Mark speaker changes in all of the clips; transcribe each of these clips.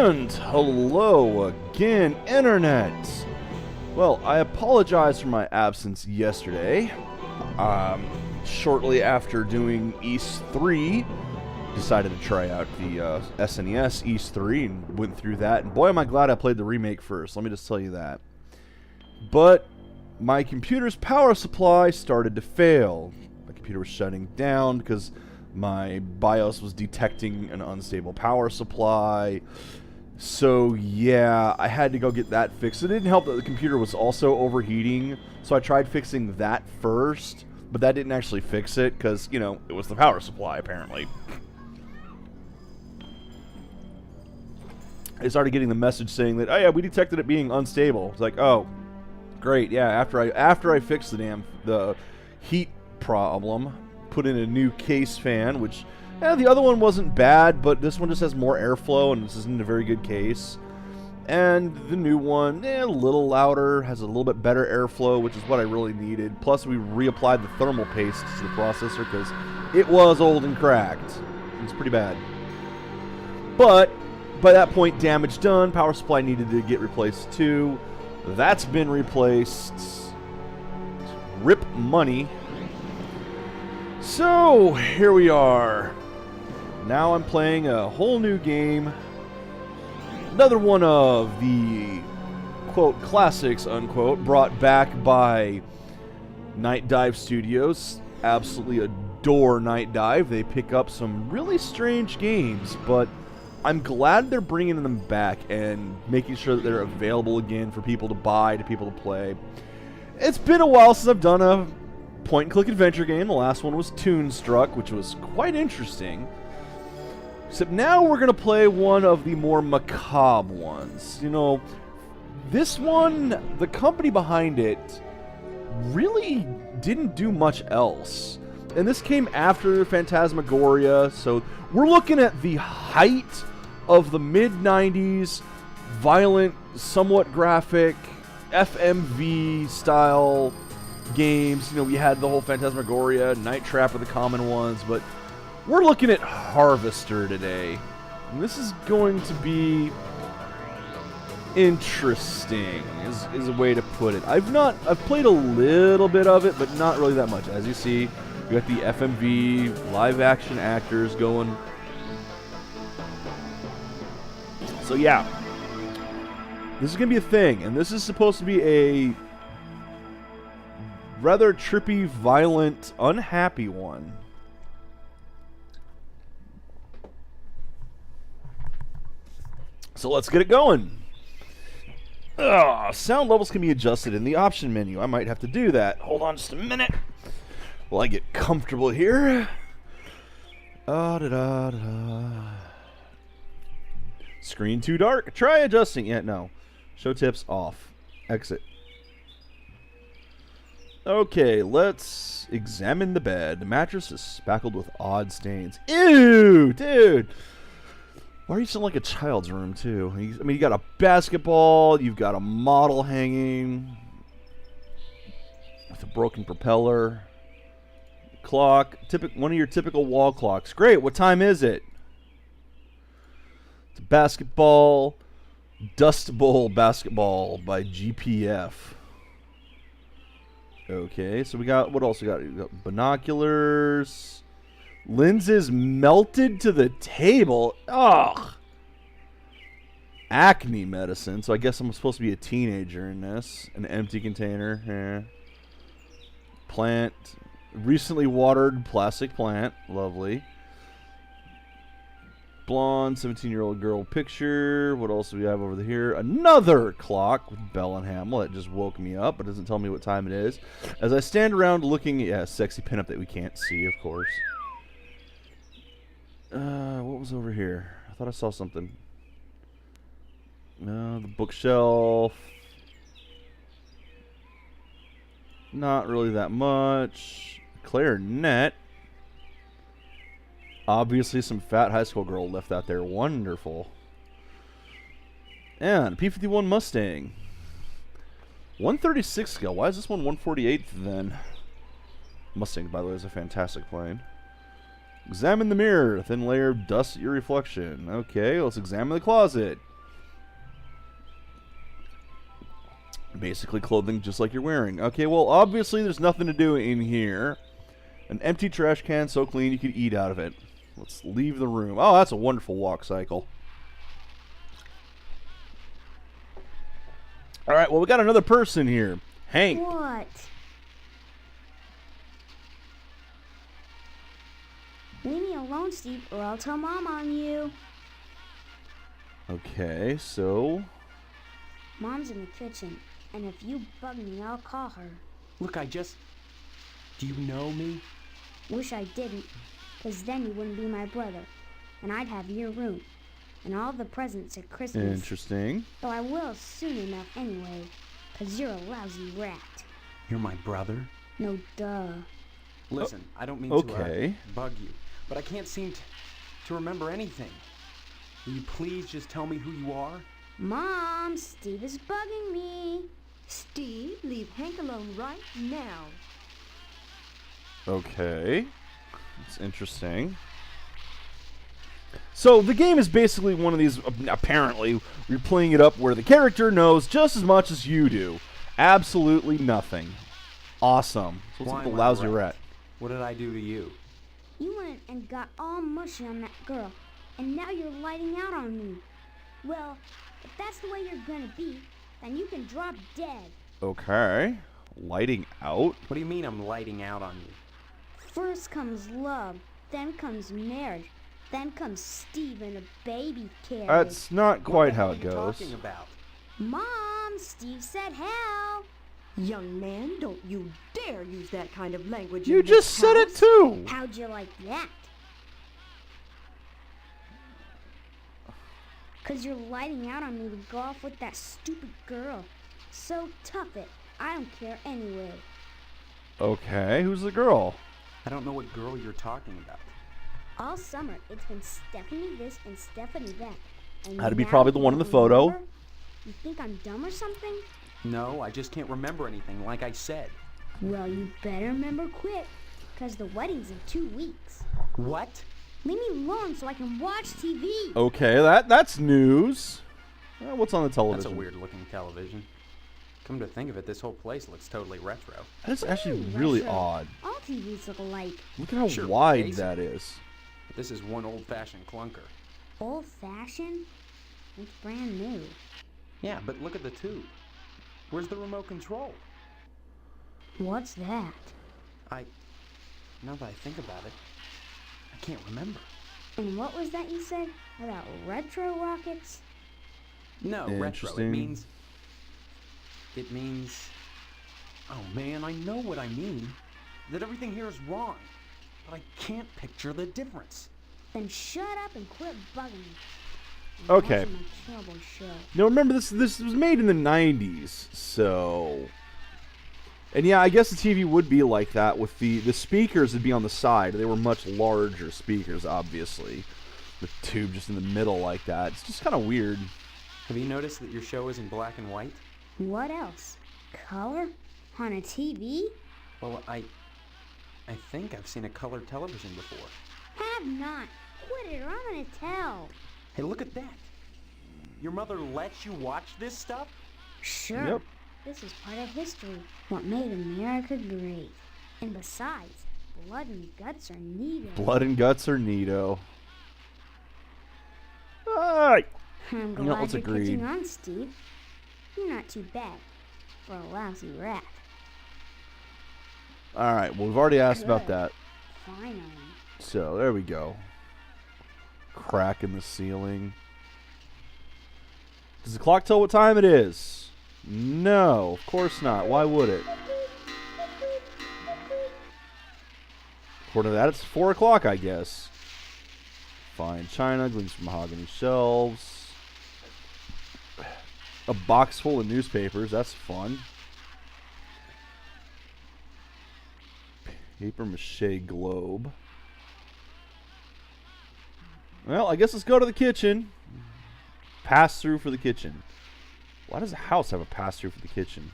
Speaker 1: And hello again, Internet! Well, I apologize for my absence yesterday. Shortly after doing East 3, decided to try out the SNES East 3 and went through that. And boy, am I glad I played the remake first, let me just tell you that. But my computer's power supply started to fail. My computer was shutting down because my BIOS was detecting an unstable power supply. So yeah, I had to go get that fixed. It didn't help that the computer was also overheating, so I tried fixing that first, but that didn't actually fix it because, you know, it was the power supply apparently. I started getting the message saying that, oh yeah, we detected it being unstable. It's like, oh, great, yeah, after I fixed the heat problem, put in a new case fan, which the other one wasn't bad, but this one just has more airflow, and this isn't a very good case. And the new one, a little louder, has a little bit better airflow, which is what I really needed. Plus, we reapplied the thermal paste to the processor because it was old and cracked. It's pretty bad. But by that point, damage done. Power supply needed to get replaced too. That's been replaced. Rip money. So, here we are. Now I'm playing a whole new game. Another one of the, quote, classics, unquote, brought back by Nightdive Studios. Absolutely adore Nightdive. They pick up some really strange games, but I'm glad they're bringing them back and making sure that they're available again for people to buy, to people to play. It's been a while since I've done a point-and-click adventure game. The last one was Toonstruck, which was quite interesting. Except now we're going to play one of the more macabre ones. You know, this one, the company behind it really didn't do much else. And this came after Phantasmagoria, so we're looking at the height of the mid-90s, violent, somewhat graphic, FMV-style games. You know, we had the whole Phantasmagoria, Night Trap are the common ones, but we're looking at Harvester today. And this is going to be interesting, is a way to put it. I've played a little bit of it, but not really that much. As you see, we got the FMV live-action actors going. So yeah, this is going to be a thing, and this is supposed to be a rather trippy, violent, unhappy one. So let's get it going. Sound levels can be adjusted in the option menu. I might have to do that. Hold on just a minute while I get comfortable here. Screen too dark. Try adjusting. Yeah, no. Show tips off. Exit. Okay, let's examine the bed. The mattress is spackled with odd stains. Ew, dude. Why are you still like a child's room, too? I mean, you got a basketball, you've got a model hanging with a broken propeller, clock, one of your typical wall clocks. Great, what time is it? It's a basketball, Dust Bowl basketball by GPF. Okay, so we got, what else we got? We got binoculars. Lenses melted to the table. Ugh. Acne medicine. So I guess I'm supposed to be a teenager in this. An empty container. Yeah. Plant. Recently watered plastic plant. Lovely. Blonde 17-year-old girl picture. What else do we have over here? Another clock with bell and handle. That just woke me up, but doesn't tell me what time it is. As I stand around looking at a sexy pinup that we can't see, of course. What was over here? I thought I saw something. The bookshelf. Not really that much. Clarinet. Obviously some fat high school girl left out there. Wonderful. And P-51 Mustang. 136 scale. Why is this one 148th then? Mustang, by the way, is a fantastic plane. Examine the mirror. Thin layer of dust at your reflection. Okay, let's examine the closet. Basically clothing just like you're wearing. Okay, well, obviously there's nothing to do in here. An empty trash can so clean you could eat out of it. Let's leave the room. Oh, that's a wonderful walk cycle. Alright, well, we got another person here. Hank.
Speaker 2: What? Leave me alone, Steve, or I'll tell Mom on you.
Speaker 1: Okay, so...
Speaker 2: Mom's in the kitchen, and if you bug me, I'll call her.
Speaker 3: Look, do you know me?
Speaker 2: Wish I didn't, 'cause then you wouldn't be my brother, and I'd have your room, and all the presents at Christmas.
Speaker 1: Interesting.
Speaker 2: Though I will soon enough anyway, 'cause you're a lousy rat.
Speaker 3: You're my brother?
Speaker 2: No, duh.
Speaker 3: Listen, I don't mean
Speaker 1: okay.
Speaker 3: to bug you, but I can't seem to remember anything. Will you please just tell me who you are?
Speaker 2: Mom, Steve is bugging me.
Speaker 4: Steve, leave Hank alone right now.
Speaker 1: Okay. It's interesting. So, the game is basically one of these, apparently, you're playing it up where the character knows just as much as you do. Absolutely nothing. Awesome. So what's
Speaker 3: Why
Speaker 1: up with
Speaker 3: am
Speaker 1: the
Speaker 3: I
Speaker 1: lousy
Speaker 3: right?
Speaker 1: rat?
Speaker 3: What did I do to you?
Speaker 2: You went and got all mushy on that girl, and now you're lighting out on me. Well, if that's the way you're gonna be, then you can drop dead.
Speaker 1: Okay. Lighting out?
Speaker 3: What do you mean I'm lighting out on you?
Speaker 2: First comes love, then comes marriage, then comes Steve in a baby carriage.
Speaker 1: That's not quite how
Speaker 3: What
Speaker 1: it
Speaker 3: the hell are you
Speaker 1: goes.
Speaker 3: talking about?
Speaker 2: Mom, Steve said hell.
Speaker 4: Young man, don't you dare use that kind of language
Speaker 1: You
Speaker 4: in this
Speaker 1: just said it
Speaker 4: house.
Speaker 1: too!
Speaker 2: How'd you like that? 'Cause you're lighting out on me to go off with that stupid girl. So tough it. I don't care anyway.
Speaker 1: Okay, who's the girl?
Speaker 3: I don't know what girl you're talking about.
Speaker 2: All summer, it's been Stephanie this and Stephanie that. And
Speaker 1: Had to be
Speaker 2: now
Speaker 1: probably the
Speaker 2: you
Speaker 1: one in the
Speaker 2: don't
Speaker 1: photo.
Speaker 2: remember? You think I'm dumb or something?
Speaker 3: No, I just can't remember anything, like I said.
Speaker 2: Well, you better remember quick, 'cause the wedding's in 2 weeks.
Speaker 3: What?
Speaker 2: Leave me alone so I can watch TV.
Speaker 1: Okay, that's news. What's on the television?
Speaker 3: That's a weird looking television. Come to think of it, this whole place looks totally retro.
Speaker 1: That's actually really
Speaker 2: Retro.
Speaker 1: odd.
Speaker 2: All TVs look alike.
Speaker 1: Look at how
Speaker 3: Sure,
Speaker 1: wide
Speaker 3: basic.
Speaker 1: that is.
Speaker 3: But this is one old-fashioned clunker.
Speaker 2: Old-fashioned? It's brand new.
Speaker 3: Yeah, but look at the tube. Where's the remote control?
Speaker 2: What's that?
Speaker 3: Now that I think about it, I can't remember.
Speaker 2: And what was that you said about retro rockets?
Speaker 3: No, retro.
Speaker 1: Interesting.
Speaker 3: It means... Oh man, I know what I mean. That everything here is wrong. But I can't picture the difference.
Speaker 2: Then shut up and quit bugging me.
Speaker 1: Okay.
Speaker 2: Watching my terrible show.
Speaker 1: Now remember, this was made in the 90s, so... And yeah, I guess the TV would be like that with the speakers would be on the side. They were much larger speakers, obviously. The tube just in the middle like that. It's just kind of weird.
Speaker 3: Have you noticed that your show is in black and white?
Speaker 2: What else? Color? On a TV?
Speaker 3: Well, I think I've seen a color television before.
Speaker 2: Have not. Quit it or I'm gonna tell.
Speaker 3: Hey, look at that. Your mother lets you watch this stuff?
Speaker 2: Sure.
Speaker 1: Yep.
Speaker 2: This is part of history. What made America great. And besides, blood and guts are needed.
Speaker 1: Blood and guts are neato. Alright.
Speaker 2: I'm
Speaker 1: know,
Speaker 2: glad
Speaker 1: let's
Speaker 2: you're
Speaker 1: agree.
Speaker 2: catching on, Steve. You're not too bad for a lousy rat.
Speaker 1: Alright, well, we've already asked about
Speaker 2: Good.
Speaker 1: that.
Speaker 2: Finally.
Speaker 1: So, there we go. Crack in the ceiling. Does the clock tell what time it is? No, of course not. Why would it? According to that, it's 4 o'clock, I guess. Fine china, gleams from mahogany shelves. A box full of newspapers, that's fun. Paper mache globe. Well, I guess let's go to the kitchen. Pass through for the kitchen. Why does a house have a pass through for the kitchen?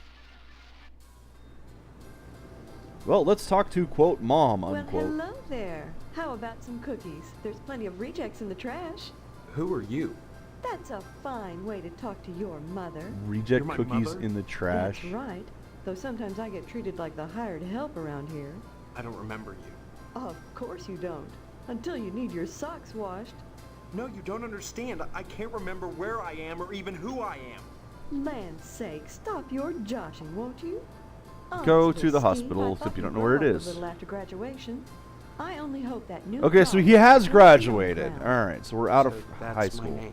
Speaker 1: Well, let's talk to, quote, Mom, unquote.
Speaker 4: Well, hello there. How about some cookies? There's plenty of rejects in the trash.
Speaker 3: Who are you?
Speaker 4: That's a fine way to talk to your mother.
Speaker 1: Reject
Speaker 3: You're my
Speaker 1: cookies
Speaker 3: mother?
Speaker 1: in the trash.
Speaker 4: That's right. Though sometimes I get treated like the hired help around here.
Speaker 3: I don't remember you.
Speaker 4: Of course you don't. Until you need your socks washed.
Speaker 3: No, you don't understand. I can't remember where I am or even who I am.
Speaker 4: Land's sake, stop your joshing, won't you?
Speaker 1: Go
Speaker 4: Honestly,
Speaker 1: to the
Speaker 4: Steve,
Speaker 1: hospital,
Speaker 4: I
Speaker 1: except
Speaker 4: thought
Speaker 1: you don't
Speaker 4: you'd
Speaker 1: know where it
Speaker 4: grow up
Speaker 1: is.
Speaker 4: A little after graduation. I only hope that new
Speaker 1: Okay, so
Speaker 4: car
Speaker 1: he has
Speaker 4: will be
Speaker 1: graduated.
Speaker 4: around.
Speaker 1: Alright, so we're out of
Speaker 3: So that's
Speaker 1: high
Speaker 3: my
Speaker 1: school.
Speaker 3: name.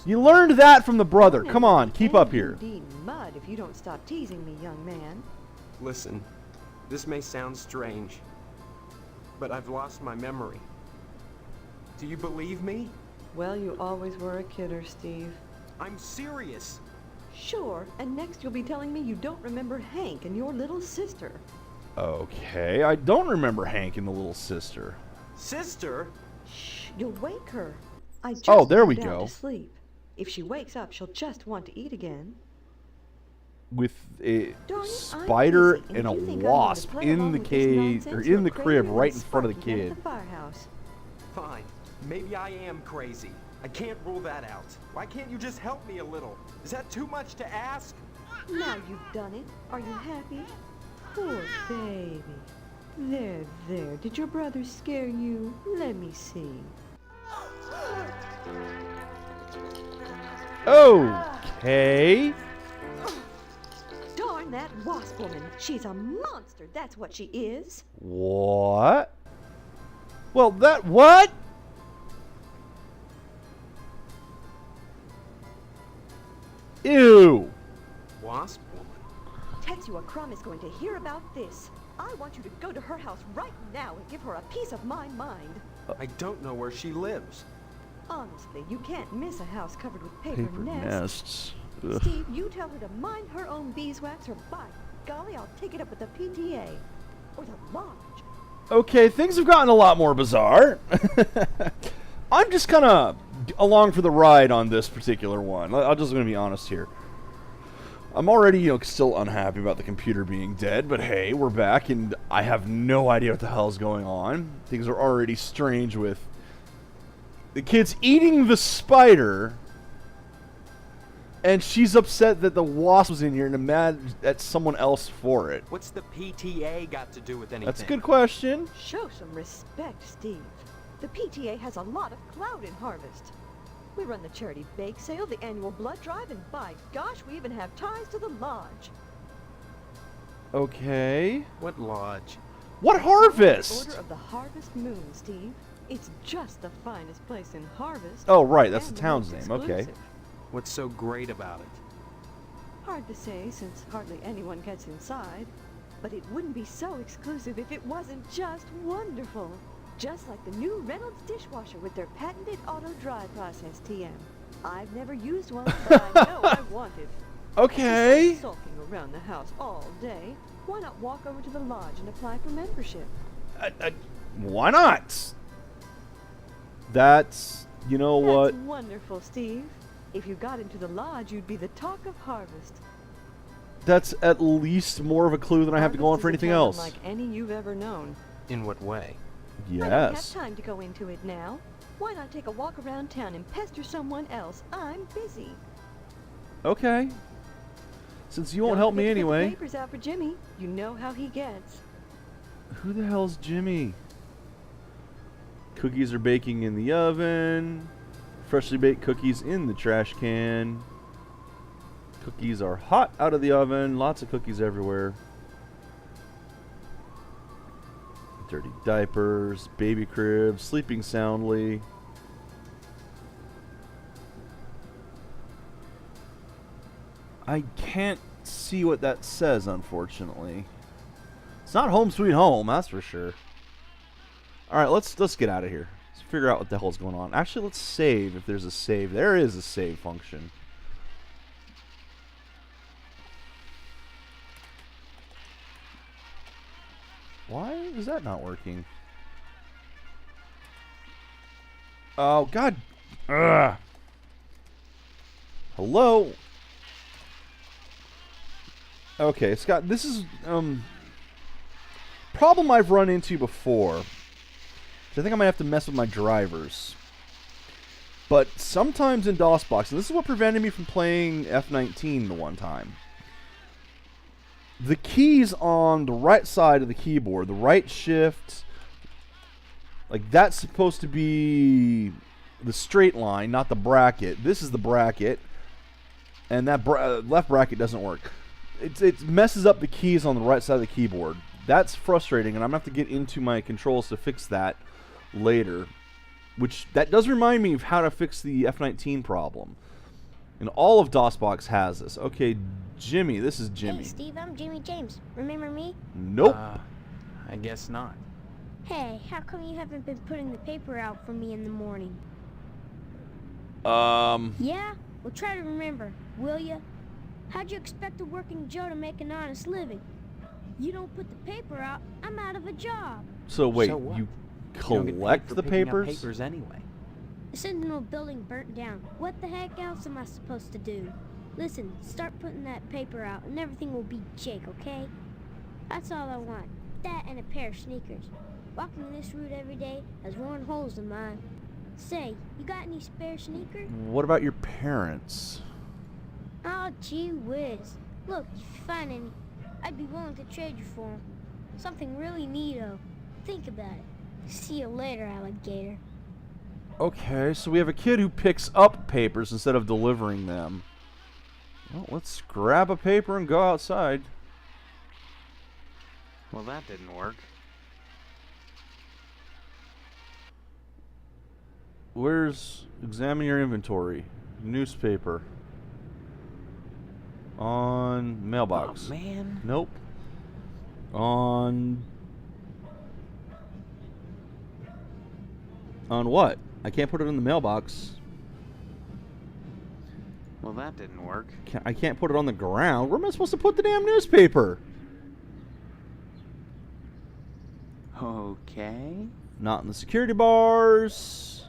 Speaker 1: You learned that from the brother.
Speaker 4: You'll
Speaker 1: Come
Speaker 4: never
Speaker 1: on,
Speaker 4: be
Speaker 1: keep up
Speaker 4: any
Speaker 1: here.
Speaker 4: indeed mud if you don't stop teasing me, young man.
Speaker 3: Listen, this may sound strange, but I've lost my memory. Do you believe me?
Speaker 4: Well, you always were a kidder, Steve.
Speaker 3: I'm serious.
Speaker 4: Sure, and next you'll be telling me you don't remember Hank and your little sister.
Speaker 1: Okay, I don't remember Hank and the little sister.
Speaker 3: Sister?
Speaker 4: Shh, you'll wake her. I just
Speaker 1: Oh, there
Speaker 4: put
Speaker 1: we
Speaker 4: her down
Speaker 1: go.
Speaker 4: to sleep. If she wakes up, she'll just want to eat again.
Speaker 1: With a
Speaker 4: Darn it, I'm
Speaker 1: spider
Speaker 4: busy,
Speaker 1: and a
Speaker 4: if you think I'm going to
Speaker 1: wasp
Speaker 4: play
Speaker 1: in
Speaker 4: along
Speaker 1: the
Speaker 4: with this
Speaker 1: cave,
Speaker 4: nonsense,
Speaker 1: or
Speaker 4: you're
Speaker 1: in the
Speaker 4: crazier
Speaker 1: crib
Speaker 4: than
Speaker 1: right in front of the
Speaker 4: Sparky down
Speaker 1: kid.
Speaker 4: at the firehouse.
Speaker 3: Fine. Maybe I am crazy. I can't rule that out. Why can't you just help me a little? Is that too much to ask?
Speaker 4: Now you've done it. Are you happy? Poor baby. There, there. Did your brother scare you? Let me see.
Speaker 1: Okay.
Speaker 4: Darn that wasp woman. She's a monster. That's what she is.
Speaker 1: What? Well, what? Ew.
Speaker 3: Wasp woman?
Speaker 4: Tetsuya Crumb is going to hear about this. I want you to go to her house right now and give her a piece of my mind.
Speaker 3: I don't know where she lives.
Speaker 4: Honestly, you can't miss a house covered with paper,
Speaker 1: Paper nests. Ugh.
Speaker 4: Steve, you tell her to mind her own beeswax, or by golly, I'll take it up with the PTA. Or the lodge.
Speaker 1: Okay, things have gotten a lot more bizarre. I'm just kind of along for the ride on this particular one. I'm just going to be honest here. I'm already, still unhappy about the computer being dead, but hey, we're back, and I have no idea what the hell's going on. Things are already strange with the kid's eating the spider, and she's upset that the wasp was in here and mad at someone else for it.
Speaker 3: What's the PTA got to do with anything?
Speaker 1: That's a good question.
Speaker 4: Show some respect, Steve. The PTA has a lot of clout in Harvest. We run the charity bake sale, the annual blood drive, and by gosh, we even have ties to the lodge.
Speaker 1: Okay.
Speaker 3: What lodge?
Speaker 1: What harvest?
Speaker 4: Order of the Harvest Moon, Steve. It's just the finest place in Harvest.
Speaker 1: Oh, right, that's
Speaker 4: and
Speaker 1: the
Speaker 4: the
Speaker 1: town's
Speaker 4: most
Speaker 1: name. Okay.
Speaker 4: exclusive.
Speaker 3: What's so great about it?
Speaker 4: Hard to say since hardly anyone gets inside. But it wouldn't be so exclusive if it wasn't just wonderful. Just like the new Reynolds dishwasher with their patented auto dry process, TM. I've never used one, but I know I want it.
Speaker 1: Okay.
Speaker 4: Instead of sulking around the house all day, why not walk over to the lodge and apply for membership?
Speaker 1: Why not? That's, you know what?
Speaker 4: That's wonderful, Steve. If you got into the lodge, you'd be the talk of Harvest.
Speaker 1: That's at least more of a clue than I have to go on
Speaker 4: Harvest
Speaker 1: for
Speaker 4: is a
Speaker 1: anything
Speaker 4: town
Speaker 1: else.
Speaker 4: Unlike any you've ever known.
Speaker 3: In what way?
Speaker 4: I don't have
Speaker 1: Yes.
Speaker 4: time to go into it now. Why not take a walk around town and pester someone else? I'm busy.
Speaker 1: Okay. Since you won't
Speaker 4: Don't
Speaker 1: help me
Speaker 4: forget to get the
Speaker 1: anyway.
Speaker 4: papers out for Jimmy. You know how he gets.
Speaker 1: Who the hell's Jimmy? Cookies are baking in the oven. Freshly baked cookies in the trash can. Cookies are hot out of the oven. Lots of cookies everywhere. Dirty diapers, baby crib, sleeping soundly. I can't see what that says, unfortunately. It's not home sweet home, that's for sure. Alright, let's get out of here. Let's figure out what the hell's going on. Actually, let's save if there's a save. There is a save function. Why is that not working? Oh, God. Ugh. Hello? Okay, Scott, this is, problem I've run into before. I think I might have to mess with my drivers. But sometimes in DOSBox, and this is what prevented me from playing F19 the one time, the keys on the right side of the keyboard, the right shift, like that's supposed to be the straight line, not the bracket. This is the bracket, and that left bracket doesn't work. It messes up the keys on the right side of the keyboard. That's frustrating, and I'm going to have to get into my controls to fix that later. Which, that does remind me of how to fix the F19 problem. And all of DOSBox has this. Okay, Jimmy. This is Jimmy.
Speaker 2: Hey, Steve, I'm Jimmy James. Remember me?
Speaker 1: Nope.
Speaker 3: I guess not.
Speaker 2: Hey, how come you haven't been putting the paper out for me in the morning? Yeah? Well, try to remember, will ya? How'd you expect a working Joe to make an honest living? You don't put the paper out, I'm out of a job.
Speaker 1: So wait,
Speaker 3: So what?
Speaker 1: you
Speaker 3: You don't get paid
Speaker 1: collect
Speaker 3: for
Speaker 1: the
Speaker 3: picking up
Speaker 1: papers?
Speaker 3: papers anyway.
Speaker 2: The Sentinel building burnt down. What the heck else am I supposed to do? Listen, start putting that paper out and everything will be jake, okay? That's all I want. That and a pair of sneakers. Walking this route every day has worn holes in mine. Say, you got any spare sneakers?
Speaker 1: What about your parents?
Speaker 2: Oh, gee whiz. Look, if you find any, I'd be willing to trade you for them. Something really neato. Think about it. See you later, alligator.
Speaker 1: Okay, so we have a kid who picks up papers instead of delivering them. Well, let's grab a paper and go outside.
Speaker 3: Well, that didn't work.
Speaker 1: Where's examine your inventory? Newspaper. On mailbox.
Speaker 3: Oh, man.
Speaker 1: Nope. On what? I can't put it in the mailbox.
Speaker 3: Well, that didn't work.
Speaker 1: I can't put it on the ground. Where am I supposed to put the damn newspaper?
Speaker 3: Okay.
Speaker 1: Not in the security bars.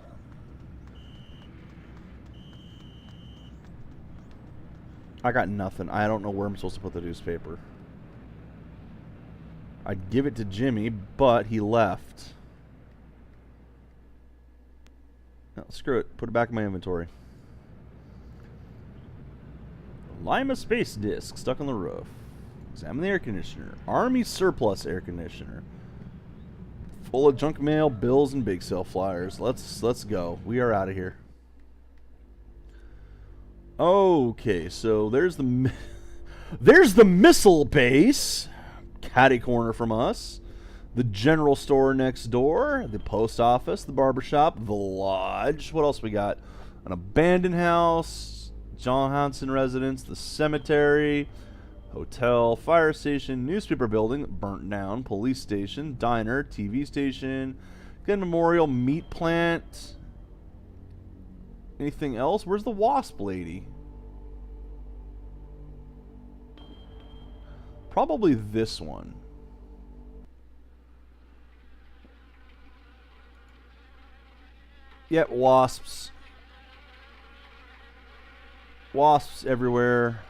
Speaker 1: I got nothing. I don't know where I'm supposed to put the newspaper. I'd give it to Jimmy, but he left. No, screw it. Put it back in my inventory. Lima space disc stuck on the roof. Examine the air conditioner. Army surplus air conditioner. Full of junk mail, bills, and big sale flyers. Let's go. We are out of here. Okay, so there's the there's the missile base, catty corner from us. The general store next door, the post office, the barbershop, the lodge. What else we got? An abandoned house, John Hanson residence, the cemetery, hotel, fire station, newspaper building that burnt down, police station, diner, TV station, gun memorial, meat plant. Anything else? Where's the wasp lady? Probably this one. Yep, wasps. Wasps everywhere.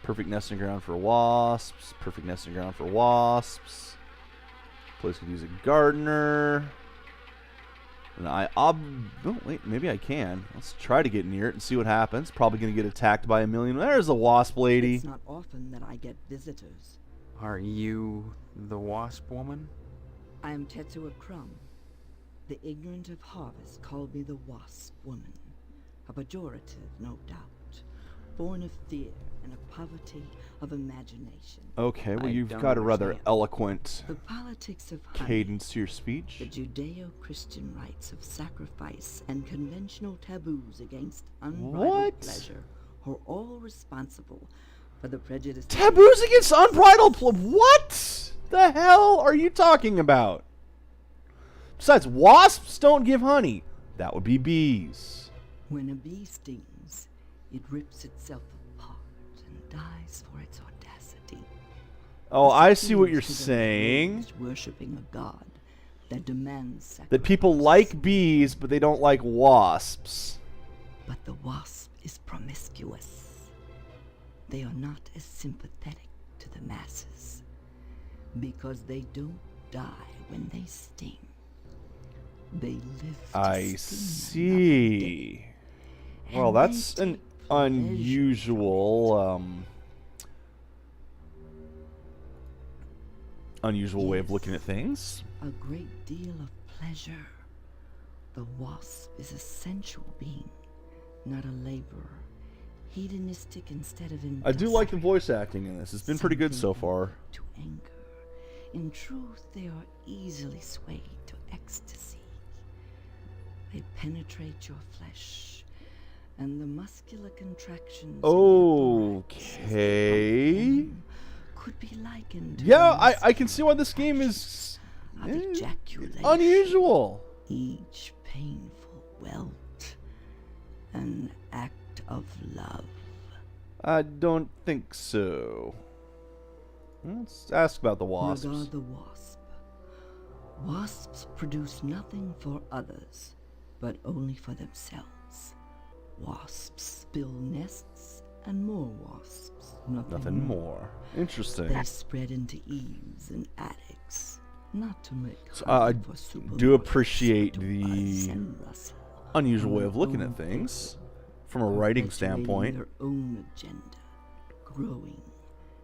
Speaker 1: Perfect nesting ground for wasps. Perfect nesting ground for wasps. Place could use a gardener. And oh, wait, maybe I can. Let's try to get near it and see what happens. Probably going to get attacked by a million. There's the wasp lady.
Speaker 5: It's not often that I get visitors.
Speaker 3: Are you the wasp woman?
Speaker 5: I am Tetsuo Crumb. The ignorant of harvest called me the wasp woman. A pejorative, no doubt. Born of fear and a poverty of imagination.
Speaker 1: Okay, well,
Speaker 3: I
Speaker 1: you've
Speaker 3: don't
Speaker 1: got a rather
Speaker 3: understand.
Speaker 1: eloquent
Speaker 5: The politics of honey,
Speaker 1: cadence to your speech.
Speaker 5: the Judeo-Christian rites of sacrifice and conventional taboos against unbridled
Speaker 1: What?
Speaker 5: pleasure are all responsible for the prejudice.
Speaker 1: Taboos against unbridled what? The hell are you talking about? Besides, wasps don't give honey. That would be bees.
Speaker 5: When a bee stings, it rips itself apart and dies for its audacity.
Speaker 1: Oh,
Speaker 5: This
Speaker 1: I see what you're
Speaker 5: appeals to the
Speaker 1: saying.
Speaker 5: enraged worshipping a god that demands sacrifice.
Speaker 1: That people like bees, but they don't like wasps.
Speaker 5: But the wasp is promiscuous. They are not as sympathetic to the masses because they don't die when they sting. They live to
Speaker 1: I
Speaker 5: sting another day,
Speaker 1: see. Well,
Speaker 5: and
Speaker 1: that's
Speaker 5: they
Speaker 1: an
Speaker 5: take pleasure from
Speaker 1: unusual way of looking at
Speaker 5: Yes.
Speaker 1: things.
Speaker 5: a great deal of pleasure. The wasp is a sensual being, not a laborer, hedonistic instead of industrial.
Speaker 1: I do like the voice acting in this. It's been pretty good so
Speaker 5: Something
Speaker 1: far.
Speaker 5: to anger. In truth, they are easily swayed to ecstasy. They penetrate your flesh, and the muscular contractions in your thorax as they
Speaker 1: Okay.
Speaker 5: pump them could be likened to
Speaker 1: Yeah,
Speaker 5: the
Speaker 1: I can see why this game is
Speaker 5: of ejaculation.
Speaker 1: unusual.
Speaker 5: Each painful welt, an act of love.
Speaker 1: I don't think so. Let's ask about the wasps.
Speaker 5: Regard the wasp. Wasps produce nothing for others, but only for themselves. Wasps build nests and more wasps.
Speaker 1: Nothing more. Interesting.
Speaker 5: They spread into eaves and attics, not to make
Speaker 1: So,
Speaker 5: honey
Speaker 1: I
Speaker 5: for
Speaker 1: do
Speaker 5: supermarkets,
Speaker 1: appreciate
Speaker 5: to
Speaker 1: the
Speaker 5: buzz and rustle
Speaker 1: Unusual
Speaker 5: on
Speaker 1: way of
Speaker 5: their
Speaker 1: looking
Speaker 5: own
Speaker 1: at things from a
Speaker 5: paper,
Speaker 1: writing
Speaker 5: perpetuating
Speaker 1: standpoint.
Speaker 5: their own agenda, growing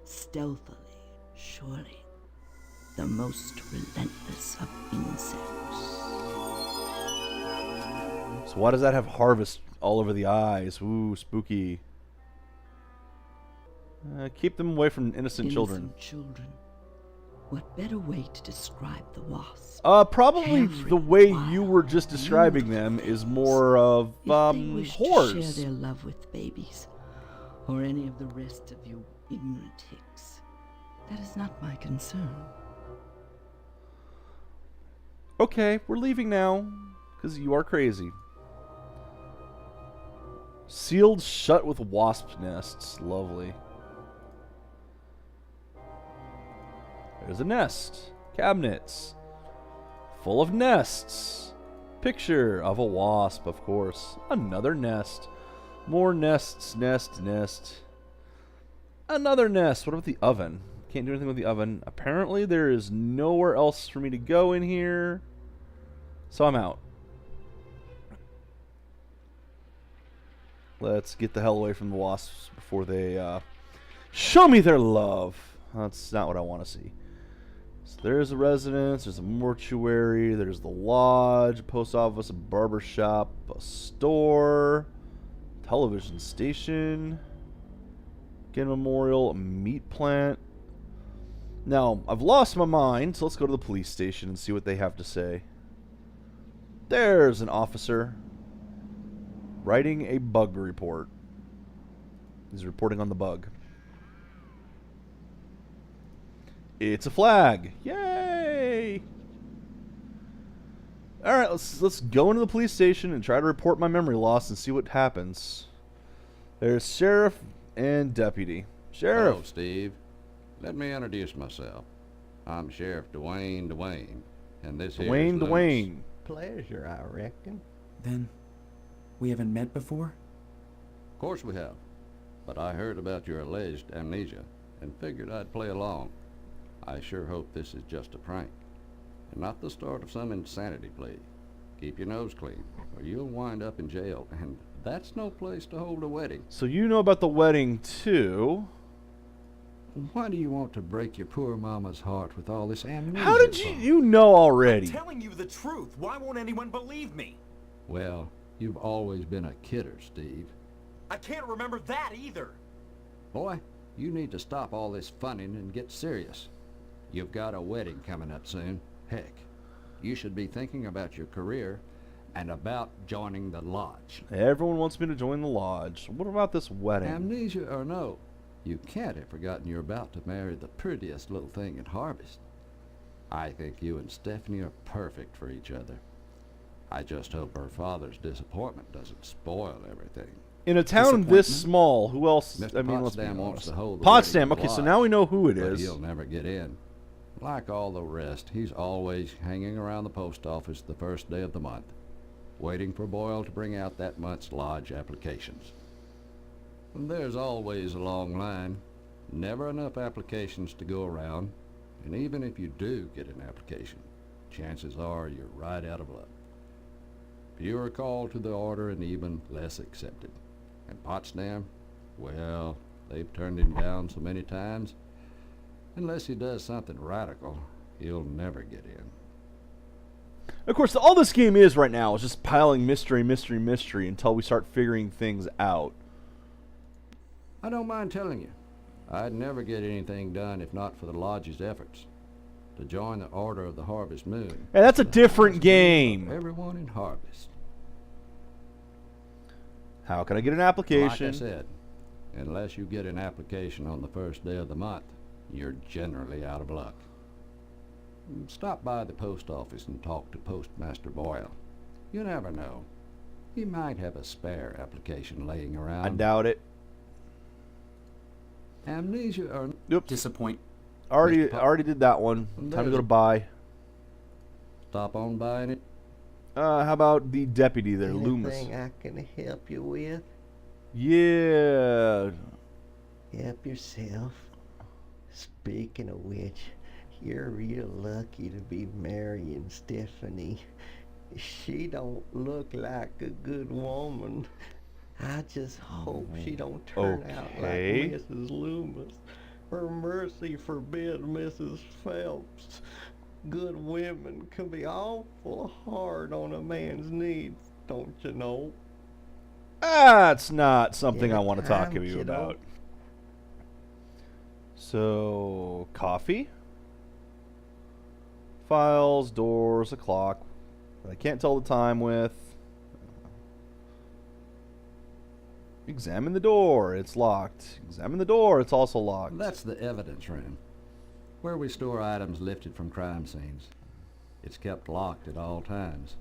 Speaker 5: stealthily, surely, the most relentless of insects.
Speaker 1: So why does that have harvest all over the eyes? Ooh, spooky. Keep them away from innocent children.
Speaker 5: Children. What better way to describe the wasp?
Speaker 1: Probably
Speaker 5: Carefree,
Speaker 1: the way you
Speaker 5: wild,
Speaker 1: were just describing
Speaker 5: beautiful
Speaker 1: them is
Speaker 5: things.
Speaker 1: more of
Speaker 5: If they wish to share
Speaker 1: whores.
Speaker 5: their love with babies, or any of the rest of you ignorant hicks, that is not my concern.
Speaker 1: Okay, we're leaving now because you are crazy. Sealed shut with wasp nests. Lovely. There's a nest. Cabinets. Full of nests. Picture of a wasp, of course. Another nest. More nests. Nest. Another nest. What about the oven? Can't do anything with the oven. Apparently there is nowhere else for me to go in here. So I'm out. Let's get the hell away from the wasps before they show me their love. That's not what I want to see. So there's a residence, there's a mortuary, there's the lodge, a post office, a barber shop, a store, television station, again memorial, a meat plant. Now, I've lost my mind, so let's go to the police station and see what they have to say. There's an officer writing a bug report. He's reporting on the bug. It's a flag. Yay! Alright, let's go into the police station and try to report my memory loss and see what happens. There's sheriff and deputy. Sheriff.
Speaker 6: Hello, Steve. Let me introduce myself. I'm Sheriff Dwayne, and this here is Lewis.
Speaker 1: Dwayne.
Speaker 7: Pleasure, I reckon.
Speaker 3: Then, we haven't met before?
Speaker 6: Of course we have, but I heard about your alleged amnesia and figured I'd play along. I sure hope this is just a prank, and not the start of some insanity plea. Keep your nose clean, or you'll wind up in jail, and that's no place to hold a wedding.
Speaker 1: So you know about the wedding too.
Speaker 6: Why do you want to break your poor mama's heart with all this amnesia?
Speaker 1: How did you know already?
Speaker 8: Telling you the truth. Why won't anyone believe me?
Speaker 6: Well, you've always been a kidder, Steve.
Speaker 8: I can't remember that either.
Speaker 6: Boy, you need to stop all this funning and get serious. You've got a wedding coming up soon. Heck, you should be thinking about your career and about joining the lodge.
Speaker 1: Everyone wants me to join the lodge. What about this wedding?
Speaker 6: Amnesia or no, you can't have forgotten you're about to marry the prettiest little thing in Harvest. I think you and Stephanie are perfect for each other. I just hope her father's disappointment doesn't spoil everything.
Speaker 1: In a town this small, who else?
Speaker 6: Mr.
Speaker 1: I mean, let's be
Speaker 6: Potsdam wants
Speaker 1: honest.
Speaker 6: to hold the
Speaker 1: Potsdam.
Speaker 6: wedding
Speaker 1: Okay, so
Speaker 6: lodge,
Speaker 1: now we know who it
Speaker 6: but
Speaker 1: is.
Speaker 6: he'll never get in. Like all the rest, he's always hanging around the post office the first day of the month, waiting for Boyle to bring out that month's lodge applications. And there's always a long line, never enough applications to go around, and even if you do get an application, chances are you're right out of luck. Fewer called to the order and even less accepted. And Potsdam, well, they've turned him down so many times. Unless he does something radical, he'll never get in.
Speaker 1: Of course, all this game is right now is just piling mystery, mystery, mystery until we start figuring things out.
Speaker 6: I don't mind telling you, I'd never get anything done if not for the Lodge's efforts. To join the Order of the Harvest Moon.
Speaker 1: Hey, that's a different game.
Speaker 6: Everyone in Harvest.
Speaker 1: How can I get an application?
Speaker 6: Like I said, unless you get an application on the first day of the month, you're generally out of luck. Stop by the post office and talk to Postmaster Boyle. You never know. He might have a spare application laying around.
Speaker 1: I doubt it.
Speaker 6: Amnesia or...
Speaker 1: Yep.
Speaker 8: Disappoint.
Speaker 1: Already did that one. Time to go to buy.
Speaker 6: Stop on by it.
Speaker 1: How about the deputy there, Loomis?
Speaker 7: Anything I can help you with?
Speaker 1: Yeah.
Speaker 7: Help yourself. Speaking of which, you're real lucky to be marrying Stephanie. She don't look like a good woman. I just hope she don't turn out like
Speaker 1: Okay.
Speaker 7: Mrs. Loomis. For mercy forbid Mrs. Phelps. Good women can be awful hard on a man's needs, don't you know?
Speaker 1: That's not something
Speaker 7: Yeah,
Speaker 1: I want to talk to
Speaker 7: times,
Speaker 1: you
Speaker 7: you know.
Speaker 1: about. So, coffee? Files, doors, a clock. that I can't tell the time with. Examine the door. It's locked. Examine the door. It's also locked.
Speaker 6: That's the evidence room, where we store items lifted from crime scenes. It's kept locked at all times.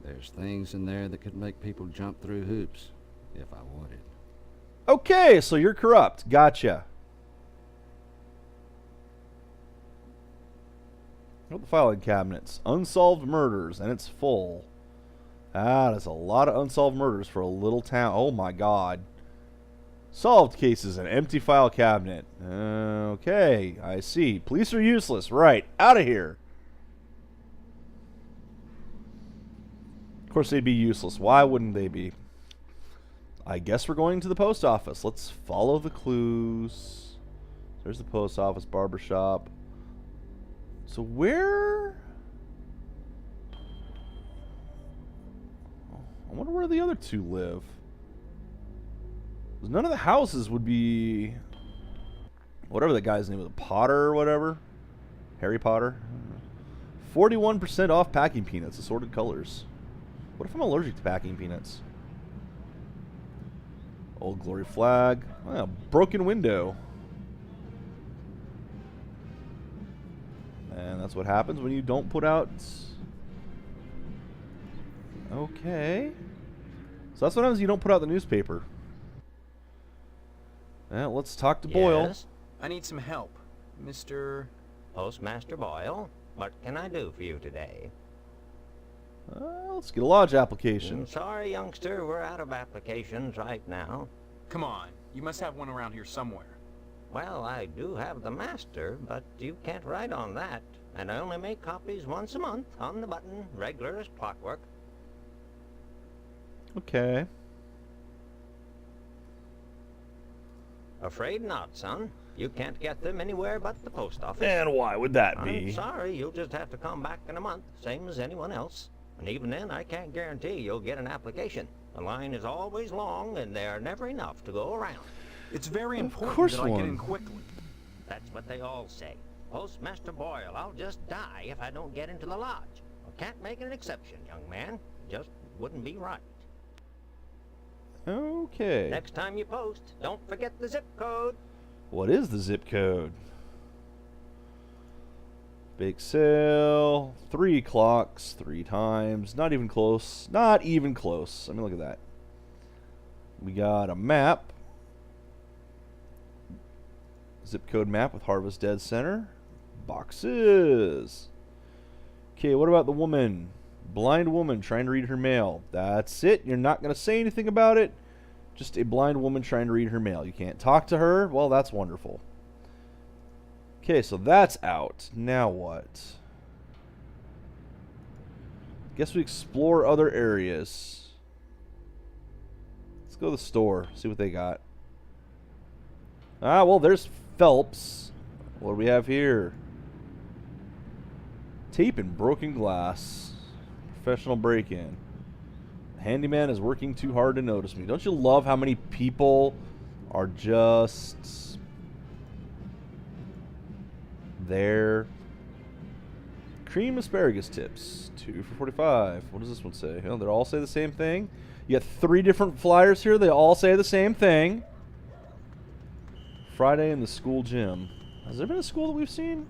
Speaker 6: There's things in there that could make people jump through hoops, if I wanted.
Speaker 1: Okay, so you're corrupt. Gotcha. What the filing cabinets? Unsolved murders, and it's full. Ah, that's a lot of unsolved murders for a little town. Oh my god. Solved cases, an empty file cabinet. Okay, I see. Police are useless. Right, out of here. Of course they'd be useless. Why wouldn't they be? I guess we're going to the post office. Let's follow the clues. There's the post office, barbershop. So where... I wonder where the other two live. 'Cause none of the houses would be... Whatever that guy's name was. Potter or whatever. Harry Potter. 41% off packing peanuts. Assorted colors. What if I'm allergic to packing peanuts? Old Glory flag. Oh, broken window. And that's what happens when you don't put out... Okay. So that's what happens when you don't put out the newspaper. Well, let's talk to Boyle.
Speaker 9: Yes?
Speaker 8: I need some help. Mr.
Speaker 9: Postmaster Boyle, what can I do for you today?
Speaker 1: Let's get a lodge application.
Speaker 9: Sorry, youngster, we're out of applications right now.
Speaker 8: Come on. You must have one around here somewhere.
Speaker 9: Well, I do have the master, but you can't write on that. And I only make copies once a month, on the button, regular as clockwork.
Speaker 1: Okay.
Speaker 9: Afraid not, son. You can't get them anywhere but the post office.
Speaker 1: And why would that
Speaker 9: I'm
Speaker 1: be?
Speaker 9: sorry, you'll just have to come back in a month, same as anyone else. And even then, I can't guarantee you'll get an application. The line is always long, and there are never enough to go around.
Speaker 8: It's very
Speaker 1: Of
Speaker 8: important
Speaker 1: course
Speaker 8: that I get
Speaker 1: one.
Speaker 8: in quickly.
Speaker 9: That's what they all say. Postmaster Boyle, I'll just die if I don't get into the lodge. I can't make an exception, young man. Just wouldn't be right.
Speaker 1: Okay.
Speaker 9: Next time you post, don't forget the zip code.
Speaker 1: What is the zip code? Bake sale. 3 clocks. 3 times. Not even close. Not even close. I mean, look at that. We got a map. Zip code map with Harvest Dead Center. Boxes. Okay, what about the woman? Blind woman trying to read her mail. That's it. You're not going to say anything about it. Just a blind woman trying to read her mail. You can't talk to her. Well, that's wonderful. Okay, so that's out. Now what? Guess we explore other areas. Let's go to the store, see what they got. Ah, well, there's Phelps. What do we have here? Tape and broken glass. Professional break-in. Handyman is working too hard to notice me. Don't you love how many people are just there? Cream asparagus tips. 2 for 45. What does this one say? Oh, they all say the same thing. You got 3 different flyers here. They all say the same thing. Friday in the school gym. Has there been a school that we've seen?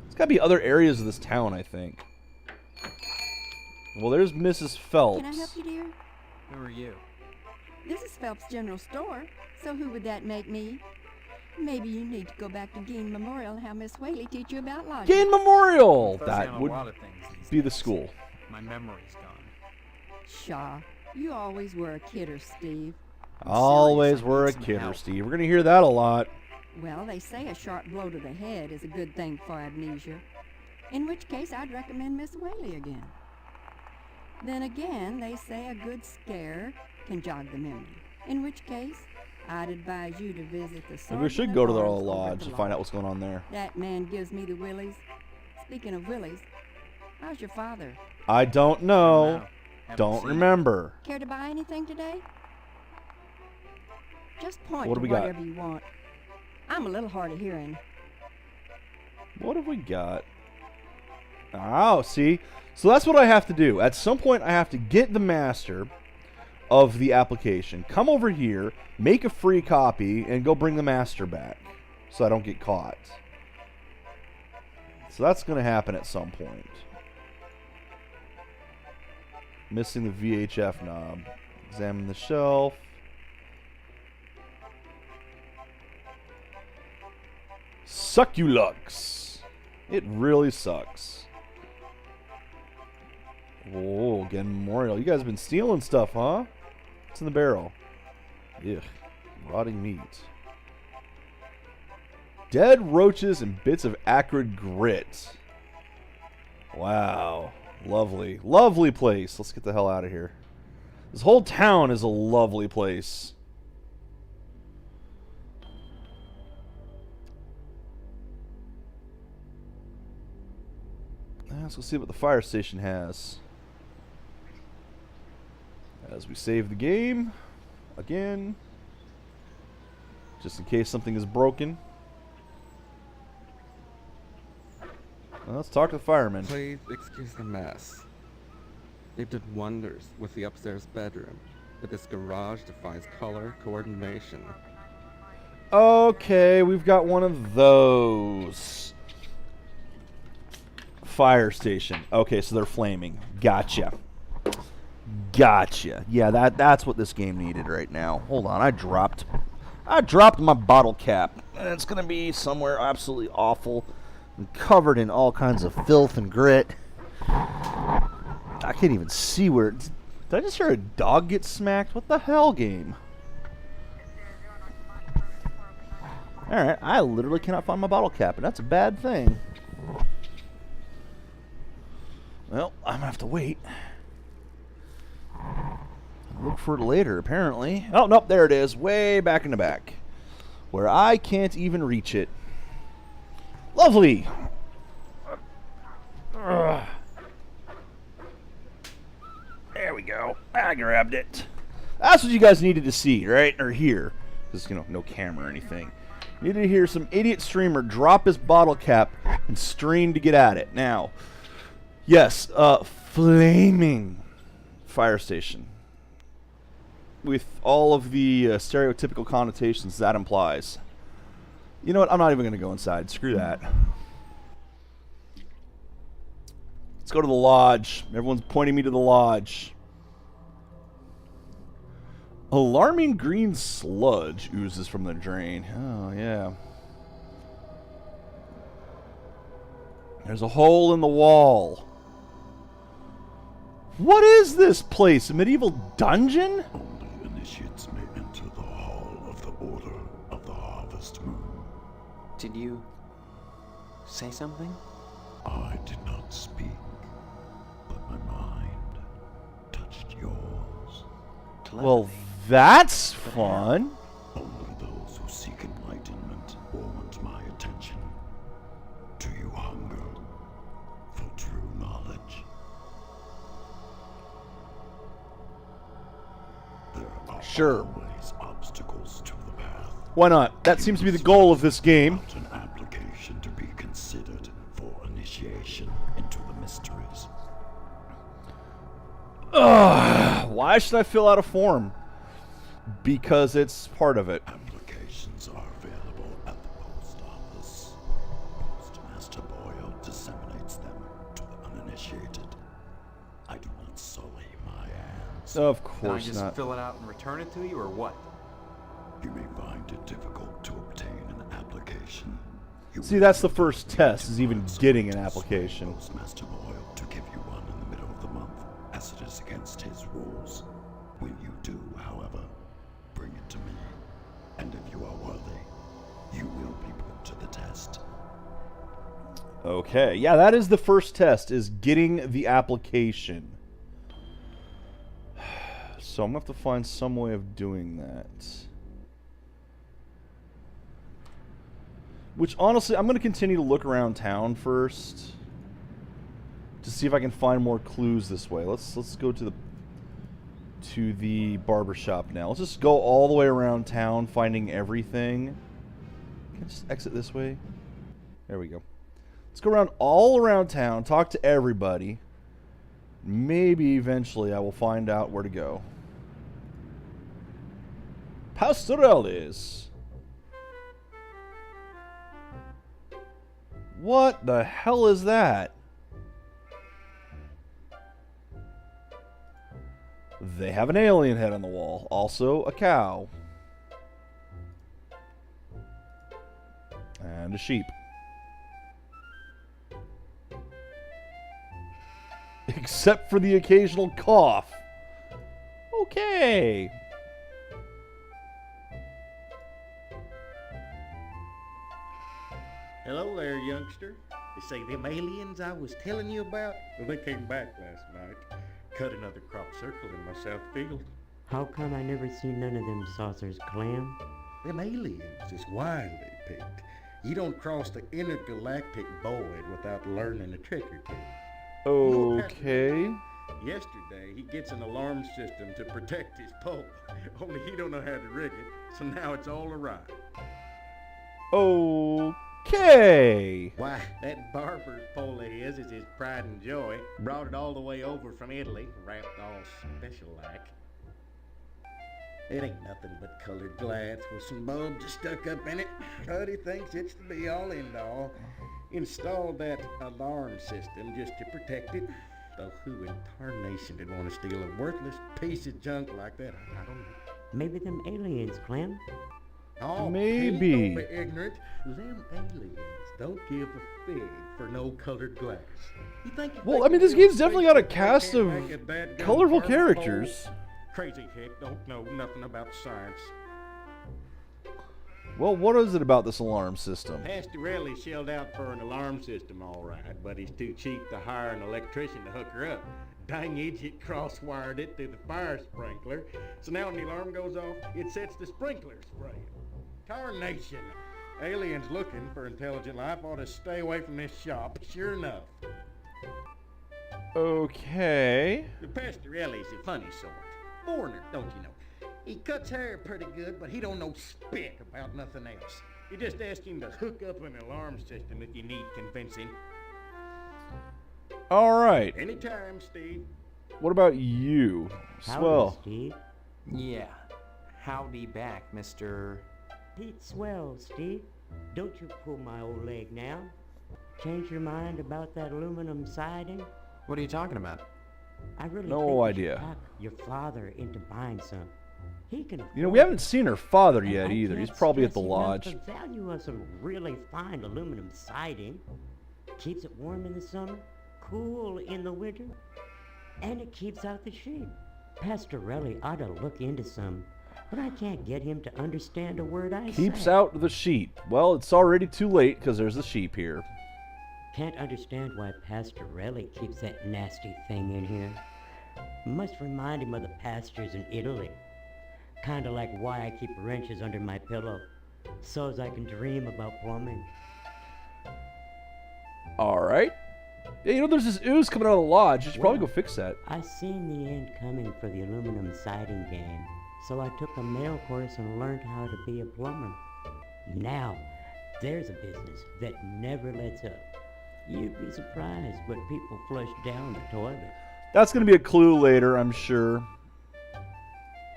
Speaker 1: There's got to be other areas of this town, I think. Well, there's Mrs. Phelps.
Speaker 10: Can I help you, dear?
Speaker 8: Who are you?
Speaker 10: This is Phelps General Store, so who would that make me? Maybe you need to go back to Gein Memorial and have Miss Whaley teach you about logic.
Speaker 1: Gein Memorial!
Speaker 8: Fuzzy
Speaker 1: That
Speaker 8: on a
Speaker 1: would
Speaker 8: lot of things these
Speaker 1: be the
Speaker 8: days.
Speaker 1: school.
Speaker 8: My memory's gone.
Speaker 10: Shaw, you always were a kidder, Steve.
Speaker 1: Always
Speaker 8: serious, I
Speaker 1: were a
Speaker 8: need some
Speaker 1: kidder,
Speaker 8: help.
Speaker 1: Steve. We're going to hear that a lot.
Speaker 10: Well, they say a sharp blow to the head is a good thing for amnesia. In which case, I'd recommend Miss Whaley again. Then again, they say a good scare can jog the memory. In which case, I'd advise you to visit the
Speaker 1: Maybe we should
Speaker 10: Sergeant
Speaker 1: go
Speaker 10: of
Speaker 1: to the
Speaker 10: Arms over at
Speaker 1: lodge
Speaker 10: the
Speaker 1: and find out
Speaker 10: lodge.
Speaker 1: what's going on there.
Speaker 10: That man gives me the willies. Speaking of willies, how's your father?
Speaker 1: I don't know.
Speaker 8: Haven't
Speaker 1: Don't
Speaker 8: seen
Speaker 1: remember.
Speaker 10: Care to buy anything today? Just point
Speaker 1: What
Speaker 10: to
Speaker 1: do we got?
Speaker 10: whatever you want. I'm a little hard of hearing.
Speaker 1: What have we got? Oh, see? So that's what I have to do. At some point, I have to get the master of the application, come over here, make a free copy, and go bring the master back so I don't get caught. So that's going to happen at some point. Missing the VHF knob. Examine the shelf. Succulux. It really sucks. Whoa, again, Memorial. You guys have been stealing stuff, huh? What's in the barrel? Ugh. Rotting meat. Dead roaches and bits of acrid grit. Wow. Lovely. Lovely place. Let's get the hell out of here. This whole town is a lovely place. Let's go see what the fire station has. As we save the game again, just in case something is broken. Well, let's talk to the firemen.
Speaker 11: Please excuse the mess. They did wonders with the upstairs bedroom, but this garage defies color coordination.
Speaker 1: Okay, we've got one of those. Fire station. Okay, so they're flaming. Gotcha. Gotcha. Yeah, that's what this game needed right now. Hold on, I dropped my bottle cap. And it's gonna be somewhere absolutely awful and covered in all kinds of filth and grit. I can't even see where. Did I just hear a dog get smacked? What the hell, game? Alright, I literally cannot find my bottle cap, and that's a bad thing. Well, I'm gonna have to wait. Look for it later, apparently. Oh, nope, there it is. Way back in the back. Where I can't even reach it. Lovely! Ugh. There we go. I grabbed it. That's what you guys needed to see, right? Or hear. Because, no camera or anything. You needed to hear some idiot streamer drop his bottle cap and strain to get at it. Now, yes, flaming fire station. With all of the stereotypical connotations that implies. You know what? I'm not even going to go inside. Screw that. Let's go to the lodge. Everyone's pointing me to the lodge. Alarming green sludge oozes from the drain. Oh, yeah. There's a hole in the wall. What is this place? A medieval dungeon?
Speaker 12: Only initiates may enter the hall of the Order of the Harvest Moon.
Speaker 3: Did you say something?
Speaker 12: I did not speak, but my mind touched yours.
Speaker 1: Well, that's fun.
Speaker 12: Only those who seek enlightenment want my attention. Do you hunger for true knowledge? There are
Speaker 1: Sure.
Speaker 12: always obstacles to the path.
Speaker 1: Why not? That seems to be the goal of this game.
Speaker 12: Not an application to be considered for initiation into the mysteries.
Speaker 1: Ugh, why should I fill out a form? Because it's part of it.
Speaker 12: Applications are available at the post office. Postmaster Boyle disseminates them to the uninitiated. I do not sully my hands.
Speaker 1: Of
Speaker 8: Can I
Speaker 1: course
Speaker 8: just
Speaker 1: not.
Speaker 8: fill it out and return it to you, or what?
Speaker 12: You may find it difficult to obtain an application. You
Speaker 1: See,
Speaker 12: will
Speaker 1: that's the
Speaker 12: need
Speaker 1: first
Speaker 12: to
Speaker 1: test, is even
Speaker 12: consult
Speaker 1: getting an
Speaker 12: with
Speaker 1: application.
Speaker 12: Postmaster Boyle to give you one in the middle of the month, as it is against his rules. When you do, however, bring it to me, and if you are worthy, you will be put to the test.
Speaker 1: Okay, yeah, that is the first test, is getting the application. So I'm going to have to find some way of doing that. Which, honestly, I'm going to continue to look around town first to see if I can find more clues this way. Let's go to the barber shop now. Let's just go all the way around town, finding everything. Can I just exit this way? There we go. Let's go around all around town, talk to everybody. Maybe eventually I will find out where to go. Pastorellis. What the hell is that? They have an alien head on the wall. Also a cow. And a sheep. Except for the occasional cough. Okay.
Speaker 13: Hello there, youngster. You say them aliens I was telling you about? Well, they came back last night. Cut another crop circle in my south field.
Speaker 14: How come I never seen none of them saucers, Clem?
Speaker 13: Them aliens is wildly picked. You don't cross the intergalactic void without learning a trick or two.
Speaker 1: Okay.
Speaker 13: Yesterday, he gets an alarm system to protect his pole. Only he don't know how to rig it, so now it's all awry.
Speaker 1: Okay.
Speaker 13: Why, that barber's pole of his is his pride and joy. Brought it all the way over from Italy, wrapped all special-like. It ain't nothing but colored glass with some bulbs stuck up in it. But he thinks it's the be-all, end-all. Installed that alarm system just to protect it. Though who in tarnation would want to steal a worthless piece of junk like that? I don't know.
Speaker 14: Maybe them aliens, Clem.
Speaker 13: Oh,
Speaker 1: maybe.
Speaker 13: Don't be ignorant. Them aliens don't give a fig for no colored glass. You think
Speaker 1: Well, I mean, this game's definitely got a cast of colorful characters.
Speaker 13: Crazy hick don't know nothing about science.
Speaker 1: Well, what is it about this alarm system?
Speaker 13: Pastorelli shelled out for an alarm system, all right, but he's too cheap to hire an electrician to hook her up. Dang idiot cross-wired it through the fire sprinkler, so now when the alarm goes off, it sets the sprinkler spraying. Tarnation! Aliens looking for intelligent life ought to stay away from this shop, sure enough.
Speaker 1: Okay.
Speaker 13: The Pastorelli's a funny sort. Foreigner, don't you know? He cuts hair pretty good, but he don't know spit about nothing else. You just ask him to hook up an alarm system if you need convincing.
Speaker 1: All right.
Speaker 13: Anytime, Steve.
Speaker 1: What about you? Swell.
Speaker 14: Steve.
Speaker 8: Yeah. Howdy back, Mr.
Speaker 14: Pete Swell, Steve. Don't you pull my old leg now. Change your mind about that aluminum siding?
Speaker 8: What are you talking about?
Speaker 14: I really
Speaker 1: No
Speaker 14: think you should
Speaker 1: idea.
Speaker 14: talk your father into buying some. He can.
Speaker 1: You know, we haven't seen her father
Speaker 14: And
Speaker 1: yet
Speaker 14: I
Speaker 1: either. He's
Speaker 14: can't
Speaker 1: probably at the
Speaker 14: stress enough
Speaker 1: lodge.
Speaker 14: The value of some really fine aluminum siding. Keeps it warm in the summer, cool in the winter, and it keeps out the sheep. Pastorelli ought to look into some, but I can't get him to understand a word I say.
Speaker 1: Keeps out the sheep. Well, it's already too late because there's the sheep here.
Speaker 14: Can't understand why Pastorelli keeps that nasty thing in here. Must remind him of the pastures in Italy. Kinda like why I keep wrenches under my pillow, so as I can dream about plumbing.
Speaker 1: Alright. Yeah, you know, there's this ooze coming out of the lodge. You should probably go fix that.
Speaker 14: I seen the end coming for the aluminum siding game, so I took a mail course and learned how to be a plumber. Now, there's a business that never lets up. You'd be surprised what people flush down the toilet.
Speaker 1: That's going to be a clue later, I'm sure.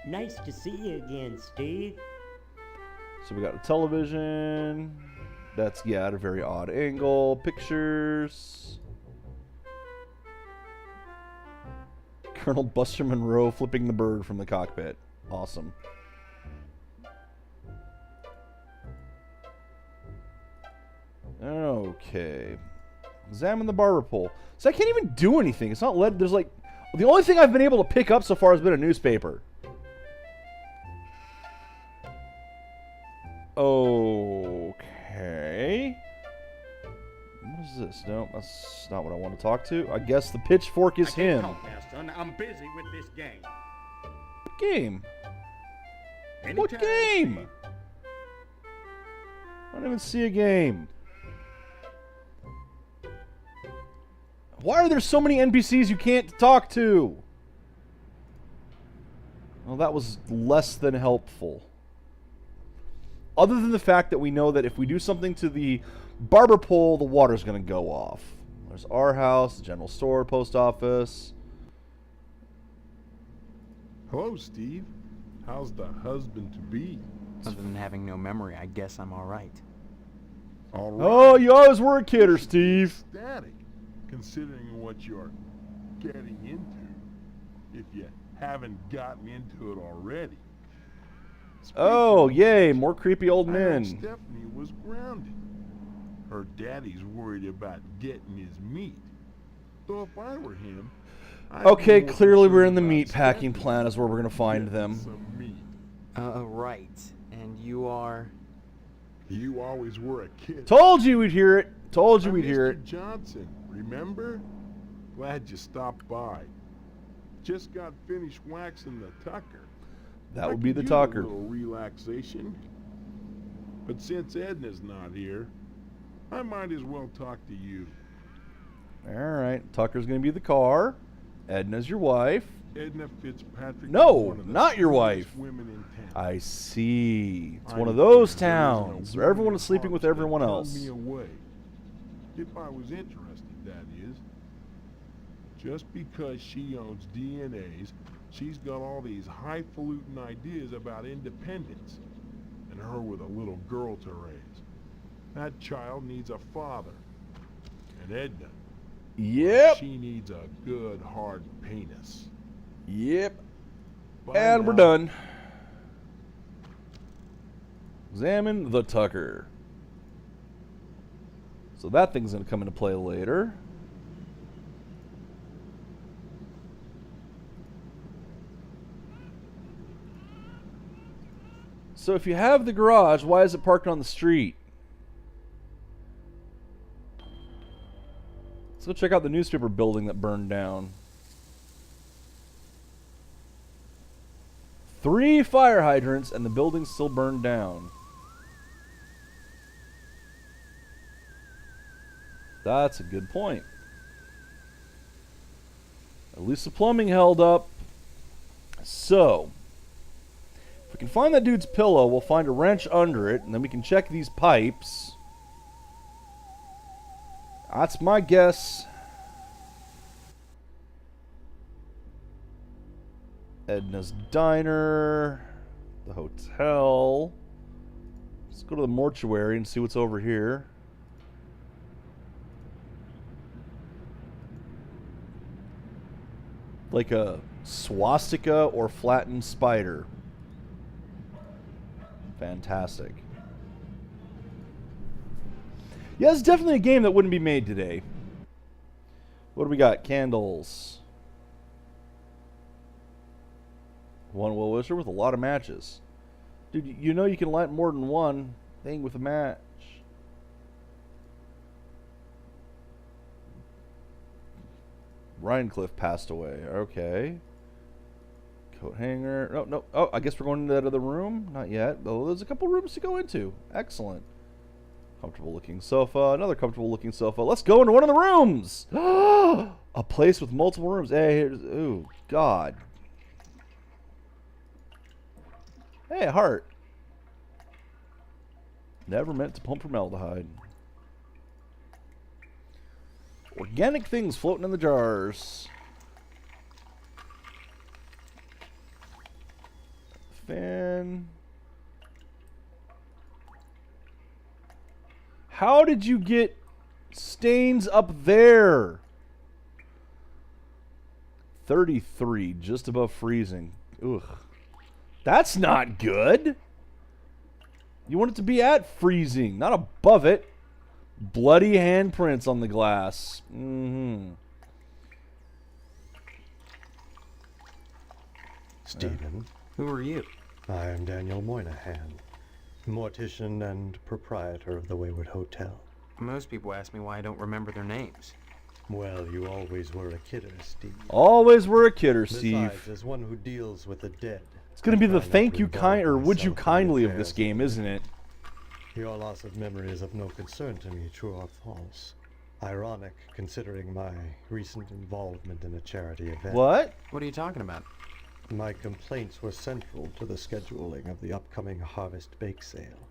Speaker 14: Nice to see you again, Steve.
Speaker 1: So we got a television. That's, yeah, at a very odd angle. Pictures. Colonel Buster Monroe flipping the bird from the cockpit. Awesome. Okay. Examine the barber pole. So I can't even do anything. It's not lead. There's like... The only thing I've been able to pick up so far has been a newspaper. Okay. What is this? No, that's not what I want to talk to. I guess the pitchfork is him.
Speaker 13: Talk now, son. I'm busy with this game.
Speaker 1: What game? What
Speaker 13: Anytime,
Speaker 1: game?
Speaker 13: Steve.
Speaker 1: I don't even see a game. Why are there so many NPCs you can't talk to? Well, that was less than helpful. Other than the fact that we know that if we do something to the barber pole, the water's going to go off. There's our house, the general store, post office.
Speaker 15: Hello, Steve. How's the husband-to-be?
Speaker 8: Other than having no memory, I guess I'm all right.
Speaker 15: All right.
Speaker 1: Oh, you always were a kidder, Steve.
Speaker 15: Static, considering what you're getting into, if you haven't gotten into it already.
Speaker 1: Oh, yay, more creepy old
Speaker 15: I heard
Speaker 1: men.
Speaker 15: Stephanie was grounded. Her daddy's worried about getting his meat. Though if I were him, I'd
Speaker 1: Okay,
Speaker 15: be more
Speaker 1: clearly we're in
Speaker 15: concerned
Speaker 1: the
Speaker 15: about
Speaker 1: meat packing
Speaker 15: Stephanie
Speaker 1: plant is where we're going to find
Speaker 15: getting
Speaker 1: them.
Speaker 15: some meat.
Speaker 8: Right. And you are...
Speaker 15: You always were a kid.
Speaker 1: Told you we'd hear it. Told you
Speaker 15: I'm
Speaker 1: we'd hear
Speaker 15: Mr.
Speaker 1: it.
Speaker 15: Johnson, remember? Glad you stopped by. Just got finished waxing the tucker.
Speaker 1: That
Speaker 15: I
Speaker 1: would be
Speaker 15: could
Speaker 1: the
Speaker 15: use
Speaker 1: tucker.
Speaker 15: A little relaxation. But since Edna's not here, I might as well talk to you.
Speaker 1: Alright, Tucker's going to be the car. Edna's your wife.
Speaker 15: Edna Fitzpatrick.
Speaker 1: No,
Speaker 15: is one of the
Speaker 1: not your
Speaker 15: sweetest
Speaker 1: wife.
Speaker 15: Women in town.
Speaker 1: I see. It's
Speaker 15: I
Speaker 1: one of
Speaker 15: declare
Speaker 1: those
Speaker 15: there isn't a
Speaker 1: towns where
Speaker 15: woman
Speaker 1: everyone
Speaker 15: in
Speaker 1: is sleeping with
Speaker 15: Harvest
Speaker 1: everyone
Speaker 15: that
Speaker 1: else.
Speaker 15: turned me away. If I was interested, that is. Just because she owns DNAs, she's got all these highfalutin ideas about independence. And her with a little girl to raise. That child needs a father. And Edna,
Speaker 1: Yep.
Speaker 15: she needs a good hard penis.
Speaker 1: Yep.
Speaker 15: Bye
Speaker 1: And we're
Speaker 15: now.
Speaker 1: done. Examine the Tucker. So that thing's going to come into play later. So if you have the garage, why is it parked on the street? Let's go check out the newspaper building that burned down. 3 fire hydrants and the building's still burned down. That's a good point. At least the plumbing held up. So, if we can find that dude's pillow, we'll find a wrench under it, and then we can check these pipes. That's my guess. Edna's Diner, the hotel. Let's go to the mortuary and see what's over here. Like a swastika or flattened spider. Fantastic. Yeah, it's definitely a game that wouldn't be made today. What do we got? Candles. One will wizard with a lot of matches. Dude, you know you can light more than one thing with a match. Rhinecliff passed away. Okay. Coat hanger. No, no. Oh, I guess we're going into that other room. Not yet. Though there's a couple rooms to go into. Excellent. Comfortable looking sofa. Another comfortable looking sofa. Let's go into one of the rooms. A place with multiple rooms. Hey, here's. Ooh, God. Hey, heart. Never meant to pump formaldehyde. Organic things floating in the jars. Fan. How did you get stains up there? 33, just above freezing. Ugh. That's not good. You want it to be at freezing, not above it. Bloody handprints on the glass.
Speaker 16: Stephen.
Speaker 8: Who are you?
Speaker 16: I am Daniel Moynihan, mortician and proprietor of the Wayward Hotel.
Speaker 8: Most people ask me why I don't remember their names.
Speaker 16: Well, you always were a kidder, Steve.
Speaker 1: Always were a kidder, Steve.
Speaker 16: Besides, as one who deals with the dead,
Speaker 1: it's going to be the thank you kind or would you kindly of this game, isn't it?
Speaker 16: Your loss of memory is of no concern to me, true or false. Ironic, considering my recent involvement in a charity event.
Speaker 1: What?
Speaker 8: What are you talking about?
Speaker 16: My complaints were central to the scheduling of the upcoming Harvest Bake Sale.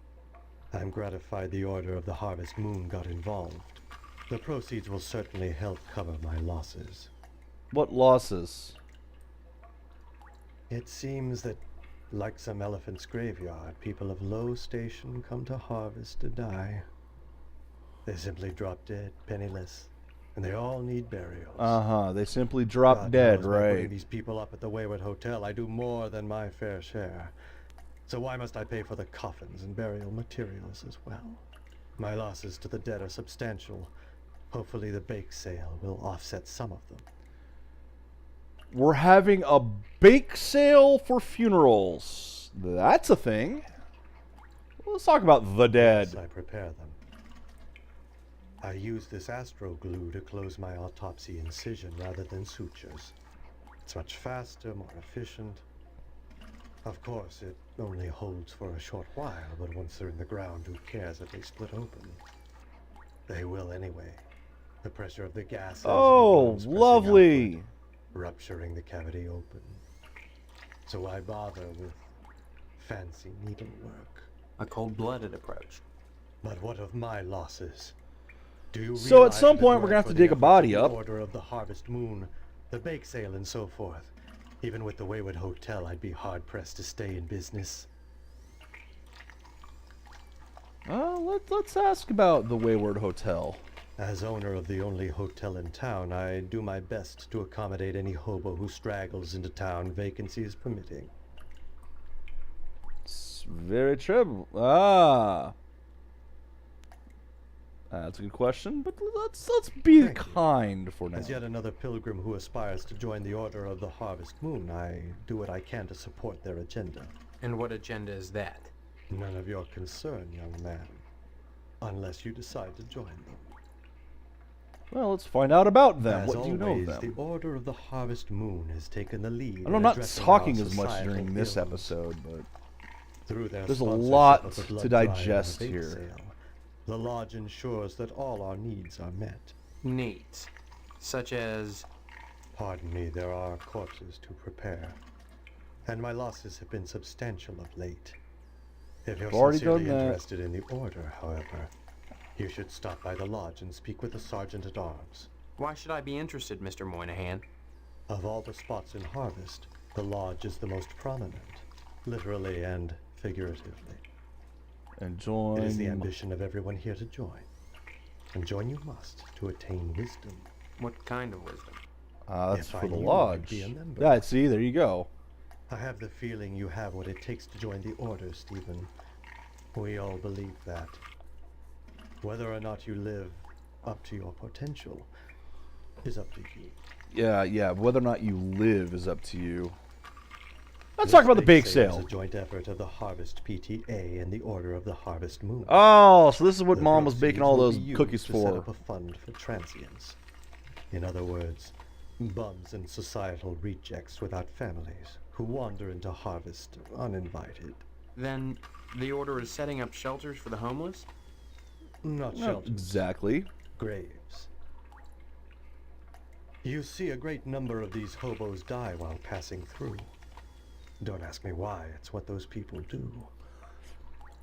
Speaker 16: I'm gratified the Order of the Harvest Moon got involved. The proceeds will certainly help cover my losses.
Speaker 1: What losses?
Speaker 16: It seems that, like some elephant's graveyard, people of low station come to Harvest to die. They simply drop dead, penniless, and they all need burials.
Speaker 1: They simply drop
Speaker 16: God
Speaker 1: dead,
Speaker 16: knows by
Speaker 1: right?
Speaker 16: putting these people up at the Wayward Hotel, I do more than my fair share. So why must I pay for the coffins and burial materials as well? My losses to the dead are substantial. Hopefully the bake sale will offset some of them.
Speaker 1: We're having a bake sale for funerals. That's a thing. Let's talk about the dead.
Speaker 16: Yes, I prepare them. I use this astro glue to close my autopsy incision rather than sutures. It's much faster, more efficient. Of course, it only holds for a short while, but once they're in the ground, who cares if they split open? They will anyway. The pressure of the gases.
Speaker 1: Oh, lovely.
Speaker 16: Outward, rupturing the cavity open. So why bother with fancy needlework?
Speaker 8: A cold-blooded approach.
Speaker 16: But what of my losses? Do you
Speaker 1: So at some point we're gonna have to dig a body up.
Speaker 16: Order of the Harvest Moon, the bake sale, and so forth. Even with the Wayward Hotel, I'd be hard-pressed to stay in business.
Speaker 1: Let's ask about the Wayward Hotel.
Speaker 16: As owner of the only hotel in town, I do my best to accommodate any hobo who straggles into town, vacancies permitting.
Speaker 1: It's very true. That's a good question, but let's be kind for now.
Speaker 16: As yet another pilgrim who aspires to join the Order of the Harvest Moon, I do what I can to support their agenda.
Speaker 8: And what agenda is that?
Speaker 16: None of your concern, young man. Unless you decide to join them.
Speaker 1: Well, let's find out about them.
Speaker 16: As
Speaker 1: What do you know of
Speaker 16: always,
Speaker 1: them?
Speaker 16: the Order of the Harvest Moon has taken the lead.
Speaker 1: I know I'm not talking as much during this episode, but
Speaker 16: through their
Speaker 1: there's a
Speaker 16: sponsorship
Speaker 1: lot
Speaker 16: of the blood
Speaker 1: to
Speaker 16: drive and
Speaker 1: digest
Speaker 16: the bake
Speaker 1: here.
Speaker 16: sale, the lodge ensures that all our needs are met.
Speaker 8: Needs? Such as?
Speaker 16: Pardon me, there are corpses to prepare. And my losses have been substantial of late. If you're
Speaker 1: already
Speaker 16: sincerely
Speaker 1: done that.
Speaker 16: interested in the Order, however, you should stop by the lodge and speak with the Sergeant-at-Arms.
Speaker 8: Why should I be interested, Mr. Moynihan?
Speaker 16: Of all the spots in Harvest, the lodge is the most prominent, literally and figuratively.
Speaker 1: And join.
Speaker 16: It is the ambition of everyone here to join. And join you must to attain wisdom.
Speaker 8: What kind of wisdom?
Speaker 1: That's
Speaker 16: If I
Speaker 1: for the
Speaker 16: knew, I'd
Speaker 1: lodge.
Speaker 16: be a member.
Speaker 1: Yeah, see, there you go.
Speaker 16: I have the feeling you have what it takes to join the Order, Stephen. We all believe that. Whether or not you live up to your potential is up to you.
Speaker 1: Yeah, whether or not you live is up to you. Let's talk about the bake sale.
Speaker 16: It's a joint effort of the Harvest PTA and the Order of the Harvest Moon.
Speaker 1: Oh, so this is what
Speaker 16: The
Speaker 1: Mom was baking
Speaker 16: proceeds
Speaker 1: all
Speaker 16: will
Speaker 1: those
Speaker 16: be used
Speaker 1: cookies
Speaker 16: to
Speaker 1: for.
Speaker 16: set up a fund for transients. In other words, Bums and societal rejects without families who wander into harvest uninvited.
Speaker 8: Then the Order is setting up shelters for the homeless?
Speaker 16: Not
Speaker 1: Not
Speaker 16: shelters.
Speaker 1: exactly.
Speaker 16: Graves. You see a great number of these hobos die while passing through. Don't ask me why, it's what those people do.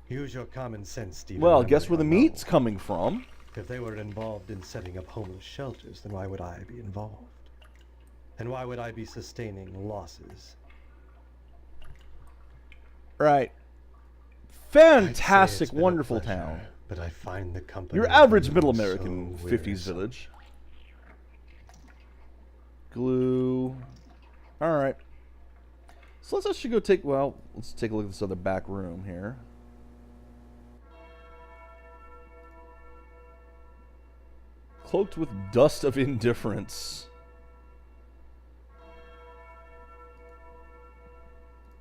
Speaker 16: Use your common sense, Stephen.
Speaker 1: Well, guess where the meat's coming from?
Speaker 16: If they were involved in setting up homeless shelters, then why would I be involved? And why would I be sustaining losses?
Speaker 1: Right.
Speaker 16: I'd say
Speaker 1: Fantastic,
Speaker 16: it's been a
Speaker 1: wonderful
Speaker 16: pleasure,
Speaker 1: town.
Speaker 16: But I find the company
Speaker 1: Your
Speaker 16: of
Speaker 1: average
Speaker 16: you
Speaker 1: middle
Speaker 16: so
Speaker 1: American 50s
Speaker 16: wearisome.
Speaker 1: village. Glue. Alright. So let's actually go take, well, let's take a look at this other back room here. Cloaked with dust of indifference.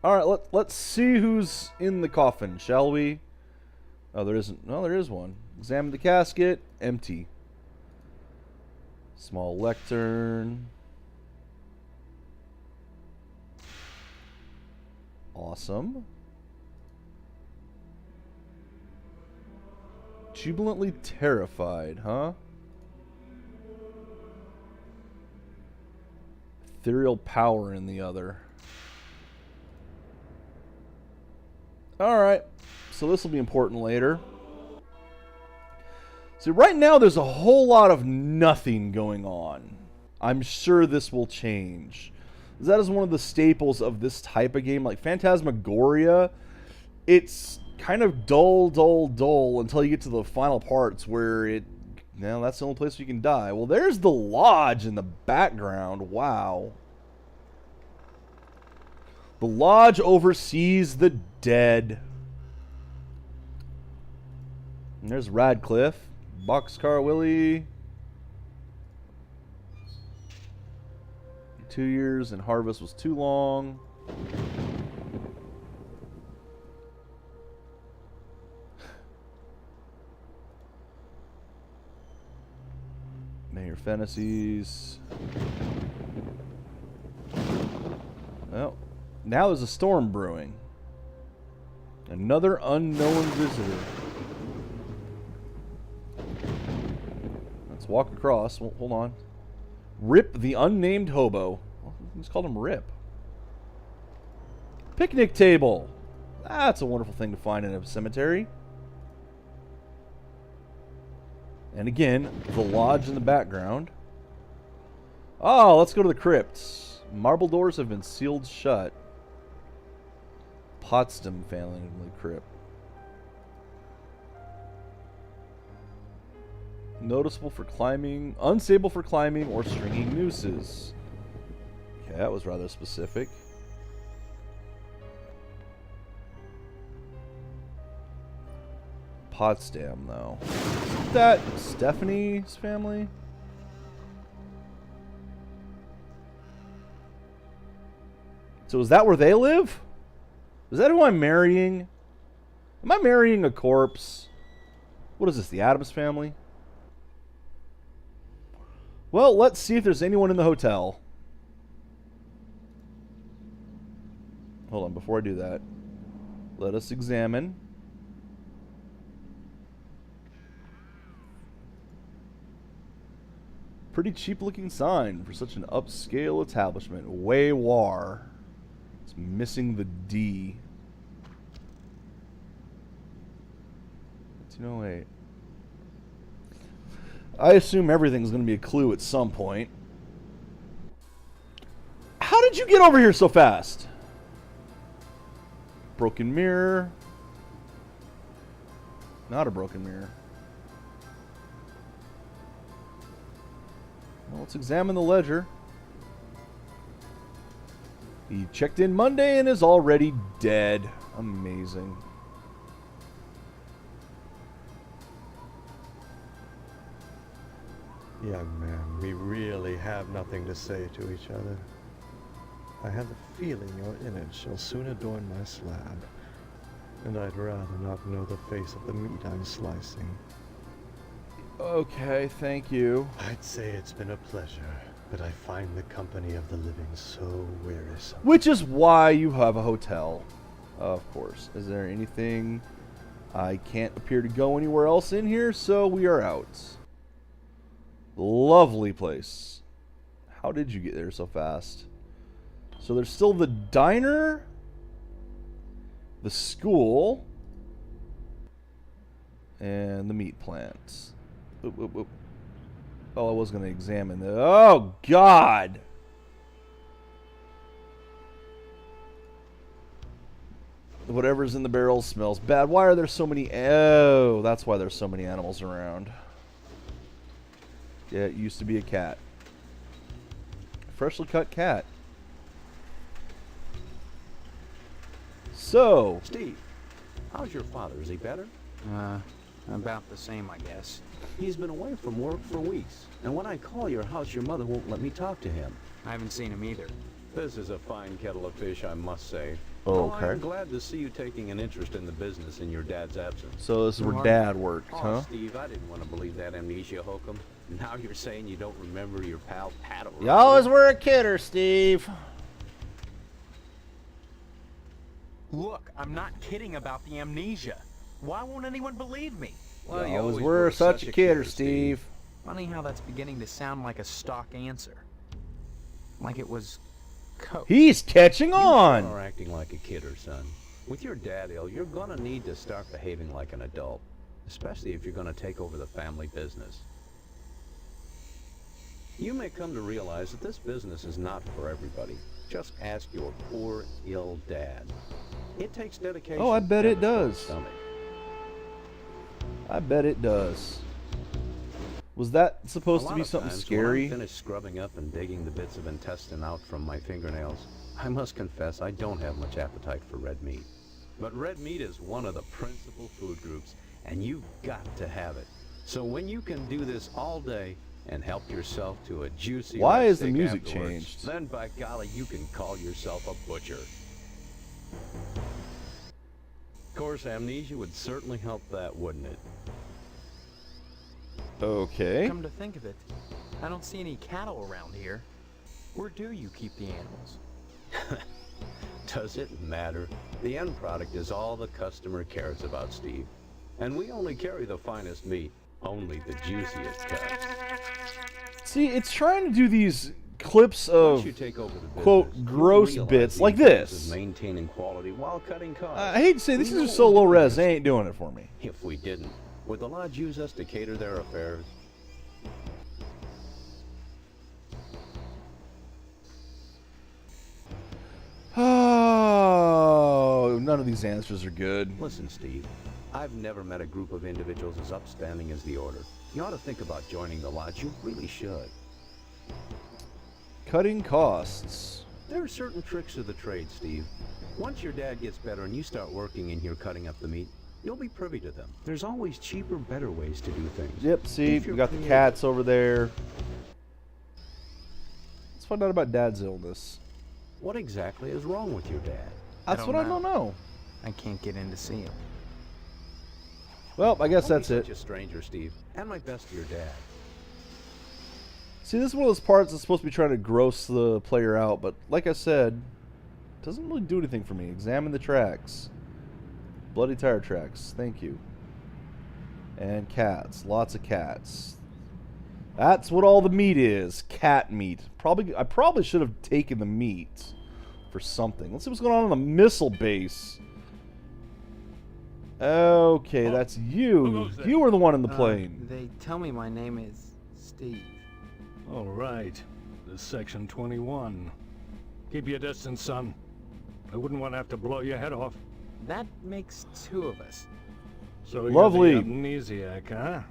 Speaker 1: Alright, let's see who's in the coffin, shall we? Oh, there isn't. No, there is one. Examine the casket. Empty. Small lectern. Awesome. Jubilantly terrified, huh? Ethereal power in the other. Alright. So this will be important later. See, right now there's a whole lot of nothing going on. I'm sure this will change. That is one of the staples of this type of game. Like Phantasmagoria, it's kind of dull until you get to the final parts where it... Now that's the only place you can die. Well, there's the lodge in the background. Wow. The lodge oversees the dead. And there's Radcliffe. Boxcar Willie. 2 years and harvest was too long. Mayor Fantasies. Well, now there's a storm brewing. Another unknown visitor. Let's walk across. Well, hold on. Rip the unnamed hobo. Well, who's called him Rip? Picnic table. That's a wonderful thing to find in a cemetery. And again, the lodge in the background. Oh, let's go to the crypts. Marble doors have been sealed shut. Potsdam family crypt. Noticeable for climbing, unstable for climbing or stringing nooses. Okay, that was rather specific. Potsdam, though. Isn't that Stephanie's family? So is that where they live? Is that who I'm marrying? Am I marrying a corpse? What is this, the Addams family? Well, let's see if there's anyone in the hotel. Hold on, before I do that, let us examine. Pretty cheap looking sign for such an upscale establishment. Waywar. It's missing the D. 1908. I assume everything's going to be a clue at some point. How did you get over here so fast? Broken mirror. Not a broken mirror. Well, let's examine the ledger. He checked in Monday and is already dead. Amazing.
Speaker 16: Young man, we really have nothing to say to each other. I have the feeling your image shall soon adorn my slab, and I'd rather not know the face of the meat I'm slicing.
Speaker 1: Okay, thank you.
Speaker 16: I'd say it's been a pleasure. but I find the company of the living so wearisome.
Speaker 1: Which is why you have a hotel, of course. Is there anything? I can't appear to go anywhere else in here, so we are out. Lovely place. How did you get there so fast? So there's still the diner, the school, and the meat plant. Oop, oop, oop. Oh, I was going to examine the... Oh, God! Whatever's in the barrel smells bad. Why are there so many... Oh, that's why there's so many animals around. Yeah, it used to be a cat. Freshly cut cat. So...
Speaker 3: Steve, how's your father? Is he better?
Speaker 8: About the same, I guess.
Speaker 3: He's been away from work for weeks. And when I call your house, your mother won't let me talk to him.
Speaker 8: I haven't seen him either.
Speaker 3: This is a fine kettle of fish, I must say.
Speaker 1: Okay.
Speaker 3: I'm glad to see you taking an interest in the business in your dad's absence.
Speaker 1: So this is where Dad worked, huh?
Speaker 3: Steve, I didn't want to believe that amnesia hokum. Now you're saying you don't remember your pal Pat O'Reilly.
Speaker 1: You always were a kidder, Steve.
Speaker 8: Look, I'm not kidding about the amnesia. Why won't anyone believe me?
Speaker 3: Well,
Speaker 1: you always were such a kidder, Steve.
Speaker 8: Funny how that's beginning to sound like a stock answer. Like it was coke.
Speaker 1: He's catching on!
Speaker 3: You are acting like a kidder, son. With your dad ill, you're gonna need to start behaving like an adult. Especially if you're gonna take over the family business. You may come to realize that this business is not for everybody. Just ask your poor, ill dad. It takes dedication.
Speaker 1: Oh, I bet it does.
Speaker 3: Stomach.
Speaker 1: I bet it does. Was that supposed to be something scary?
Speaker 3: When I finish scrubbing up and digging the bits of intestine out from my fingernails, I must confess I don't have much appetite for red meat. But red meat is one of the principal food groups, and you've got to have it. So when you can do this all day and help yourself to a juicy
Speaker 1: Why
Speaker 3: red
Speaker 1: is the
Speaker 3: steak
Speaker 1: music
Speaker 3: afterwards,
Speaker 1: changed?
Speaker 3: then by golly, you can call yourself a butcher. Of course, amnesia would certainly help that, wouldn't it?
Speaker 1: Okay.
Speaker 8: Come to think of it, I don't see any cattle around here. Where do you keep the animals?
Speaker 3: Does it matter? The end product is all the customer cares about, Steve. And we only carry the finest meat, only the juiciest cuts.
Speaker 1: See, it's trying to do these clips of,
Speaker 3: Once you take over the business,
Speaker 1: quote,
Speaker 3: you'll
Speaker 1: gross
Speaker 3: realize
Speaker 1: bits
Speaker 3: the
Speaker 1: like
Speaker 3: importance
Speaker 1: this.
Speaker 3: of maintaining quality while cutting costs.
Speaker 1: I hate to say, this
Speaker 3: We
Speaker 1: is
Speaker 3: know
Speaker 1: just so
Speaker 3: what
Speaker 1: low
Speaker 3: we're
Speaker 1: res,
Speaker 3: doing.
Speaker 1: they ain't doing it for me.
Speaker 3: If we didn't, would the lodge use us to cater their affairs?
Speaker 1: Oh, none of these answers are good.
Speaker 3: Listen, Steve, I've never met a group of individuals as upstanding as the Order. You ought to think about joining the lodge. You really should.
Speaker 1: Cutting costs.
Speaker 3: There are certain tricks of the trade, Steve. Once your dad gets better and you start working in here cutting up the meat, you'll be privy to them. There's always cheaper, better ways to do things.
Speaker 1: Yep, see,
Speaker 3: If
Speaker 1: we
Speaker 3: you're
Speaker 1: got the
Speaker 3: creative.
Speaker 1: cats over there. Let's find out about Dad's illness.
Speaker 3: What exactly is wrong with your dad?
Speaker 1: That's what I don't know.
Speaker 8: I can't get in to see him.
Speaker 1: Well, I guess
Speaker 3: Don't
Speaker 1: that's
Speaker 3: be
Speaker 1: it.
Speaker 3: such a stranger, Steve. And my best to your dad.
Speaker 1: See, this is one of those parts that's supposed to be trying to gross the player out, but like I said, it doesn't really do anything for me. Examine the tracks. Bloody tire tracks. Thank you. And cats. Lots of cats. That's what all the meat is. Cat meat. I probably should have taken the meat for something. Let's see what's going on the missile base. Okay, that's you. You were the one in the plane.
Speaker 8: They tell me my name is Steve.
Speaker 17: All right. This is Section 21. Keep your distance, son. I wouldn't want to have to blow your head off.
Speaker 8: That makes two of us.
Speaker 17: So
Speaker 1: Lovely.
Speaker 17: you're the amnesiac, huh?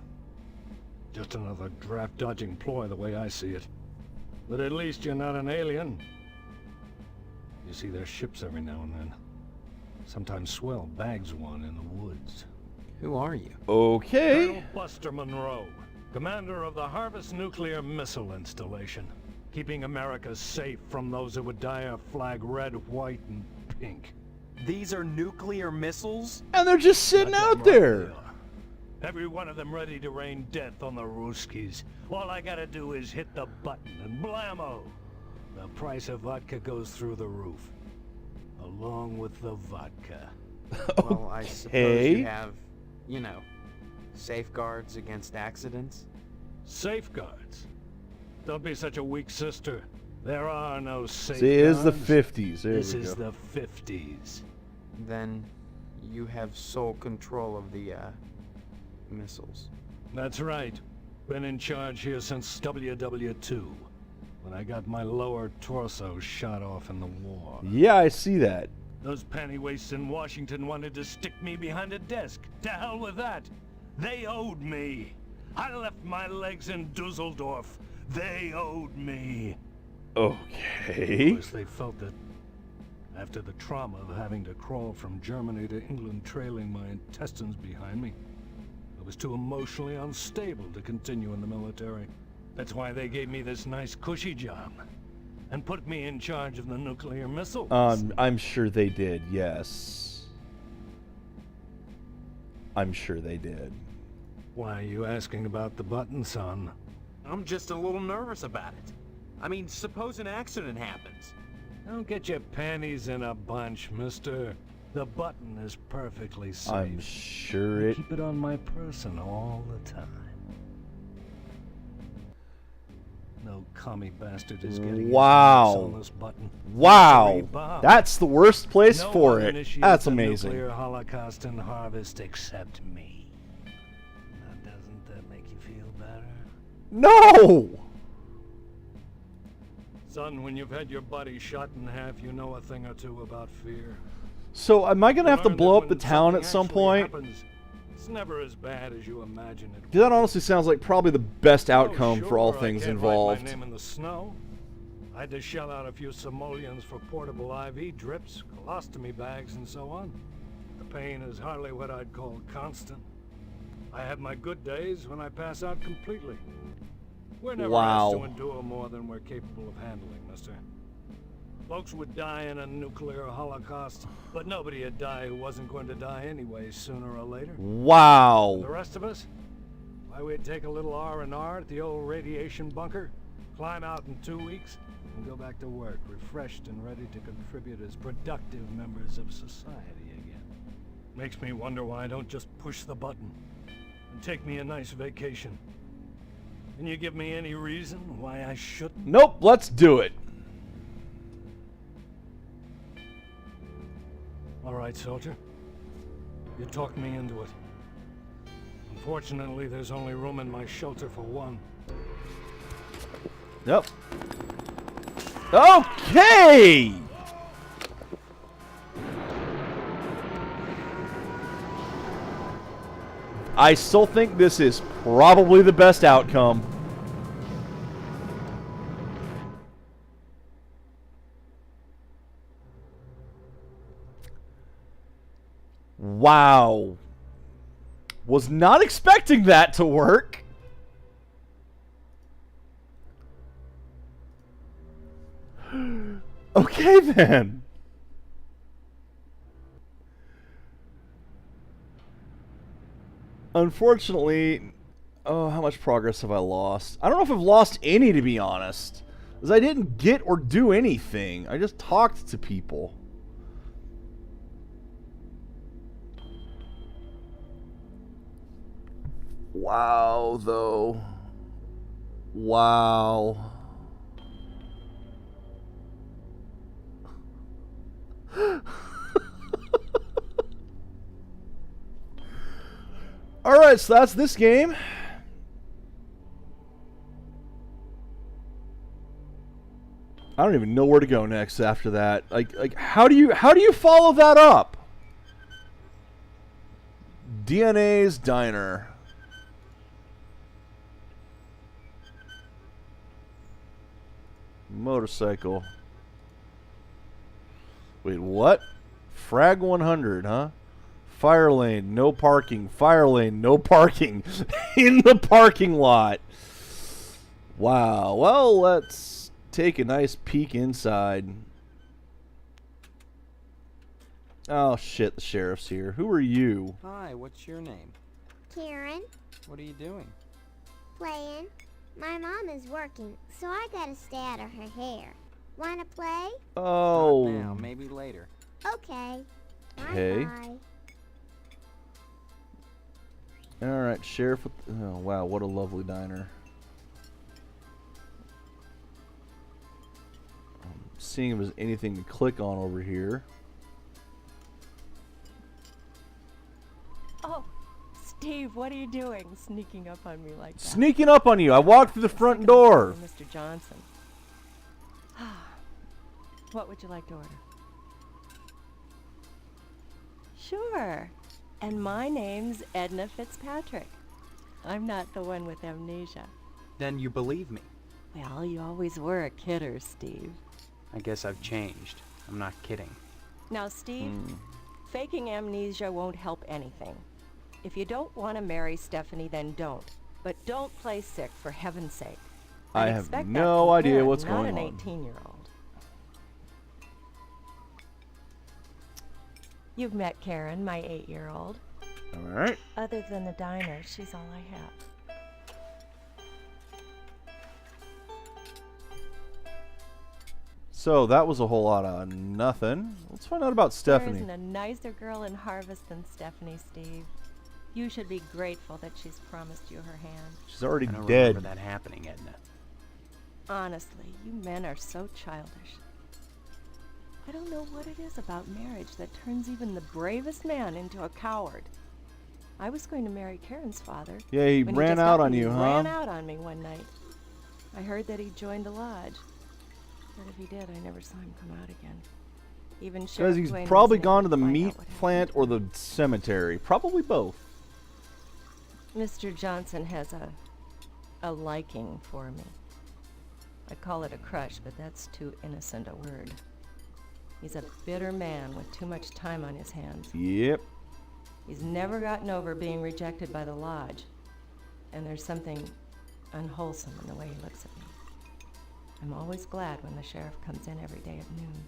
Speaker 17: Just another draft-dodging ploy the way I see it. But at least you're not an alien. You see their ships every now and then. Sometimes Swell bags one in the woods.
Speaker 8: Who are you?
Speaker 1: Okay.
Speaker 17: Colonel Buster Monroe, commander of the Harvest Nuclear Missile Installation, keeping America safe from those who would dye our flag red, white, and pink.
Speaker 8: These are nuclear missiles?
Speaker 1: And they're just sitting out there.
Speaker 17: Every one of them ready to rain death on the Ruskies. All I gotta do is hit the button and blammo! The price of vodka goes through the roof. Along with the vodka.
Speaker 8: Well, I suppose you have, you know, safeguards against accidents?
Speaker 17: Safeguards? Don't be such a weak sister. There are no safeguards.
Speaker 1: See, it is the 50s. There
Speaker 17: This
Speaker 1: we
Speaker 17: is
Speaker 1: go.
Speaker 17: the 50s.
Speaker 8: Then you have sole control of the, missiles.
Speaker 17: That's right. Been in charge here since WW2, when I got my lower torso shot off in the war.
Speaker 1: Yeah, I see that.
Speaker 17: Those pantywaists in Washington wanted to stick me behind a desk. To hell with that. They owed me. I left my legs in Dusseldorf. They owed me.
Speaker 1: Okay.
Speaker 17: Of course, they felt that after the trauma of having to crawl from Germany to England trailing my intestines behind me, I was too emotionally unstable to continue in the military. That's why they gave me this nice cushy job and put me in charge of the nuclear missiles.
Speaker 1: I'm sure they did, yes. I'm sure they did.
Speaker 17: Why are you asking about the button, son?
Speaker 8: I'm just a little nervous about it. I mean, suppose an accident happens.
Speaker 17: Don't get your panties in a bunch, mister. The button is perfectly safe.
Speaker 1: I'm sure
Speaker 17: I
Speaker 1: it...
Speaker 17: keep it on my person all the time. No commie bastard is getting his hands on this button.
Speaker 1: Wow.
Speaker 17: Victory, Bob.
Speaker 1: That's the worst place
Speaker 17: No
Speaker 1: for
Speaker 17: one
Speaker 1: it.
Speaker 17: initiates
Speaker 1: That's
Speaker 17: a
Speaker 1: amazing.
Speaker 17: Nuclear holocaust and harvest except me. Now, doesn't that make you feel better?
Speaker 1: No!
Speaker 17: Son, when you've had your body shot in half, you know a thing or two about fear.
Speaker 1: So, am I going to have to
Speaker 17: Learn
Speaker 1: blow
Speaker 17: that
Speaker 1: up the
Speaker 17: when
Speaker 1: town
Speaker 17: something
Speaker 1: at some
Speaker 17: actually
Speaker 1: point?
Speaker 17: happens, it's never as bad as you imagine it.
Speaker 1: Because that honestly sounds like probably the best outcome for all
Speaker 17: Sure,
Speaker 1: things
Speaker 17: I can't
Speaker 1: involved.
Speaker 17: Write my name in the snow. I had to shell out a few simoleons for portable IV drips, colostomy bags, and so on. The pain is hardly what I'd call constant. I have my good days when I pass out completely. We're never asked to endure more than we're capable of handling, mister. Folks would die in a nuclear holocaust, but nobody would die who wasn't going to die anyway, sooner or later.
Speaker 1: Wow.
Speaker 17: The rest of us? Why, we'd take a little R&R at the old radiation bunker, climb out in 2 weeks, and go back to work, refreshed and ready to contribute as productive members of society again. Makes me wonder why I don't just push the button and take me a nice vacation. Can you give me any reason why I shouldn't?
Speaker 1: Nope, let's do it.
Speaker 17: All right, soldier. You talked me into it. Unfortunately, there's only room in my shelter for one.
Speaker 1: Yep. Okay! I still think this is probably the best outcome. Wow. Was not expecting that to work. Okay then. Unfortunately, oh, how much progress have I lost? I don't know if I've lost any, to be honest. Because I didn't get or do anything. I just talked to people. Wow, though. Wow. Alright, so that's this game. I don't even know where to go next after that. Like how do you follow that up? DNA's Diner. Motorcycle. Wait, what? Frag 100, huh? Fire lane, no parking. Fire lane, no parking. In the parking lot. Wow. Well, let's take a nice peek inside. Oh, shit. The sheriff's here. Who are you?
Speaker 8: Hi, what's your name?
Speaker 2: Karen.
Speaker 8: What are you doing?
Speaker 2: Playing. My mom is working, so I gotta stay out of her hair. Wanna play?
Speaker 1: Oh.
Speaker 8: Not now, maybe later.
Speaker 2: Okay.
Speaker 1: Okay.
Speaker 2: Bye-bye.
Speaker 1: Alright, Sheriff with oh wow, what a lovely diner. Seeing if there's anything to click on over here.
Speaker 18: Oh, Steve, what are you doing sneaking up on me like that?
Speaker 1: Sneaking up on you. I walked through the front door.
Speaker 18: Mr. Johnson. What would you like to order? Sure. And my name's Edna Fitzpatrick. I'm not the one with amnesia.
Speaker 8: Then you believe me.
Speaker 18: Well, you always were a kidder, Steve.
Speaker 8: I guess I've changed. I'm not kidding.
Speaker 18: Now, Steve, faking amnesia won't help anything. If you don't want to marry Stephanie, then don't. But don't play sick, for heaven's sake.
Speaker 1: I have no idea what's going on.
Speaker 18: Not an 18-year-old. You've met Karen, my 8-year-old.
Speaker 1: All right.
Speaker 18: Other than the diner, she's all I have.
Speaker 1: So that was a whole lot of nothing. Let's find out about Stephanie.
Speaker 18: There isn't a nicer girl in Harvest than Stephanie, Steve. You should be grateful that she's promised you her hand.
Speaker 1: She's already
Speaker 8: I don't
Speaker 1: dead.
Speaker 8: remember that happening, Edna.
Speaker 18: Honestly, you men are so childish. I don't know what it is about marriage that turns even the bravest man into a coward. I was going to marry Karen's father.
Speaker 1: Yeah, he
Speaker 18: when
Speaker 1: ran
Speaker 18: just
Speaker 1: out
Speaker 18: got
Speaker 1: on
Speaker 18: me.
Speaker 1: you,
Speaker 18: He
Speaker 1: huh?
Speaker 18: ran out on me one night. I heard that he joined the lodge. But if he did, I never saw him come out again. Even
Speaker 1: Because
Speaker 18: Sheriff
Speaker 1: he's
Speaker 18: Twain
Speaker 1: probably
Speaker 18: wasn't
Speaker 1: gone to
Speaker 18: able
Speaker 1: the
Speaker 18: find
Speaker 1: meat
Speaker 18: out what
Speaker 1: plant or the cemetery. Probably both.
Speaker 18: Mr. Johnson has a liking for me. I call it a crush, but that's too innocent a word. He's a bitter man with too much time on his hands.
Speaker 1: Yep.
Speaker 18: He's never gotten over being rejected by the lodge. And there's something unwholesome in the way he looks at me. I'm always glad when the sheriff comes in every day at noon.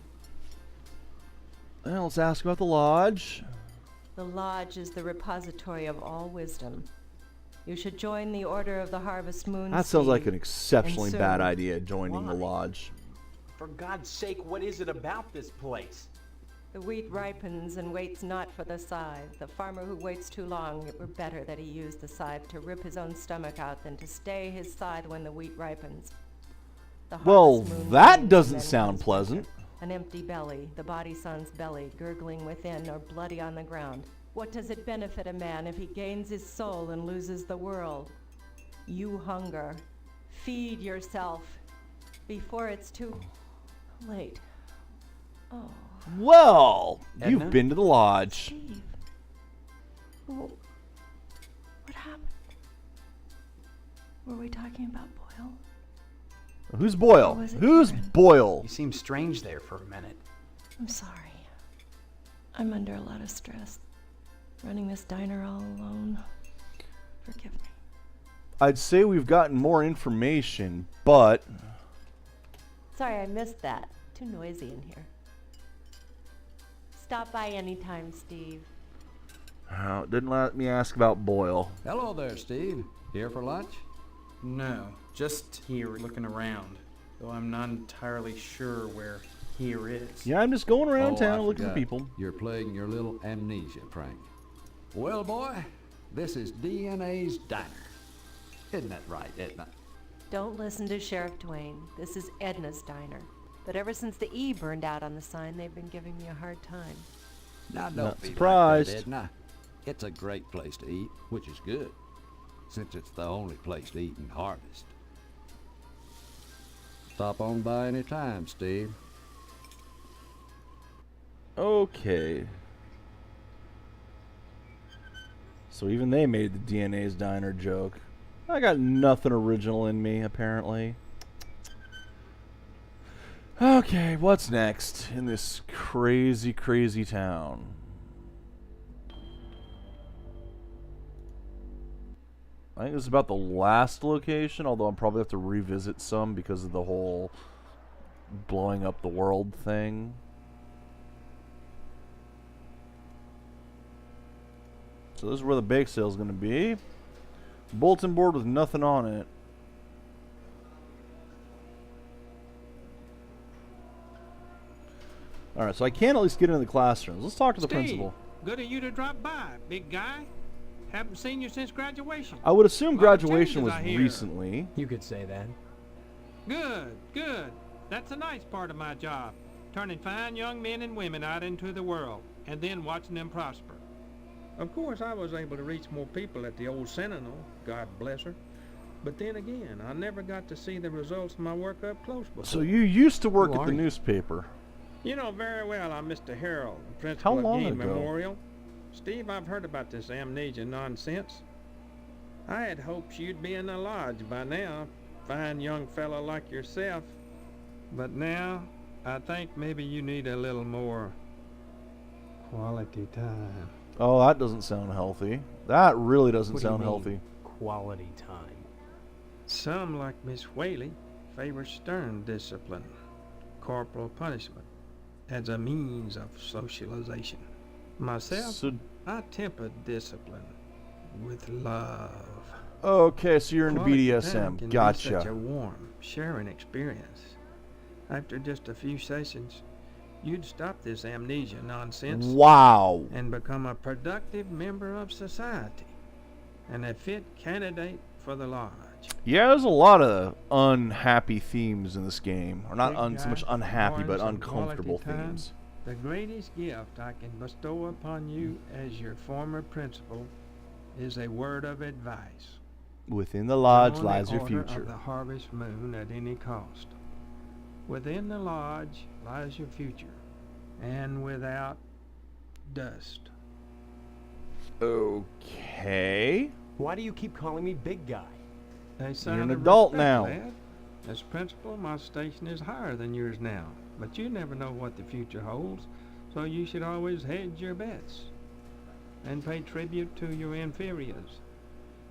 Speaker 1: Well, let's ask about the lodge.
Speaker 18: The lodge is the repository of all wisdom. You should join the Order of the Harvest Moon.
Speaker 1: That sounds like an
Speaker 18: Steve,
Speaker 1: exceptionally
Speaker 18: and
Speaker 1: bad
Speaker 18: soon.
Speaker 1: idea, joining the lodge.
Speaker 8: For God's sake, what is it about this place?
Speaker 18: The wheat ripens and waits not for the scythe. The farmer who waits too long, it were better that he used the scythe to rip his own stomach out than to stay his scythe when the wheat ripens. The
Speaker 1: Well,
Speaker 18: harvest moon
Speaker 1: that
Speaker 18: wanes,
Speaker 1: doesn't
Speaker 18: then
Speaker 1: sound
Speaker 18: comes
Speaker 1: pleasant.
Speaker 18: winter. An empty belly, the body son's belly, gurgling within or bloody on the ground. What does it benefit a man if he gains his soul and loses the world? You hunger. Feed yourself before it's too late. Oh.
Speaker 1: Well,
Speaker 8: Edna?
Speaker 1: you've been to the lodge.
Speaker 18: Steve. What happened? Were we talking about Boyle?
Speaker 1: Who's Boyle?
Speaker 18: Or was it
Speaker 1: Who's
Speaker 18: Karen?
Speaker 1: Boyle?
Speaker 8: You seemed strange there for a minute.
Speaker 18: I'm sorry. I'm under a lot of stress. Running this diner all alone. Forgive me.
Speaker 1: I'd say we've gotten more information, but
Speaker 18: Sorry, I missed that. Too noisy in here. Stop by anytime, Steve.
Speaker 1: didn't let me ask about Boyle.
Speaker 6: Hello there, Steve. Here for lunch?
Speaker 8: No, just here looking around. Though I'm not entirely sure where here is.
Speaker 1: Yeah, I'm just going around
Speaker 6: Oh,
Speaker 1: town
Speaker 6: I
Speaker 1: looking for
Speaker 6: forgot.
Speaker 1: people.
Speaker 6: You're playing your little amnesia prank. Well, boy, this is DNA's diner. Isn't that right, Edna?
Speaker 18: Don't listen to Sheriff Twain. This is Edna's diner. But ever since the E burned out on the sign, they've been giving me a hard time.
Speaker 6: Now, don't
Speaker 1: Not
Speaker 6: be
Speaker 1: surprised.
Speaker 6: like that, Edna. It's a great place to eat, which is good, since it's the only place to eat in Harvest. Stop on by any time, Steve.
Speaker 1: Okay. So even they made the DNA's diner joke. I got nothing original in me, apparently. Okay, what's next in this crazy, crazy town? I think this is about the last location, although I'll probably have to revisit some because of the whole blowing up the world thing. So this is where the bake sale is going to be. Bulletin board with nothing on it. Alright, so I can at least get into the classrooms. Let's talk to the principal.
Speaker 19: Good of you to drop by, big guy. Haven't seen you since graduation.
Speaker 1: I would assume graduation was
Speaker 19: I hear.
Speaker 1: recently.
Speaker 20: You could say that.
Speaker 19: Good, good. That's a nice part of my job. Turning fine young men and women out into the world, and then watching them prosper. Of course, I was able to reach more people at the old Sentinel, God bless her. But then again, I never got to see the results of my work up close before.
Speaker 1: So you used to work at the newspaper.
Speaker 19: You know very well I'm Mr. Harold, the principal of Game
Speaker 1: ago?
Speaker 19: Memorial. Steve, I've heard about this amnesia nonsense. I had hoped you'd be in the lodge by now, fine young fellow like yourself. But now, I think maybe you need a little more quality time.
Speaker 1: Oh, that doesn't sound healthy. That really doesn't
Speaker 20: What do you
Speaker 1: sound
Speaker 20: mean,
Speaker 1: healthy.
Speaker 20: Quality time.
Speaker 19: Some, like Miss Whaley, favor stern discipline, corporal punishment, as a means of socialization. Myself, I temper discipline with love.
Speaker 1: Okay, so you're into
Speaker 19: Quality time
Speaker 1: BDSM.
Speaker 19: can be
Speaker 1: Gotcha.
Speaker 19: such a warm, sharing experience. After just a few sessions, you'd stop this amnesia nonsense.
Speaker 1: Wow.
Speaker 19: And become a productive member of society, and a fit candidate for the lodge.
Speaker 1: Yeah, there's a lot of unhappy themes in this game. Or not
Speaker 19: Big
Speaker 1: so much
Speaker 19: guy,
Speaker 1: unhappy, but
Speaker 19: pouring some
Speaker 1: uncomfortable
Speaker 19: quality time.
Speaker 1: themes.
Speaker 19: The greatest gift I can bestow upon you as your former principal is a word of advice.
Speaker 1: Within the lodge
Speaker 19: Join the
Speaker 1: lies your
Speaker 19: Order
Speaker 1: future.
Speaker 19: of the Harvest Moon at any cost. Within the lodge lies your future, and without dust.
Speaker 1: Okay.
Speaker 20: Why do you keep calling me big guy?
Speaker 19: A sign
Speaker 1: You're an
Speaker 19: of
Speaker 1: adult
Speaker 19: respect,
Speaker 1: now.
Speaker 19: lad. As principal, my station is higher than yours now, but you never know what the future holds, so you should always hedge your bets and pay tribute to your inferiors.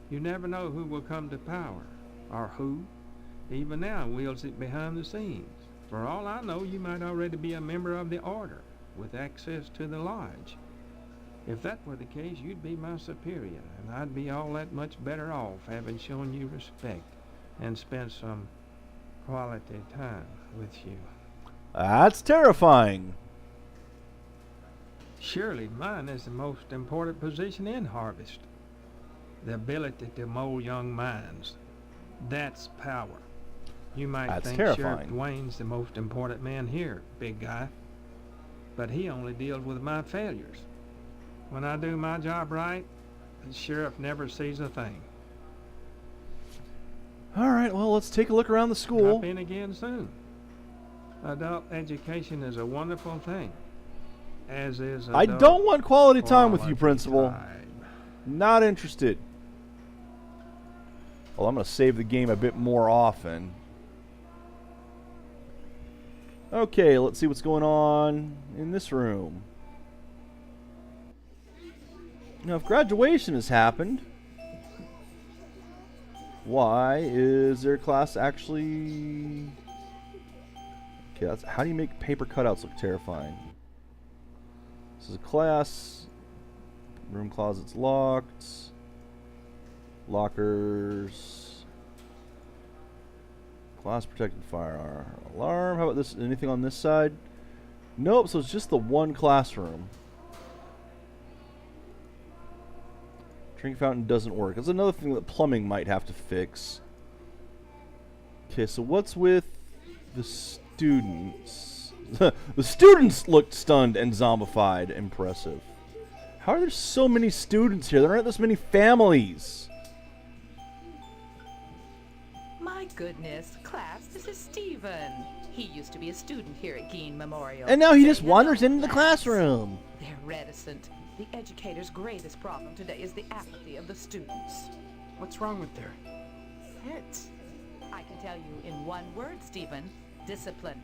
Speaker 19: You never know who will come to power, or who, even now, wields it behind the scenes. For all I know, you might already be a member of the Order, with access to the lodge. If that were the case, you'd be my superior, and I'd be all that much better off having shown you respect and spent some quality time with you.
Speaker 1: That's terrifying.
Speaker 19: Surely mine is the most important position in Harvest. The ability to mold young minds. That's power. You might
Speaker 1: That's
Speaker 19: think
Speaker 1: terrifying.
Speaker 19: Sheriff Dwayne's the most important man here, big guy. But he only deals with my failures. When I do my job right, the sheriff never sees a thing.
Speaker 1: Alright, well, let's take a look around the school.
Speaker 19: Drop in again soon. Adult education is a wonderful thing, as is
Speaker 1: I
Speaker 19: adult
Speaker 1: don't want quality time with you,
Speaker 19: quality
Speaker 1: Principal.
Speaker 19: time.
Speaker 1: Not interested. Well, I'm going to save the game a bit more often. Okay, let's see what's going on in this room. Now, if graduation has happened, why is their class actually... Okay, that's, how do you make paper cutouts look terrifying? This is a class. Room closets locked. Lockers. Class protected fire alarm. How about this? Anything on this side? Nope, so it's just the one classroom. Drink fountain doesn't work. That's another thing that plumbing might have to fix. Okay, so what's with the students? The students looked stunned and zombified. Impressive. How are there so many students here? There aren't this many families.
Speaker 21: My goodness, class, this is Stephen. He used to be a student here at Gein Memorial.
Speaker 1: And now he
Speaker 21: Say
Speaker 1: just
Speaker 21: hello,
Speaker 1: wanders into the
Speaker 21: class.
Speaker 1: classroom.
Speaker 21: They're reticent. The educator's greatest problem today is the apathy of the students.
Speaker 8: What's wrong with their
Speaker 21: heads? I can tell you in one word, Stephen. Discipline.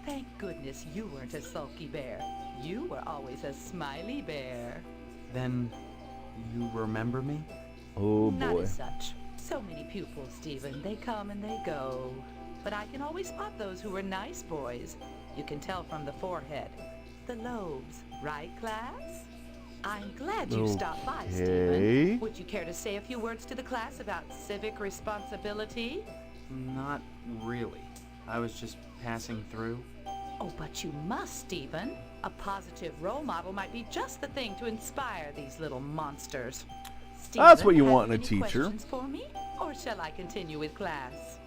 Speaker 21: Thank goodness you weren't a sulky bear. You were always a smiley bear.
Speaker 8: Then you remember me?
Speaker 1: Oh
Speaker 21: Not
Speaker 1: boy.
Speaker 21: as such. So many pupils, Stephen. They come and they go. But I can always spot those who are nice boys. You can tell from the forehead. The lobes. Right, class? I'm glad you stopped by,
Speaker 1: Okay.
Speaker 21: Stephen. Would you care to say a few words to the class about civic responsibility?
Speaker 8: Not really. I was just passing through.
Speaker 21: Oh, but you must, Stephen. A positive role model might be just the thing to inspire these little monsters. Stephen,
Speaker 1: That's what you
Speaker 21: have
Speaker 1: want in a
Speaker 21: any
Speaker 1: teacher.
Speaker 21: Questions for me, or shall I continue with class?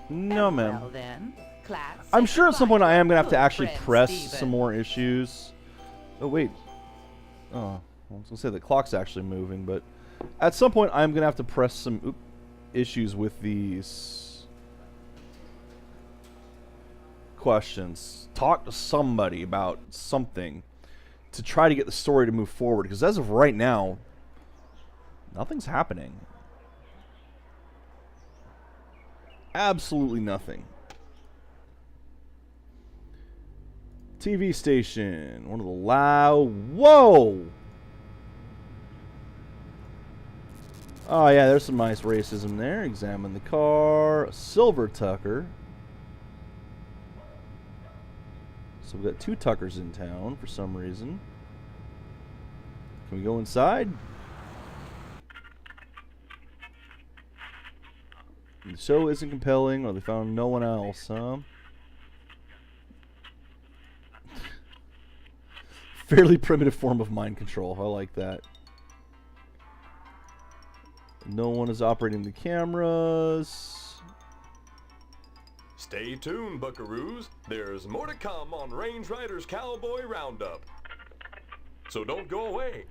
Speaker 1: No, ma'am.
Speaker 21: Well then, class.
Speaker 1: I'm sure at some point I am going to have to
Speaker 21: Good
Speaker 1: actually
Speaker 21: friend,
Speaker 1: press
Speaker 21: Stephen.
Speaker 1: some more issues. Oh, wait. Oh, I was going to say the clock's actually moving, but at some point I'm going to have to press some issues with these questions. Talk to somebody about something to try to get the story to move forward, because as of right now, nothing's happening. Absolutely nothing. TV station. One of the loud. Whoa! Oh, yeah, there's some nice racism there. Examine the car. A silver Tucker. So we've got 2 Tuckers in town for some reason. Can we go inside? The show isn't compelling, or they found no one else, huh? Fairly primitive form of mind control. I like that. No one is operating the cameras.
Speaker 4: Stay tuned, buckaroos. There's more to come on Range Riders Cowboy Roundup. So don't go away.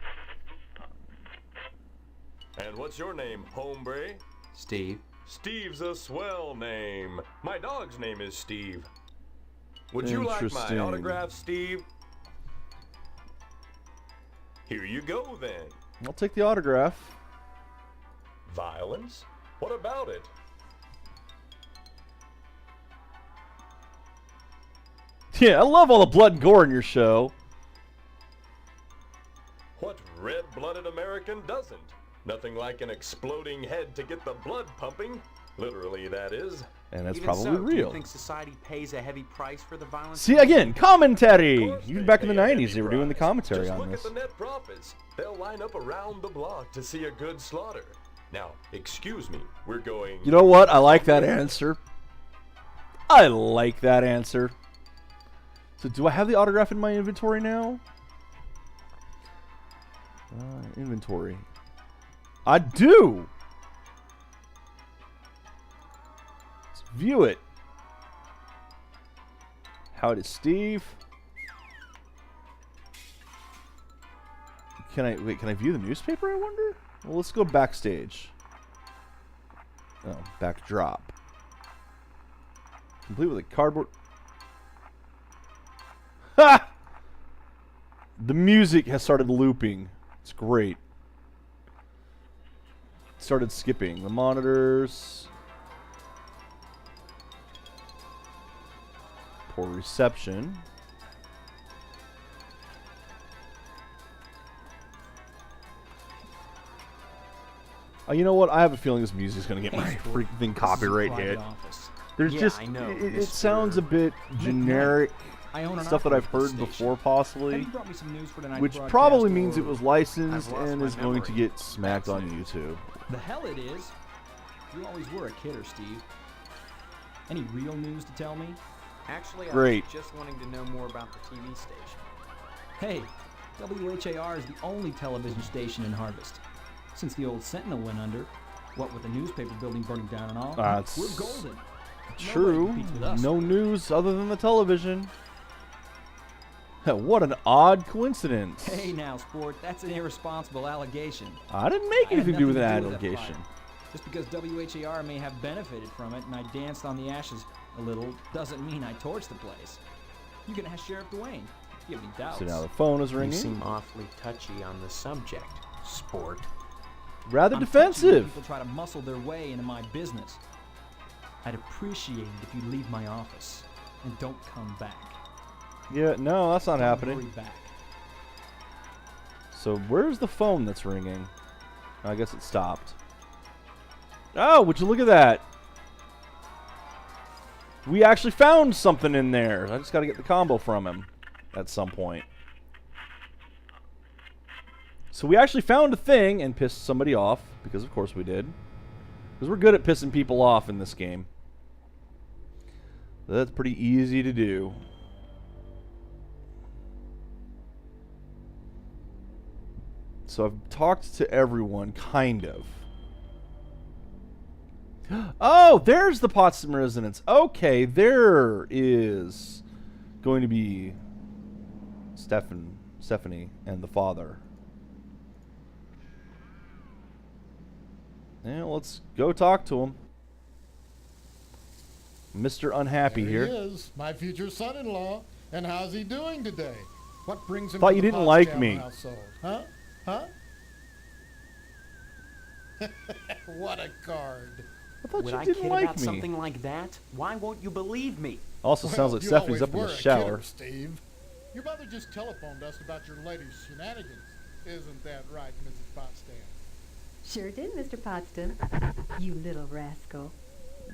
Speaker 4: And what's your name, hombre?
Speaker 8: Steve.
Speaker 4: Steve's a swell name. My dog's name is Steve. Would you like my
Speaker 1: Interesting.
Speaker 4: autograph, Steve? Here you go, then.
Speaker 1: I'll take the autograph.
Speaker 4: Violence? What about it?
Speaker 1: Yeah, I love all the blood and gore in your show.
Speaker 4: What red-blooded American doesn't? Nothing like an exploding head to get the blood pumping. Literally, that is.
Speaker 1: And that's
Speaker 8: Even
Speaker 1: probably
Speaker 8: so, do
Speaker 1: real.
Speaker 8: you think society pays a heavy price for the violence?
Speaker 1: See, again, commentary! Even back in the 90s, they were doing the commentary
Speaker 4: Just
Speaker 1: on
Speaker 4: look
Speaker 1: this.
Speaker 4: at the net profits. They'll line up around the block to see a good slaughter. Now, excuse me, we're going...
Speaker 1: You know what? I like that answer. I like that answer. So, do I have the autograph in my inventory now? Inventory. I do! Let's view it. Howdy, Steve. Can I view the newspaper, I wonder? Well, let's go backstage. Oh, backdrop. Complete with a cardboard. Ha! The music has started looping. It's great. Started skipping. The monitors. Poor reception. You know what? I have a feeling this music is going to get my freaking copyright hit. There's just it sounds a bit generic. Stuff that I've heard before, possibly, which probably means it was licensed and is going to get smacked on YouTube.
Speaker 22: The hell it is! You always were a kidder, Steve. Any real news to tell me?
Speaker 8: Actually,
Speaker 1: Great.
Speaker 8: I was just wanting to know more about the TV station.
Speaker 22: Hey, WHAR is the only television station in Harvest. Since the old Sentinel went under, what with the newspaper building burning down and all, we're golden.
Speaker 1: True.
Speaker 22: Nobody competes with us.
Speaker 1: No news other than the television. What an odd coincidence.
Speaker 22: Hey now, sport, that's an irresponsible allegation.
Speaker 1: I didn't make
Speaker 22: I had
Speaker 1: anything to do with
Speaker 22: nothing
Speaker 1: that
Speaker 22: to do with that
Speaker 1: allegation.
Speaker 22: fire. Just because WHAR may have benefited from it and I danced on the ashes a little doesn't mean I torched the place. You can ask Sheriff Dwayne if you have any doubts.
Speaker 1: So now the phone is
Speaker 14: You
Speaker 1: ringing.
Speaker 14: seem awfully touchy on the subject, sport.
Speaker 1: Rather
Speaker 22: I'm
Speaker 1: defensive.
Speaker 22: touchy when people try to muscle their way into my business. I'd appreciate it if you leave my office and don't come back.
Speaker 1: Yeah, no, that's not
Speaker 22: Don't
Speaker 1: happening.
Speaker 22: hurry back.
Speaker 1: So where's the phone that's ringing? I guess it stopped. Oh, would you look at that? We actually found something in there. I just got to get the combo from him at some point. So we actually found a thing and pissed somebody off, because of course we did. Because we're good at pissing people off in this game. That's pretty easy to do. So I've talked to everyone, kind of. Oh, there's the Potsdam residence. Okay, there is going to be Stephanie and the father. Yeah, let's go talk to him. Mr. Unhappy
Speaker 5: There
Speaker 1: here.
Speaker 5: he is, my future son-in-law. And how's he doing today? What brings him
Speaker 1: Thought
Speaker 5: to
Speaker 1: you
Speaker 5: the
Speaker 1: didn't like
Speaker 5: Potsdam
Speaker 1: me.
Speaker 5: household? Huh? Huh? What a card.
Speaker 1: I thought
Speaker 7: Would
Speaker 1: you
Speaker 7: I
Speaker 1: didn't
Speaker 7: kid
Speaker 1: like
Speaker 7: about
Speaker 1: me.
Speaker 7: something like that? Why won't you believe me?
Speaker 1: Also sounds like
Speaker 5: you
Speaker 1: Stephanie's
Speaker 5: always
Speaker 1: up in the
Speaker 5: were a
Speaker 1: shower.
Speaker 5: kidder, Steve. Your mother just telephoned us about your latest shenanigans. Isn't that right, Mrs. Potsdam?
Speaker 23: Sure did, Mr. Potsdam. You little rascal.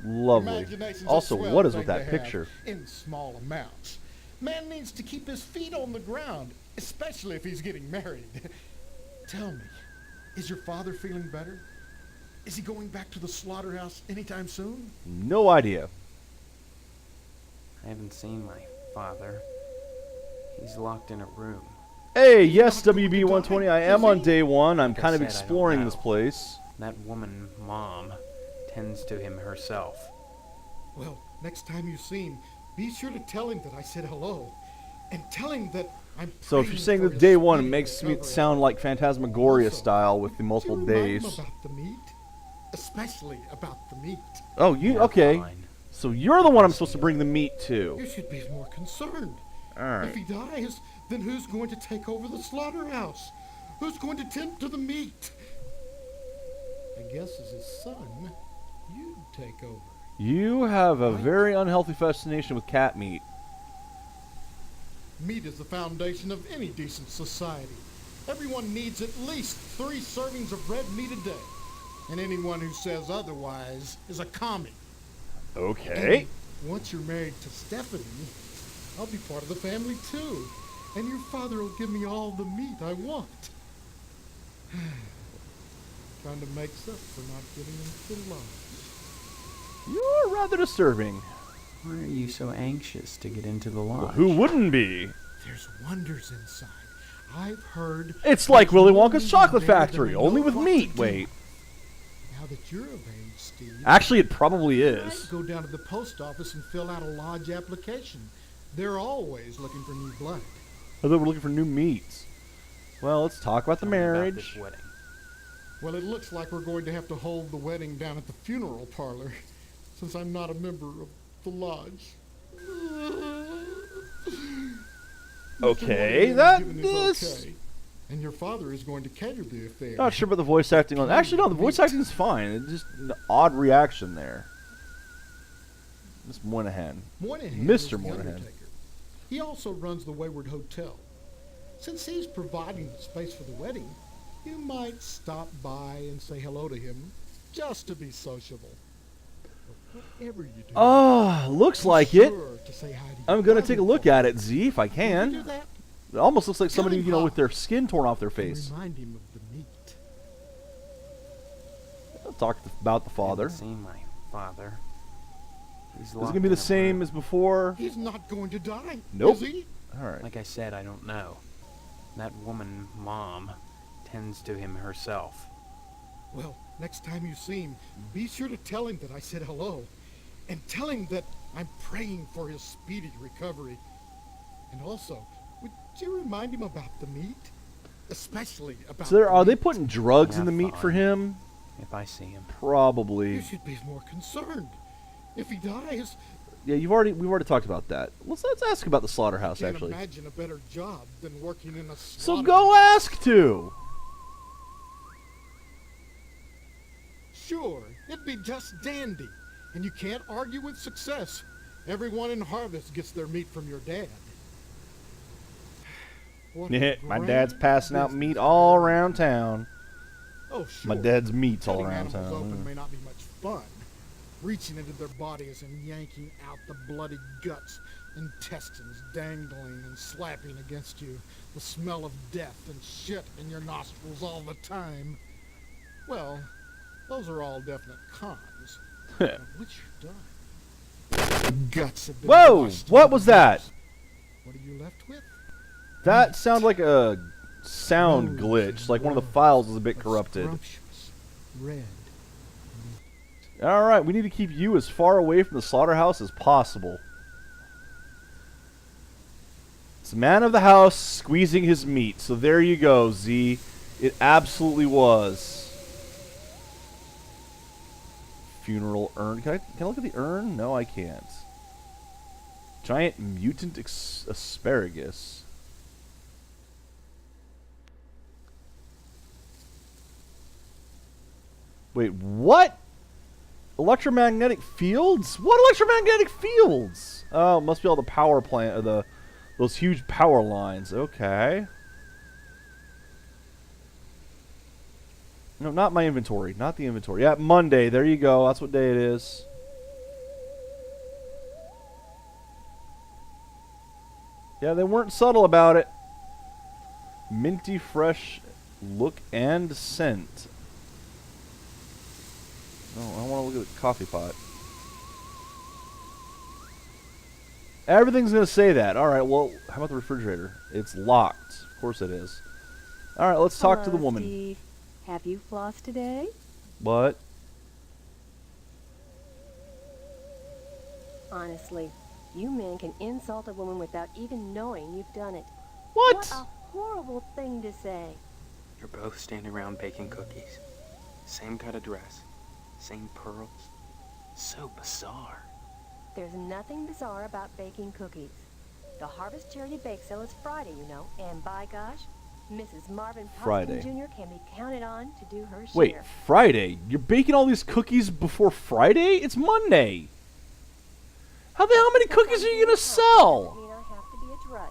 Speaker 1: Lovely.
Speaker 5: Imagination's a
Speaker 1: Also,
Speaker 5: swell
Speaker 1: what is
Speaker 5: thing
Speaker 1: with
Speaker 5: to
Speaker 1: that
Speaker 5: have,
Speaker 1: picture?
Speaker 5: in small amounts. Man needs to keep his feet on the ground, especially if he's getting married. Tell me, is your father feeling better? Is he going back to the slaughterhouse anytime soon?
Speaker 1: No idea.
Speaker 8: I haven't seen my father. He's locked in a room.
Speaker 1: Hey, yes, WB120. I am on day one. I'm
Speaker 8: Like I
Speaker 1: kind of
Speaker 8: said, I don't
Speaker 1: exploring
Speaker 8: know.
Speaker 1: this place.
Speaker 8: That woman, Mom, tends to him herself.
Speaker 5: Well, next time you see him, be sure to tell him that I said hello. And tell him that I'm
Speaker 1: So if you're
Speaker 5: praying
Speaker 1: saying
Speaker 5: for
Speaker 1: that
Speaker 5: his
Speaker 1: day one, it
Speaker 5: speedy
Speaker 1: makes me
Speaker 5: recovery.
Speaker 1: sound like Phantasmagoria style with the multiple
Speaker 5: Would you remind him
Speaker 1: days.
Speaker 5: about the meat? Especially about the meat.
Speaker 1: Oh, you okay? So you're the one I'm supposed to bring the meat to.
Speaker 5: You should be more concerned.
Speaker 1: All right.
Speaker 5: If he dies, then who's going to take over the slaughterhouse? Who's going to tend to the meat? I guess as his son, you'd take over.
Speaker 1: You have a very unhealthy fascination with cat meat.
Speaker 5: Meat is the foundation of any decent society. Everyone needs at least 3 servings of red meat a day. And anyone who says otherwise is a commie.
Speaker 1: Okay.
Speaker 5: And once you're married to Stephanie, I'll be part of the family too. And your father will give me all the meat I want. Kind of makes up for not getting into the lodge.
Speaker 1: You're rather disturbing.
Speaker 8: Why are you so anxious to get into the lodge?
Speaker 1: Well, who wouldn't be?
Speaker 5: There's wonders inside. I've heard...
Speaker 1: It's like
Speaker 5: there's
Speaker 1: Willy
Speaker 5: more
Speaker 1: Wonka's
Speaker 5: meat
Speaker 1: chocolate
Speaker 5: in there than
Speaker 1: factory,
Speaker 5: I
Speaker 1: only
Speaker 5: know
Speaker 1: with
Speaker 5: what
Speaker 1: meat.
Speaker 5: to do.
Speaker 1: Wait.
Speaker 5: Now that you're of age, Steve...
Speaker 1: Actually, it probably
Speaker 5: you
Speaker 1: is.
Speaker 5: might go down to the post office and fill out a lodge application. They're always looking for new blood.
Speaker 1: I thought we're looking for new meats. Well, let's talk about the marriage.
Speaker 8: Wedding.
Speaker 5: Well, it looks like we're going to have to hold the wedding down at the funeral parlor, since I'm not a member of the lodge.
Speaker 1: Okay,
Speaker 5: Mr.
Speaker 1: that
Speaker 5: Morgan
Speaker 1: is...
Speaker 5: okay, and your father is going to cater the affair.
Speaker 1: Not sure about the voice acting on... Actually, no, the voice acting is fine. It's just an odd reaction there. Miss Moynihan.
Speaker 5: Moynihan
Speaker 1: Mr.
Speaker 5: is the
Speaker 1: Moynihan.
Speaker 5: undertaker. He also runs the Wayward Hotel. Since he's providing the space for the wedding, you might stop by and say hello to him, just to be sociable. But whatever you do,
Speaker 1: Oh, looks
Speaker 5: be
Speaker 1: like it.
Speaker 5: sure to say hi to
Speaker 1: I'm
Speaker 5: your
Speaker 1: gonna
Speaker 5: father
Speaker 1: take a look at it, Z, if I can.
Speaker 5: do that?
Speaker 1: It almost looks like somebody,
Speaker 5: him
Speaker 1: you know,
Speaker 5: how.
Speaker 1: with their skin torn off their
Speaker 5: and
Speaker 1: face.
Speaker 5: remind him of the meat.
Speaker 1: I'll talk about the father.
Speaker 8: Haven't seen my father. He's
Speaker 1: Is it
Speaker 8: locked
Speaker 1: gonna be
Speaker 8: in
Speaker 1: the
Speaker 8: a
Speaker 1: same
Speaker 8: room.
Speaker 1: as before?
Speaker 5: He's not going to die,
Speaker 1: Nope.
Speaker 5: is he?
Speaker 1: Alright.
Speaker 8: Like I said, I don't know. That woman, Mom, tends to him herself.
Speaker 5: Well, next time you see him, be sure to tell him that I said hello. And tell him that I'm praying for his speedy recovery. And also, would you remind him about the meat? Especially about
Speaker 1: So are they
Speaker 5: meat.
Speaker 1: putting drugs in
Speaker 8: Yeah,
Speaker 1: the meat for
Speaker 8: fine.
Speaker 1: him?
Speaker 8: If I see him.
Speaker 1: Probably.
Speaker 5: You should be more concerned. If he dies,
Speaker 1: Yeah, we've already talked about that. Let's ask about the slaughterhouse,
Speaker 5: I can't
Speaker 1: actually.
Speaker 5: imagine a better job than working in a
Speaker 1: So
Speaker 5: slaughter.
Speaker 1: go ask to.
Speaker 5: Sure, it'd be just dandy. And you can't argue with success. Everyone in Harvest gets their meat from your dad. What a
Speaker 1: Yeah, my
Speaker 5: grand
Speaker 1: dad's passing out
Speaker 5: business.
Speaker 1: meat all around town.
Speaker 5: Oh, sure.
Speaker 1: My dad's meat's all
Speaker 5: Cutting
Speaker 1: around
Speaker 5: animals open
Speaker 1: town.
Speaker 5: may not be much fun. Reaching into their bodies and yanking out the bloody guts Intestines dangling and slapping against you. The smell of death and shit in your nostrils all the time. Well, those are all definite cons. But once you're done, the guts have been
Speaker 1: Whoa!
Speaker 5: washed
Speaker 1: What
Speaker 5: into
Speaker 1: was
Speaker 5: the
Speaker 1: that?
Speaker 5: juice. What are you left with?
Speaker 1: That sounded like a sound glitch. Like one of the files was a bit corrupted.
Speaker 5: Scrumptious red.
Speaker 1: Alright, we need to keep you as far away from the slaughterhouse as possible. It's the man of the house squeezing his meat. So there you go, Z. It absolutely was. Funeral urn. Can I look at the urn? No, I can't. Giant mutant asparagus. Wait, what? Electromagnetic fields? What electromagnetic fields? Oh, it must be all the power plant, or those huge power lines. Okay. No, not my inventory. Not the inventory. Yeah, Monday. There you go. That's what day it is. Yeah, they weren't subtle about it. Minty fresh look and scent. Oh, I want to look at the coffee pot. Everything's going to say that. Alright, well, how about the refrigerator? It's locked. Of course it is. Alright, let's talk to the woman.
Speaker 23: Steve. Have you flossed today?
Speaker 1: What?
Speaker 23: Honestly, you men can insult a woman without even knowing you've done it.
Speaker 1: What?
Speaker 23: What a horrible thing to say.
Speaker 8: You're both standing around baking cookies. Same kind of dress. Same pearls. So bizarre.
Speaker 23: There's nothing bizarre about baking cookies. The Harvest Charity Bake Sale is Friday, you know, and by gosh, Mrs. Marvin
Speaker 1: Friday.
Speaker 23: Poston Jr. can be counted on to do her
Speaker 1: Wait,
Speaker 23: share.
Speaker 1: Friday? You're baking all these cookies before Friday? It's Monday. How the hell many cookies are you going to sell?
Speaker 23: I mean, I have to be a drudge.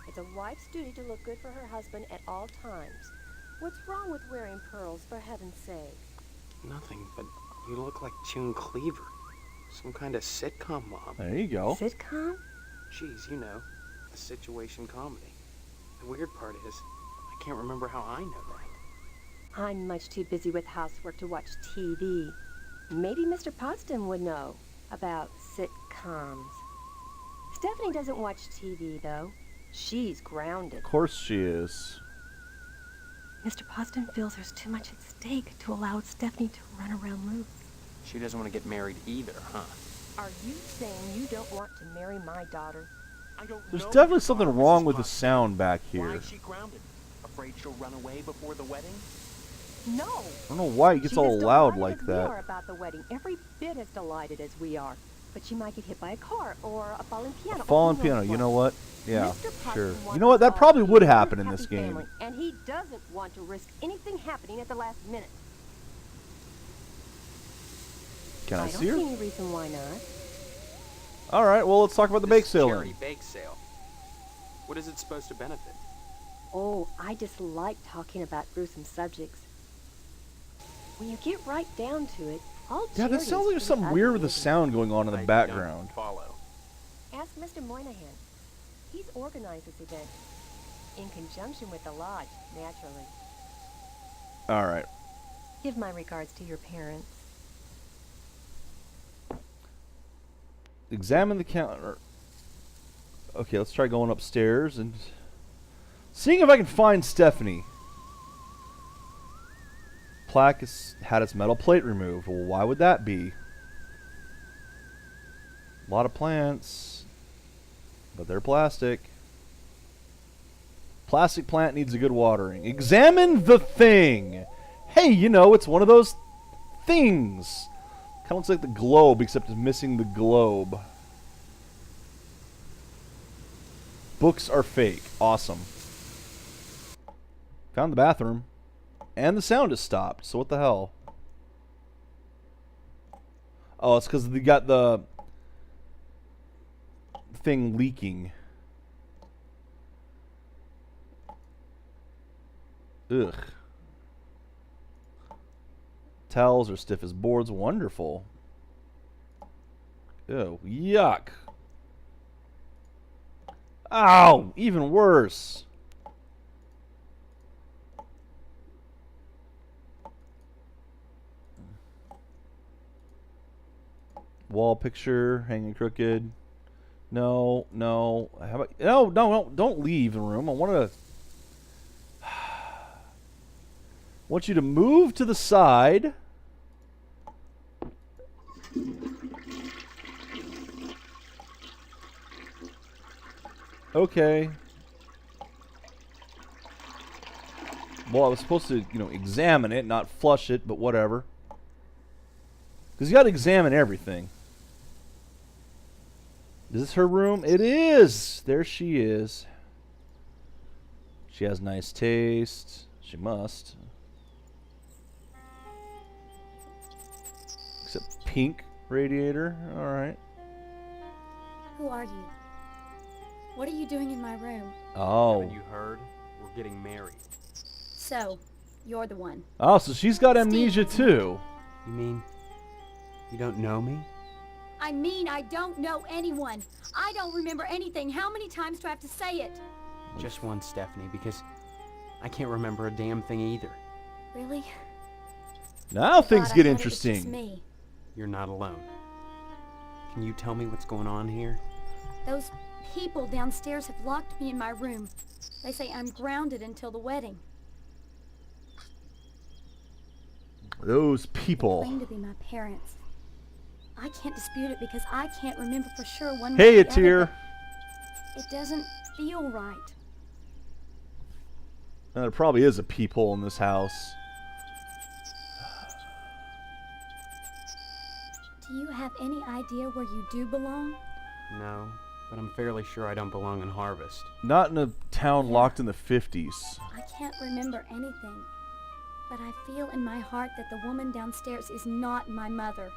Speaker 23: It's a wife's duty to look good for her husband at all times. What's wrong with wearing pearls, for heaven's sake?
Speaker 8: Nothing, but you look like June Cleaver. Some kind of sitcom mom.
Speaker 1: There you go.
Speaker 23: Sitcom?
Speaker 8: Geez, you know, a situation comedy. The weird part is, I can't remember how I know that.
Speaker 23: I'm much too busy with housework to watch TV. Maybe Mr. Potsdam would know about sitcoms. Stephanie doesn't watch TV, though. She's grounded.
Speaker 1: Of course she is.
Speaker 23: Mr. Potsdam feels there's too much at stake to allow Stephanie to run around loose.
Speaker 8: She doesn't want to get married either, huh?
Speaker 23: Are you saying you don't want to marry my daughter?
Speaker 8: I don't
Speaker 1: There's
Speaker 8: know
Speaker 1: definitely something wrong with the sound back
Speaker 8: Why
Speaker 1: here.
Speaker 8: is she grounded? Afraid she'll run away before the wedding?
Speaker 23: No.
Speaker 1: I don't know why it gets
Speaker 23: She's
Speaker 1: all
Speaker 23: as
Speaker 1: loud
Speaker 23: delighted
Speaker 1: like
Speaker 23: as
Speaker 1: that.
Speaker 23: We are about the wedding, every bit as delighted as we are. But she might get hit by a car or a falling piano.
Speaker 1: Fallen
Speaker 23: or
Speaker 1: piano, you know what? Yeah,
Speaker 23: Mr.
Speaker 1: sure.
Speaker 23: Potsdam
Speaker 1: You know what? That
Speaker 23: wants
Speaker 1: probably
Speaker 23: us all
Speaker 1: would
Speaker 23: to be
Speaker 1: happen in
Speaker 23: happy
Speaker 1: this game.
Speaker 23: family, and he doesn't want to risk anything happening at the last minute.
Speaker 1: Can I
Speaker 23: I
Speaker 1: see
Speaker 23: don't
Speaker 1: her?
Speaker 23: see any reason why not.
Speaker 1: Alright, well, let's talk about the bake sale.
Speaker 8: Charity bake sale. What is it supposed to benefit?
Speaker 23: Oh, I dislike talking talking about gruesome subjects. When you get right down to it, all
Speaker 1: Yeah, that sounds like there's something weird with the sound going on in the background.
Speaker 8: Follow.
Speaker 23: Ask Mr. Moynihan. He's organized this event in conjunction with the lodge, naturally.
Speaker 1: Alright.
Speaker 23: Give my regards to your parents.
Speaker 1: Examine the counter. Okay, let's try going upstairs and seeing if I can find Stephanie. Plaque has had its metal plate removed. Well, why would that be? A lot of plants, but they're plastic. Plastic plant needs a good watering. Examine the thing. Hey, you know, it's one of those things. Kind of looks like the globe, except it's missing the globe. Books are fake. Awesome. Found the bathroom. And the sound has stopped, so what the hell? Oh, it's because they got the thing leaking. Ugh. Towels are stiff as boards. Wonderful. Ew. Yuck. Ow! Even worse. Wall picture hanging crooked. No, no. How about no, don't leave the room. I want you to move to the side. Okay. Well, I was supposed to, examine it, not flush it, but whatever. Because you got to examine everything. Is this her room? It is! There she is. She has nice taste. She must. Except pink radiator. Alright.
Speaker 9: Who are you? What are you doing in my room?
Speaker 1: Oh.
Speaker 8: Haven't you heard? We're getting married.
Speaker 9: So, you're the one.
Speaker 1: Oh, so she's got amnesia too.
Speaker 8: You mean you don't know me?
Speaker 9: I mean, I don't know anyone. I don't remember anything. How many times do I have to say it?
Speaker 8: Just once, Stephanie, because I can't remember a damn thing either.
Speaker 9: Really?
Speaker 1: Now things get
Speaker 9: it was just
Speaker 1: interesting.
Speaker 9: me.
Speaker 8: You're not alone. Can you tell me what's going on here?
Speaker 9: Those people downstairs have locked me in my room. They say I'm grounded until the wedding.
Speaker 1: Those
Speaker 9: They
Speaker 1: people.
Speaker 9: claim to be my parents. I can't dispute it because I can't remember for sure one
Speaker 1: Hey,
Speaker 9: way or the
Speaker 1: Atir.
Speaker 9: other, but it doesn't feel right.
Speaker 1: There probably is a peephole in this house.
Speaker 9: Do you have any idea where you do belong?
Speaker 8: No, but I'm fairly sure I don't belong in Harvest.
Speaker 1: Not in a town locked in the 50s.
Speaker 9: I can't remember anything, but I feel in my heart that the woman downstairs is not my mother.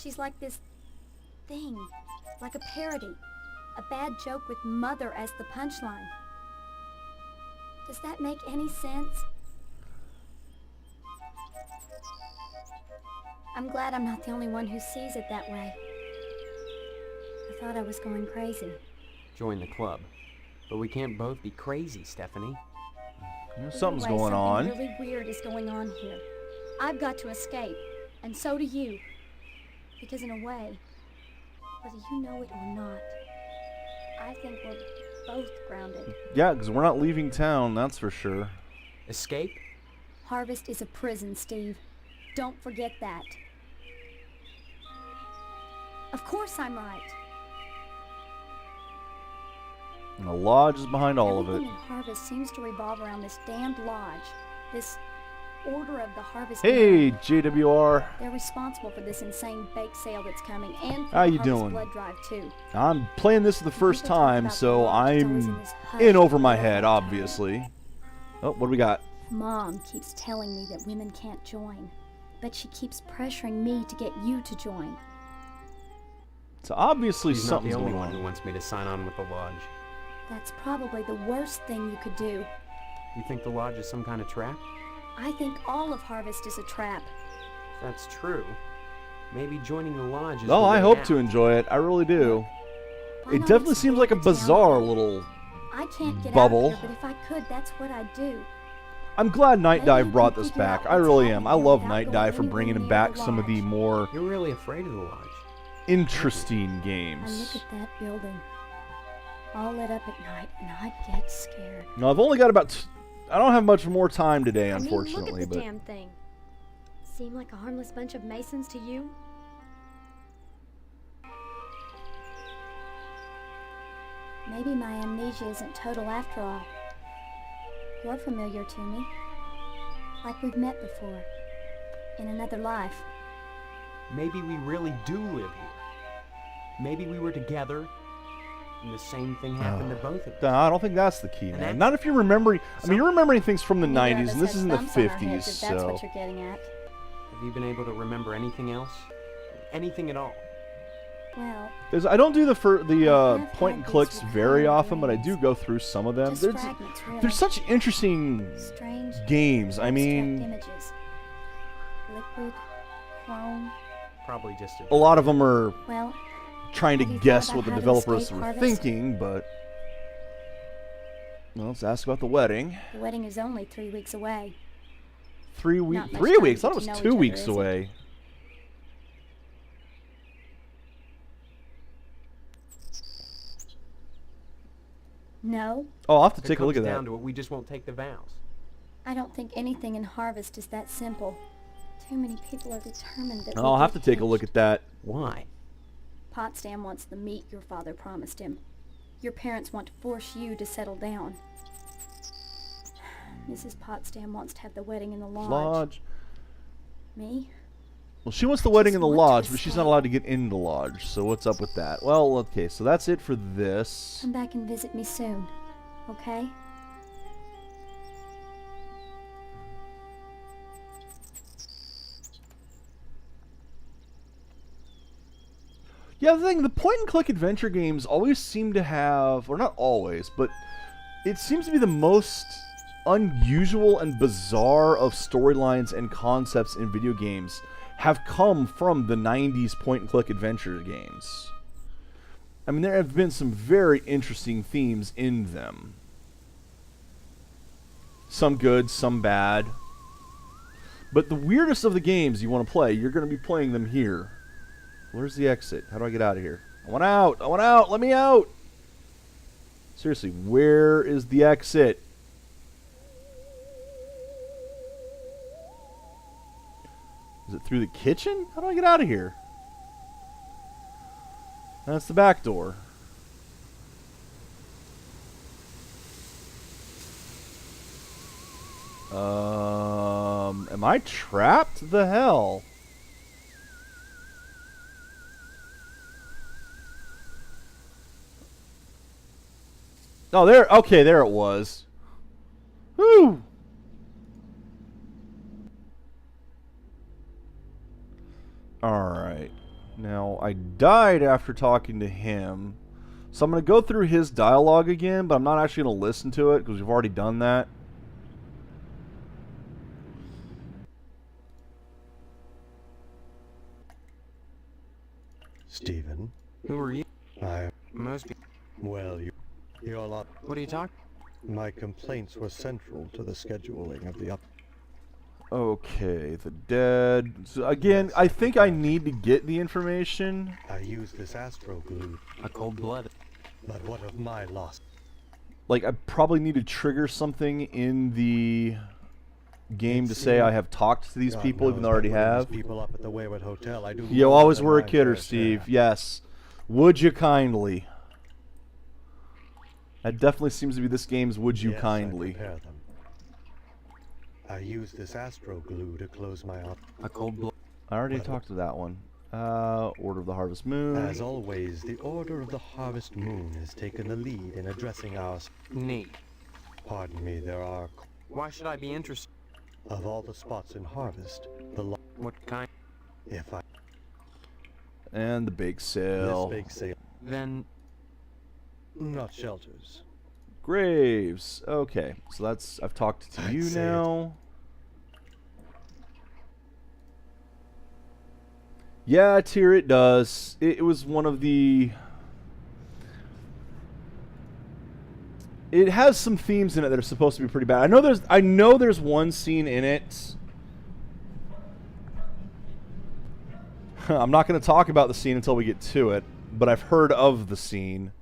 Speaker 9: She's like this thing, like a parody, a bad joke with mother as the punchline. Does that make any sense? I'm glad I'm not the only one who sees it that way. I thought I was going crazy.
Speaker 8: Join the club. But we can't both be crazy, Stephanie.
Speaker 1: Something's
Speaker 9: Anyway,
Speaker 1: going on.
Speaker 9: Something really weird is going on here. I've got to escape, and so do you. Because in a way, whether you know it or not, I think we're both grounded.
Speaker 1: Yeah, because we're not leaving town, that's for sure.
Speaker 8: Escape?
Speaker 9: Harvest is a prison, Steve. Don't forget that. Of course I'm right.
Speaker 1: And the lodge is behind all of it.
Speaker 9: Everything in Harvest seems to revolve around this damned lodge. This Order of the Harvest.
Speaker 1: Hey,
Speaker 9: Moon.
Speaker 1: JWR.
Speaker 9: They're responsible for this insane bake sale that's coming, and for
Speaker 1: How
Speaker 9: the
Speaker 1: you
Speaker 9: Harvest
Speaker 1: doing?
Speaker 9: blood drive too.
Speaker 1: I'm playing this for the first time, so I'm in over my head, obviously. Oh, what do we got?
Speaker 9: Mom keeps telling me that women can't join, but she keeps pressuring me to get you to join.
Speaker 1: So obviously
Speaker 8: She's not
Speaker 1: something's
Speaker 8: the only
Speaker 1: going
Speaker 8: one
Speaker 1: on.
Speaker 8: who wants me to sign on with the lodge.
Speaker 9: That's probably the worst thing you could do.
Speaker 8: You think the lodge is some kind of trap?
Speaker 9: I think all of Harvest is a trap.
Speaker 8: If that's true, maybe joining the lodge is
Speaker 1: Oh,
Speaker 8: the
Speaker 1: I
Speaker 8: way
Speaker 1: hope
Speaker 8: out.
Speaker 1: to enjoy it. I really do.
Speaker 9: Why
Speaker 1: It
Speaker 9: not
Speaker 1: definitely
Speaker 9: explore
Speaker 1: seems like a
Speaker 9: the town?
Speaker 1: bizarre little
Speaker 9: I can't get
Speaker 1: bubble.
Speaker 9: out of here, but if I could, that's what I'd do.
Speaker 1: I'm glad
Speaker 9: Maybe
Speaker 1: Nightdive
Speaker 9: we
Speaker 1: brought
Speaker 9: can
Speaker 1: this
Speaker 9: figure
Speaker 1: back.
Speaker 9: out
Speaker 1: I
Speaker 9: what's
Speaker 1: really am. I
Speaker 9: happening
Speaker 1: love
Speaker 9: without going
Speaker 1: Nightdive for
Speaker 9: anywhere
Speaker 1: bringing
Speaker 9: near
Speaker 1: back
Speaker 9: the
Speaker 1: some of the
Speaker 9: lodge.
Speaker 1: more
Speaker 8: You're really afraid of the lodge.
Speaker 1: interesting
Speaker 9: I
Speaker 1: games.
Speaker 9: look at that building, all lit up at night, and I get scared.
Speaker 1: Now, I've only got about... I don't have much more time today,
Speaker 2: I mean,
Speaker 1: unfortunately,
Speaker 2: look at the
Speaker 1: but...
Speaker 2: damn thing. Seem like a harmless bunch of Masons to you?
Speaker 9: Maybe my amnesia isn't total after all. You're familiar to me. Like we've met before. In another life.
Speaker 8: Maybe we really do live here. Maybe we were together, and the same thing happened to both of us.
Speaker 1: No, I don't think that's the key, man.
Speaker 8: that's-
Speaker 1: Not if you're remembering... I mean, you're remembering things from the
Speaker 9: Neither of
Speaker 1: 90s,
Speaker 9: us
Speaker 1: and this
Speaker 9: has
Speaker 1: is in the
Speaker 9: bumps on our heads,
Speaker 1: 50s,
Speaker 9: if that's
Speaker 1: so...
Speaker 9: what you're getting at.
Speaker 8: Have you been able to remember anything else? Anything at all?
Speaker 9: Well,
Speaker 1: I don't do the
Speaker 9: have
Speaker 1: point and
Speaker 9: had
Speaker 1: clicks
Speaker 9: these
Speaker 1: very
Speaker 9: recurring
Speaker 1: often, but I do go through some of them.
Speaker 9: just
Speaker 1: There's
Speaker 9: fragments, really.
Speaker 1: there's such interesting
Speaker 9: Strange,
Speaker 1: games. I
Speaker 9: abstract
Speaker 1: mean,
Speaker 9: images. Liquid, chrome.
Speaker 8: Probably just
Speaker 1: a lot of them are
Speaker 9: Well,
Speaker 1: trying to
Speaker 9: have you thought
Speaker 1: guess
Speaker 9: about
Speaker 1: what the
Speaker 9: how to
Speaker 1: developers
Speaker 9: escape
Speaker 1: were
Speaker 9: Harvest?
Speaker 1: thinking, but Well, let's ask about the wedding.
Speaker 9: The wedding is only 3 weeks away.
Speaker 1: 3 weeks?
Speaker 9: Not much
Speaker 1: 3
Speaker 9: time
Speaker 1: weeks?
Speaker 9: to
Speaker 1: I thought it
Speaker 9: get
Speaker 1: was
Speaker 9: to
Speaker 1: 2
Speaker 9: know each
Speaker 1: weeks
Speaker 9: other, is it?
Speaker 1: away.
Speaker 9: No,
Speaker 1: Oh, I'll have to
Speaker 20: If it
Speaker 1: take a look at
Speaker 20: comes
Speaker 1: that.
Speaker 20: down to it, we just won't take the vows.
Speaker 9: I don't think anything in Harvest is that simple. Too many people are determined that
Speaker 1: I'll have to take a look at that.
Speaker 20: Why?
Speaker 9: Potsdam wants the meat your father promised him. Your parents want to force you to settle down. Mrs. Potsdam wants to have the wedding in the lodge.
Speaker 1: Lodge.
Speaker 9: Me?
Speaker 1: Well, she wants the wedding in the
Speaker 9: want to
Speaker 1: lodge, but she's not
Speaker 9: escape.
Speaker 1: allowed to get in the lodge. So what's up with that? Well, okay, so that's it for this.
Speaker 9: Come back and visit me soon, okay?
Speaker 1: Yeah, the point-and-click adventure games always seem to have, or not always, but it seems to be the most unusual and bizarre of storylines and concepts in video games have come from the 90s point-and-click adventure games. I mean, there have been some very interesting themes in them. Some good, some bad. But the weirdest of the games you want to play, you're going to be playing them here. Where's the exit? How do I get out of here? I want out! I want out! Let me out! Seriously, where is the exit? Is it through the kitchen? How do I get out of here? That's the back door. Am I trapped? The hell? Oh, there. Okay, there it was. Whew. Alright. Now, I died after talking to him. So I'm going to go through his dialogue again, but I'm not actually going to listen to it because we've already done that.
Speaker 16: Stephen?
Speaker 8: Who are you?
Speaker 16: I...
Speaker 8: Must be.
Speaker 16: Well, you're not...
Speaker 8: What are you talking?
Speaker 16: My complaints were central to the scheduling of the up...
Speaker 1: Okay, the dead. So again, I think I need to get the information.
Speaker 16: I used this astro glue.
Speaker 8: A cold-blooded.
Speaker 16: But what of my loss?
Speaker 1: Like, I probably need to trigger something in the game to say I have talked to these
Speaker 16: God
Speaker 1: people, even
Speaker 16: knows
Speaker 1: though I already
Speaker 16: that one of
Speaker 1: have.
Speaker 16: these people up at the Wayward Hotel, I do
Speaker 1: You
Speaker 16: more
Speaker 1: always
Speaker 16: than
Speaker 1: were a
Speaker 16: my
Speaker 1: kidder,
Speaker 16: fair
Speaker 1: Steve.
Speaker 16: share.
Speaker 1: Yes. Would you kindly? That definitely seems to be this game's would you
Speaker 16: Yes,
Speaker 1: kindly.
Speaker 16: I prepare them. I use this astro glue to close my eye.
Speaker 8: A cold-blooded.
Speaker 1: I already talked to that one. Order of the Harvest Moon.
Speaker 16: As always, the Order of the Harvest Moon has taken the lead in addressing our...
Speaker 8: Neat.
Speaker 16: Pardon me, there are...
Speaker 8: Why should I be interested?
Speaker 16: Of all the spots in Harvest, the...
Speaker 8: What kind?
Speaker 16: If I...
Speaker 1: And the big sale.
Speaker 16: This big sale.
Speaker 8: Then...
Speaker 16: Not shelters.
Speaker 1: Graves. Okay, so that's... I've talked to you now. Yeah, Tyr, it does. It was one of the... It has some themes in it that are supposed to be pretty bad. I know there's one scene in it. I'm not going to talk about the scene until we get to it, but I've heard of the scene.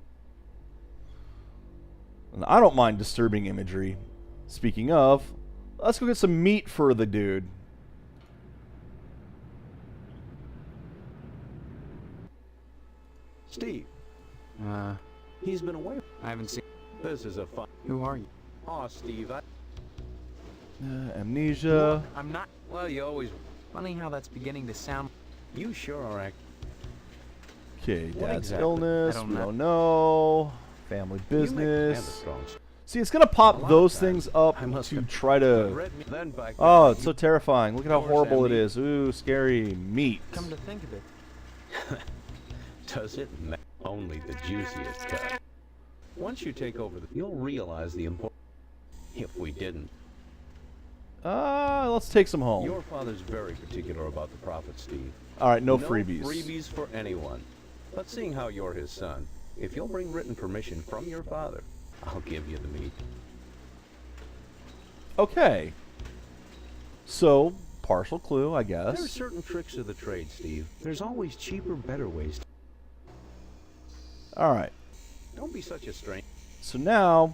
Speaker 1: And I don't mind disturbing imagery. Speaking of, let's go get some meat for the dude.
Speaker 3: Steve.
Speaker 8: He's been away. I haven't seen.
Speaker 3: This is a fun...
Speaker 8: Who are you?
Speaker 3: Aw, Steve,
Speaker 1: Amnesia.
Speaker 8: I'm not.
Speaker 3: Well, you always...
Speaker 8: Funny how that's beginning to sound.
Speaker 3: You sure are
Speaker 1: Okay,
Speaker 3: What
Speaker 1: dad's
Speaker 3: exactly?
Speaker 1: illness.
Speaker 8: I don't
Speaker 1: We
Speaker 8: know.
Speaker 1: don't know. Family
Speaker 3: You make
Speaker 1: business.
Speaker 3: kind of strong.
Speaker 1: See, it's gonna pop
Speaker 3: lot
Speaker 1: those
Speaker 3: of
Speaker 1: things up
Speaker 3: I must
Speaker 1: to
Speaker 3: have-
Speaker 1: try to.
Speaker 3: Red meat, then back
Speaker 1: Oh,
Speaker 3: then,
Speaker 1: it's so terrifying! Look at how
Speaker 3: Of course,
Speaker 1: horrible it
Speaker 3: Andy.
Speaker 1: is. Ooh, scary meat.
Speaker 8: Come to think of it.
Speaker 3: Does it make only the juiciest cut? Once you take over you'll realize the importance. If we didn't.
Speaker 1: Let's take some home.
Speaker 3: Your father's very particular about the profit, Steve.
Speaker 1: All right, no freebies.
Speaker 3: freebies for anyone. But seeing how you're his son, if you'll bring written permission from your father, I'll give you the meat.
Speaker 1: Okay. So, partial clue, I guess.
Speaker 3: There are certain tricks of the trade, Steve. There's always cheaper, better ways.
Speaker 1: Alright.
Speaker 3: Don't be such a stranger.
Speaker 1: So now,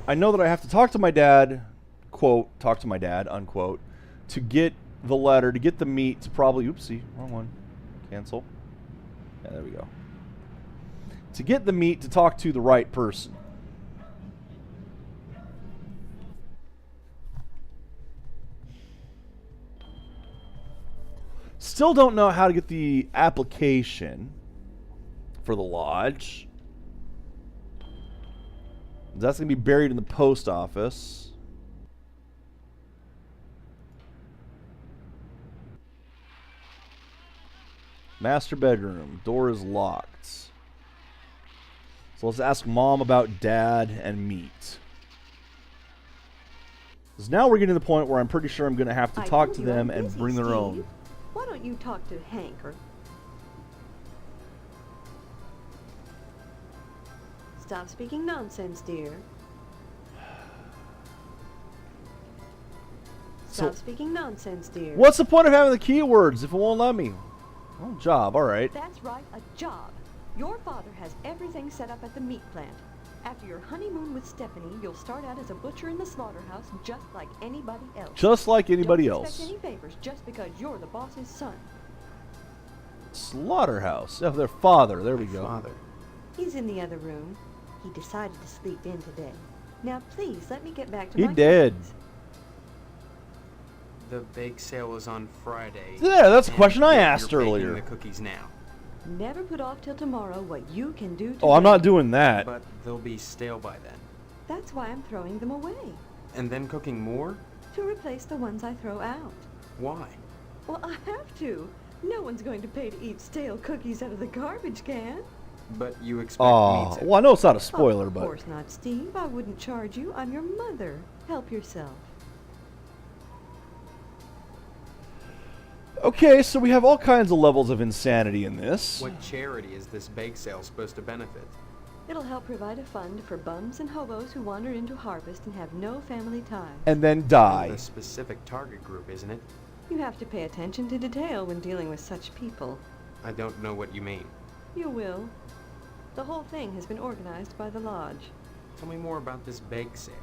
Speaker 1: I know that I have to talk to my dad, quote, talk to my dad, unquote, to get the letter, to get the meat, to probably, oopsie, wrong one, cancel. Yeah, there we go. To get the meat to talk to the right person. Still don't know how to get the application for the lodge. That's going to be buried in the post office. Master bedroom. Door is locked. So let's ask Mom about Dad and meat. Because now we're getting to the point where I'm pretty sure I'm going to have to talk to them and bring their own.
Speaker 23: Why don't you talk to Hank or... Stop speaking nonsense, dear. Stop speaking nonsense, dear.
Speaker 1: What's the point of having the keywords if it won't let me? Oh, job, alright.
Speaker 23: That's right, a job. Your father has everything set up at the meat plant. After your honeymoon with Stephanie, you'll start out as a butcher in the slaughterhouse just like anybody else.
Speaker 1: Just like anybody
Speaker 23: Don't
Speaker 1: else.
Speaker 23: expect any favors just because you're the boss's son.
Speaker 1: Slaughterhouse. Oh, their father. There we go.
Speaker 23: Father. He's in the other room. He decided to sleep in today. Now, please, let me get back to
Speaker 1: He
Speaker 23: my
Speaker 1: did.
Speaker 23: cookies.
Speaker 8: The bake sale is on Friday.
Speaker 1: Yeah, that's a question I
Speaker 8: you're
Speaker 1: asked
Speaker 8: baking
Speaker 1: earlier.
Speaker 8: the cookies now.
Speaker 23: Never put off till tomorrow what you can do today.
Speaker 1: Oh, I'm not doing that.
Speaker 8: But they'll be stale by then.
Speaker 23: That's why I'm throwing them away.
Speaker 8: And then cooking more?
Speaker 23: To replace the ones I throw out.
Speaker 8: Why?
Speaker 23: Well, I have to. No one's going to pay to eat stale cookies out of the garbage can.
Speaker 8: But you expect
Speaker 1: Oh,
Speaker 8: me to...
Speaker 1: well, I know it's not a spoiler,
Speaker 23: Of
Speaker 1: but...
Speaker 23: course not, Steve. I wouldn't charge you. I'm your mother. Help yourself.
Speaker 1: Okay, so we have all kinds of levels of insanity in this.
Speaker 8: What charity is this bake sale supposed to benefit?
Speaker 23: It'll help provide a fund for bums and hobos who wander into harvest and have no family ties.
Speaker 1: And then die.
Speaker 8: The specific target group, isn't it?
Speaker 23: You have to pay attention to detail when dealing with such people.
Speaker 8: I don't know what you mean.
Speaker 23: You will. The whole thing has been organized by the lodge.
Speaker 8: Tell me more about this bake sale.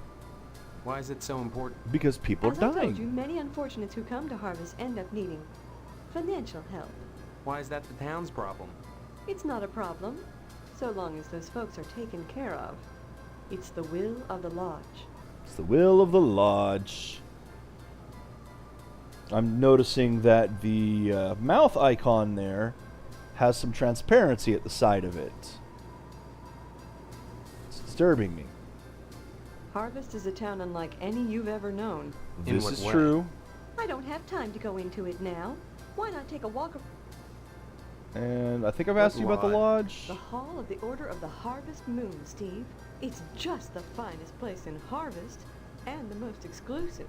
Speaker 8: Why is it so important?
Speaker 1: Because people are
Speaker 23: As I told
Speaker 1: dying.
Speaker 23: you, many unfortunates who come to harvest end up needing financial help.
Speaker 8: Why is that the town's problem?
Speaker 23: It's not a problem, so long as those folks are taken care of. It's the will of the lodge.
Speaker 1: It's the will of the lodge. I'm noticing that the mouth icon there has some transparency at the side of it. It's disturbing me.
Speaker 23: Harvest is a town unlike any you've ever known.
Speaker 1: This is true.
Speaker 23: I don't have time to go into it now. Why not take a walk
Speaker 1: And I think I've asked you about the lodge.
Speaker 23: The Hall of the Order of the Harvest Moon, Steve. It's just the finest place in Harvest and the most exclusive.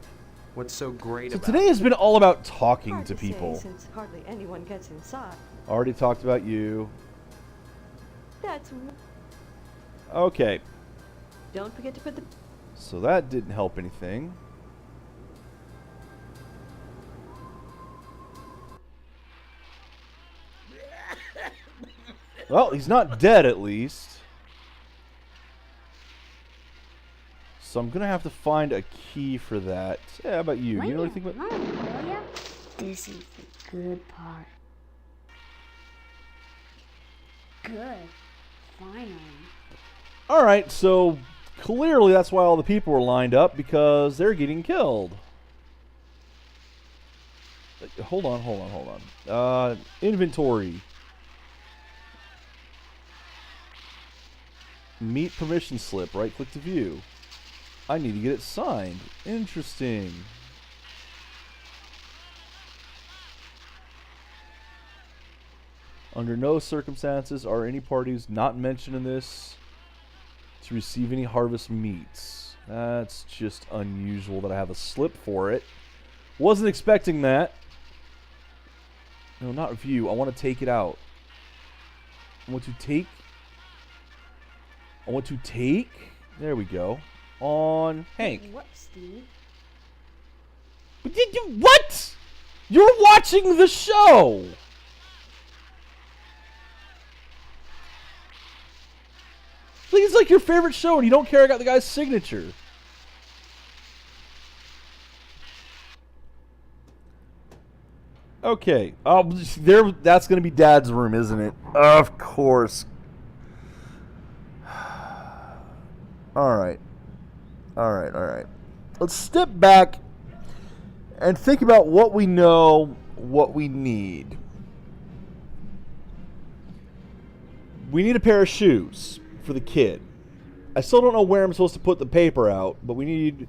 Speaker 8: What's so great
Speaker 1: So
Speaker 8: about
Speaker 1: today has been all about talking
Speaker 23: Hard
Speaker 1: to
Speaker 23: say,
Speaker 1: people.
Speaker 23: since hardly anyone gets inside.
Speaker 1: Already talked about you.
Speaker 23: That's...
Speaker 1: Okay,
Speaker 23: Don't forget to put the...
Speaker 1: so that didn't help anything. Well, he's not dead at least. So I'm gonna have to find a key for that. Yeah, how about you? You know anything about...
Speaker 2: This is the good part. Good. Finally.
Speaker 1: Alright, so clearly that's why all the people were lined up, because they're getting killed. Hold on. Inventory. Meet permission slip. Right click to view. I need to get it signed. Interesting. Under no circumstances are any parties not mentioned in this to receive any harvest meats. That's just unusual that I have a slip for it. Wasn't expecting that. No, not view. I want to take it out. I want to take. There we go. On Hank.
Speaker 2: What, Steve?
Speaker 1: But did you what? You're watching the show. Like it's like your favorite show, and you don't care I got the guy's signature. Okay. There. That's gonna be Dad's room, isn't it? Of course. All right. Let's step back and think about what we know, what we need. We need a pair of shoes for the kid. I still don't know where I'm supposed to put the paper out, but we need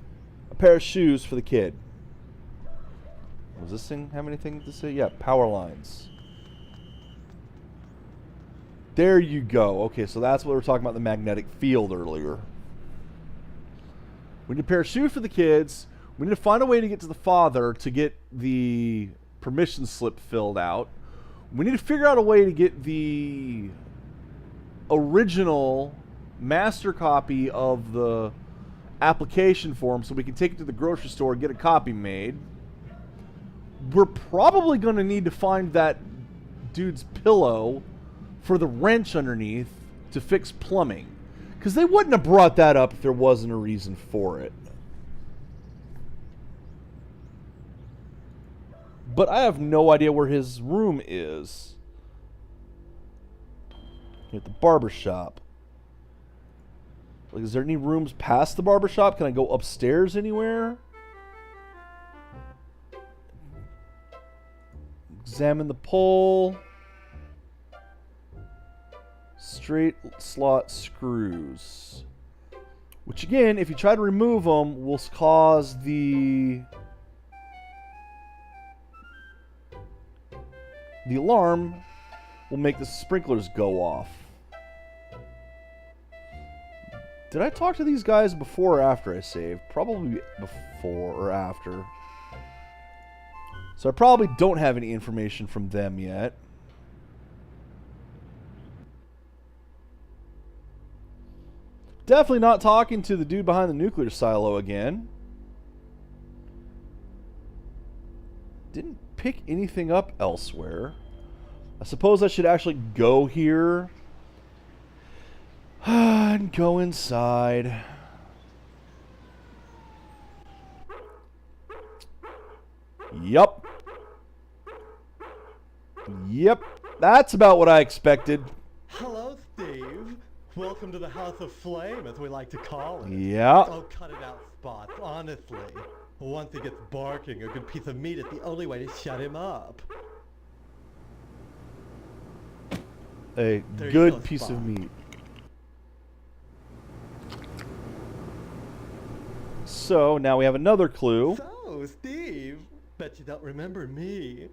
Speaker 1: a pair of shoes for the kid. Does this thing have anything to say? Yeah, power lines. There you go. Okay, so that's what we were talking about, the magnetic field earlier. We need a pair of shoes for the kids. We need to find a way to get to the father to get the permission slip filled out. We need to figure out a way to get the original master copy of the application form so we can take it to the grocery store and get a copy made. We're probably going to need to find that dude's pillow for the wrench underneath to fix plumbing. Because they wouldn't have brought that up if there wasn't a reason for it. But I have no idea where his room is. At the barber shop. Like, is there any rooms past the barber shop? Can I go upstairs anywhere? Examine the pole. Straight slot screws. Which again, if you try to remove them, will cause the alarm will make the sprinklers go off. Did I talk to these guys before or after I saved? Probably before or after. So I probably don't have any information from them yet. Definitely not talking to the dude behind the nuclear silo again. Didn't pick anything up elsewhere. I suppose I should actually go here and go inside. Yup. Yep. That's about what I expected.
Speaker 16: Hello, Steve. Welcome to the House of Flame, as we like to call it.
Speaker 1: Yeah.
Speaker 16: Oh, cut it out, Spots, honestly. Once he gets barking, a good piece of meat is the only way to shut him up.
Speaker 1: A
Speaker 16: There
Speaker 1: good
Speaker 16: you go,
Speaker 1: piece
Speaker 16: Spot.
Speaker 1: of meat. So, now we have another clue.
Speaker 16: So, Steve, bet you don't remember me.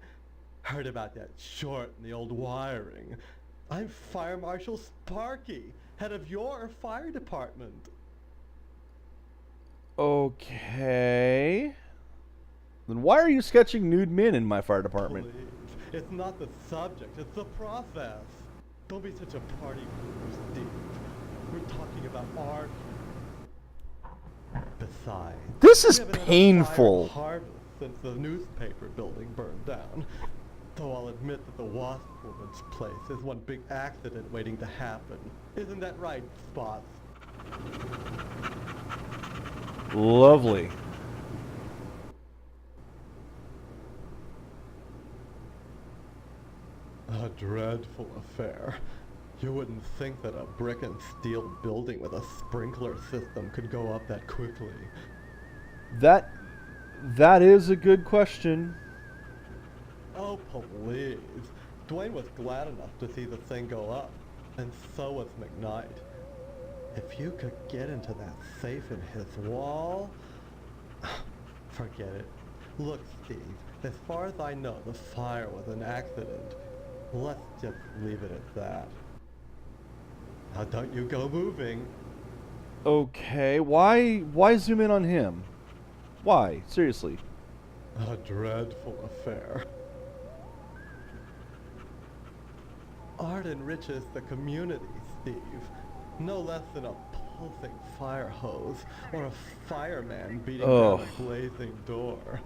Speaker 16: Heard about that short in the old wiring. I'm Fire Marshal Sparky, head of your fire department.
Speaker 1: Okay. Then why are you sketching nude men in my fire department?
Speaker 16: Please, it's not the subject, it's the process. Don't be such a party pooper, Steve. We're talking about art. Besides,
Speaker 1: This is
Speaker 16: we haven't had a
Speaker 1: painful.
Speaker 16: fire harvest since the newspaper building burned down. Though I'll admit that the Wasp Woman's place is one big accident waiting to happen. Isn't that right, Spots?
Speaker 1: Lovely.
Speaker 16: A dreadful affair. You wouldn't think that a brick and steel building with a sprinkler system could go up that quickly.
Speaker 1: That is a good question.
Speaker 16: Oh, please. Dwayne was glad enough to see the thing go up, and so was McKnight. If you could get into that safe in his wall... Forget it. Look, Steve, as far as I know, the fire was an accident. Let's just leave it at that. Now don't you go moving.
Speaker 1: Okay, why zoom in on him? Why? Seriously.
Speaker 16: A dreadful affair. Art enriches the community, Steve. No less than a pulsing fire hose or a fireman beating down a blazing door.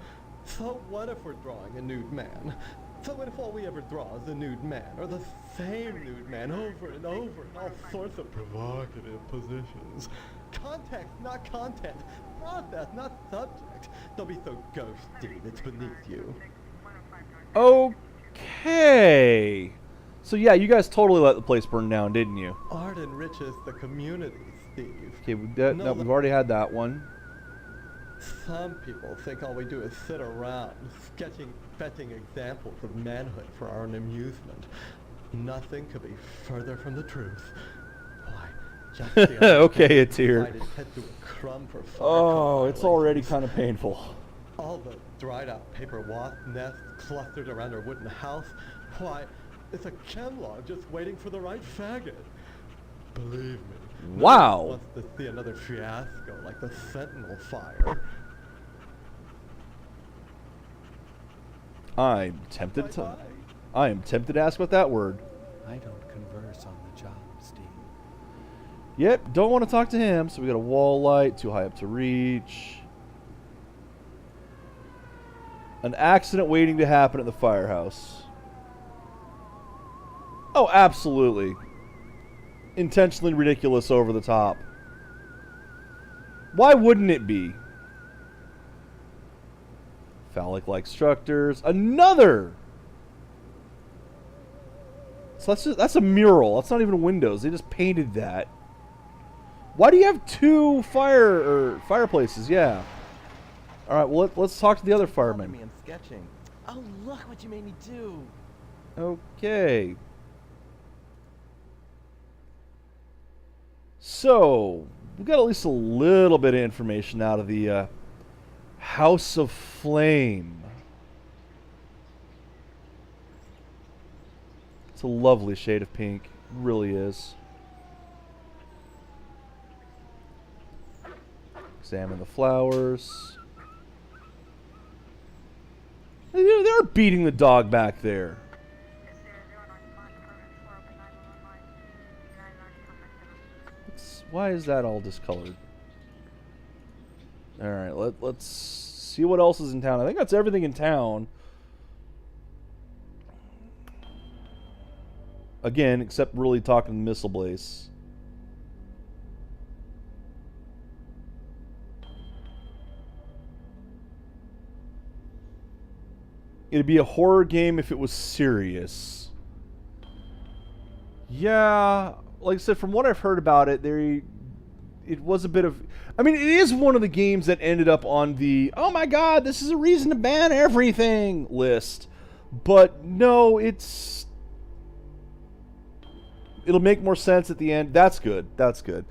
Speaker 16: So what if we're drawing a nude man? So what if all we ever draw is a nude man, or the same nude man over and over in all sorts of provocative positions? Context, not content. Process, not subject. Don't be so ghosty, it's beneath you.
Speaker 1: Okay. So yeah, you guys totally let the place burn down, didn't you?
Speaker 16: Art enriches the community, Steve.
Speaker 1: Okay, no, we've already had that one.
Speaker 16: Some people think all we do is sit around, fetching examples of manhood for our own amusement. Nothing could be further from the truth. Why, just the other
Speaker 1: okay,
Speaker 16: day,
Speaker 1: it's here.
Speaker 16: decided head to a crumb for fire
Speaker 1: Oh, it's already
Speaker 16: violations.
Speaker 1: kind of painful.
Speaker 16: All the dried out paper wasp nests clustered around our wooden house. Why, it's a chemlog just waiting for the right faggot. Believe me.
Speaker 1: Wow.
Speaker 16: No one wants to see another fiasco like the Sentinel fire.
Speaker 1: I am tempted to ask what that word.
Speaker 3: I don't converse on the job, Steve.
Speaker 1: Yep, don't want to talk to him, so we got a wall light, too high up to reach. An accident waiting to happen at the firehouse. Oh, absolutely. Intentionally ridiculous, over the top. Why wouldn't it be? Phallic-like structures. Another! So that's a mural. That's not even windows. They just painted that. Why do you have two fireplaces? Yeah. All right. Well, let's talk to the other firemen.
Speaker 10: I'm sketching. Oh, look what you made me do.
Speaker 1: Okay. So we got at least a little bit of information out of the House of Flame. It's a lovely shade of pink. It really is. Examine the flowers. They're beating the dog back there. Why is that all discolored? Alright, let's see what else is in town. I think that's everything in town. Again, except really talking to Missile Blaze. It'd be a horror game if it was serious. Yeah, like I said, from what I've heard about it, it was a bit of... I mean, it is one of the games that ended up on the, oh my god, this is a reason to ban everything list. But no, it'll make more sense at the end. That's good. That's good.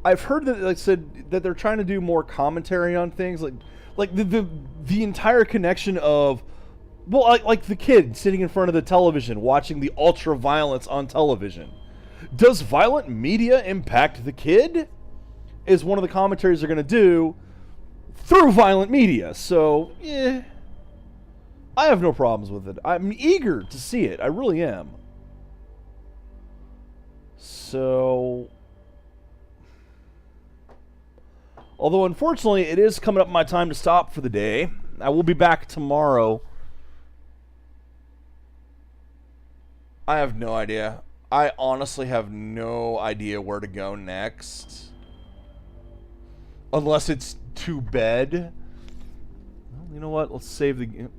Speaker 1: I've heard that, like I said, that they're trying to do more commentary on things, like the entire connection of, well, like the kid sitting in front of the television watching the ultra violence on television. Does violent media impact the kid? Is one of the commentaries they're going to do through violent media. So, yeah, I have no problems with it. I'm eager to see it. I really am. So, although unfortunately it is coming up my time to stop for the day. I will be back tomorrow. I have no idea. I honestly have no idea where to go next. Unless it's to bed. Well, you know what? Let's save the game.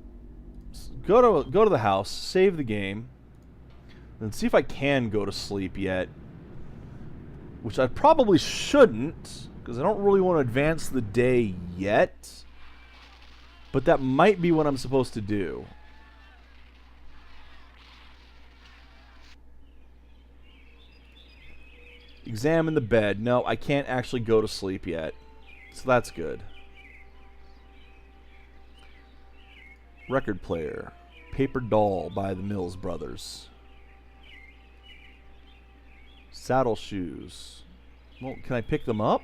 Speaker 1: Go to the house, save the game, and see if I can go to sleep yet. Which I probably shouldn't, because I don't really want to advance the day yet. But that might be what I'm supposed to do. Examine the bed. No, I can't actually go to sleep yet. So that's good. Record player. Paper Doll by the Mills Brothers. Saddle shoes. Well, can I pick them up?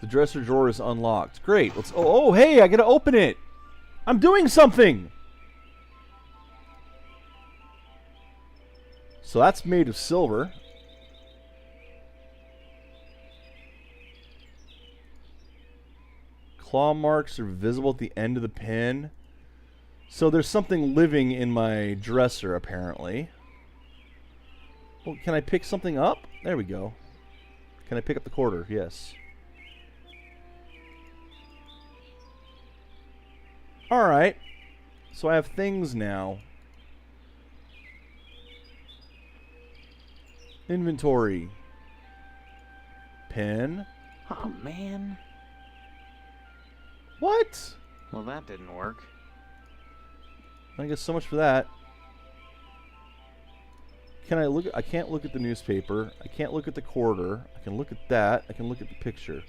Speaker 1: The dresser drawer is unlocked. Great. Let's. Oh, hey! I gotta open it. I'm doing something. So that's made of silver. Claw marks are visible at the end of the pin. So there's something living in my dresser, apparently. Well, can I pick something up? There we go. Can I pick up the quarter? Yes. Alright. So I have things now. Inventory. Pen.
Speaker 8: Oh, man.
Speaker 1: What?
Speaker 8: Well, that didn't work.
Speaker 1: I guess so much for that. Can I look at, I can't look at the newspaper. I can't look at the quarter. I can look at that. I can look at the picture.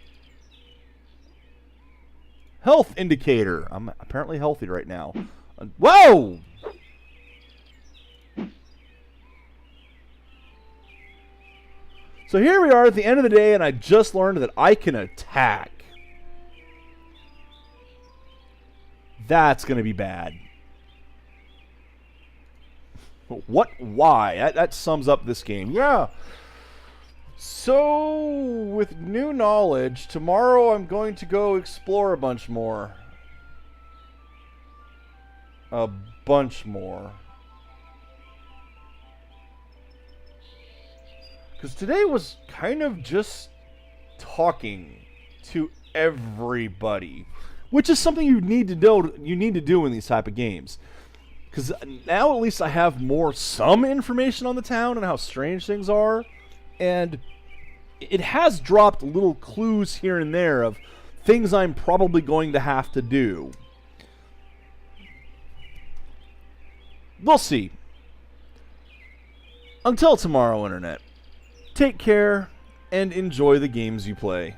Speaker 1: Health indicator. I'm apparently healthy right now. Whoa! So here we are at the end of the day, and I just learned that I can attack. That's going to be bad. What? Why? That sums up this game. Yeah. So, with new knowledge, tomorrow I'm going to go explore a bunch more. A bunch more. Because today was kind of just talking to everybody, which is something you need to do in these type of games. Because now at least I have some information on the town and how strange things are. And it has dropped little clues here and there of things I'm probably going to have to do. We'll see. Until tomorrow, Internet. Take care and enjoy the games you play.